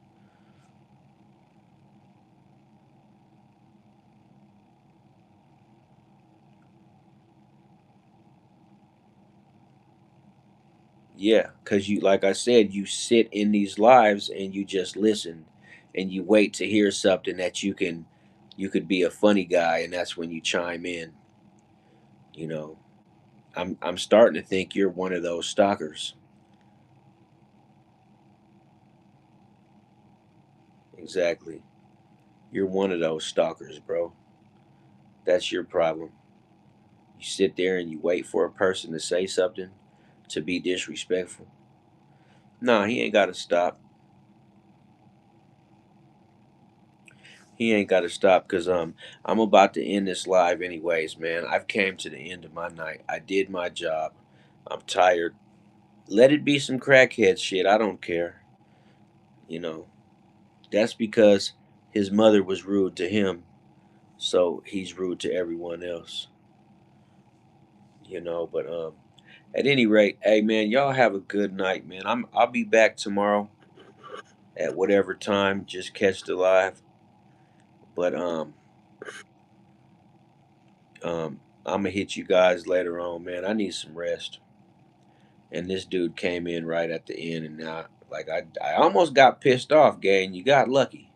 Yeah, cuz you, like I said, you sit in these lives and you just listen and you wait to hear something that you could be a funny guy, and that's when you chime in, you know. I'm starting to think you're one of those stalkers. Exactly. You're one of those stalkers, bro. That's your problem. You sit there and you wait for a person to say something to be disrespectful. Nah, he ain't got to stop. He ain't got to stop because I'm about to end this live anyways, man. I've came to the end of my night. I did my job. I'm tired. Let it be some crackhead shit. I don't care. You know, that's because his mother was rude to him, so he's rude to everyone else. But at any rate, hey man, y'all have a good night, man. I'll be back tomorrow at whatever time. Just catch the live. But I'm gonna hit you guys later on, man. I need some rest. And this dude came in right at the end, and now, like, I almost got pissed off, gang. You got lucky.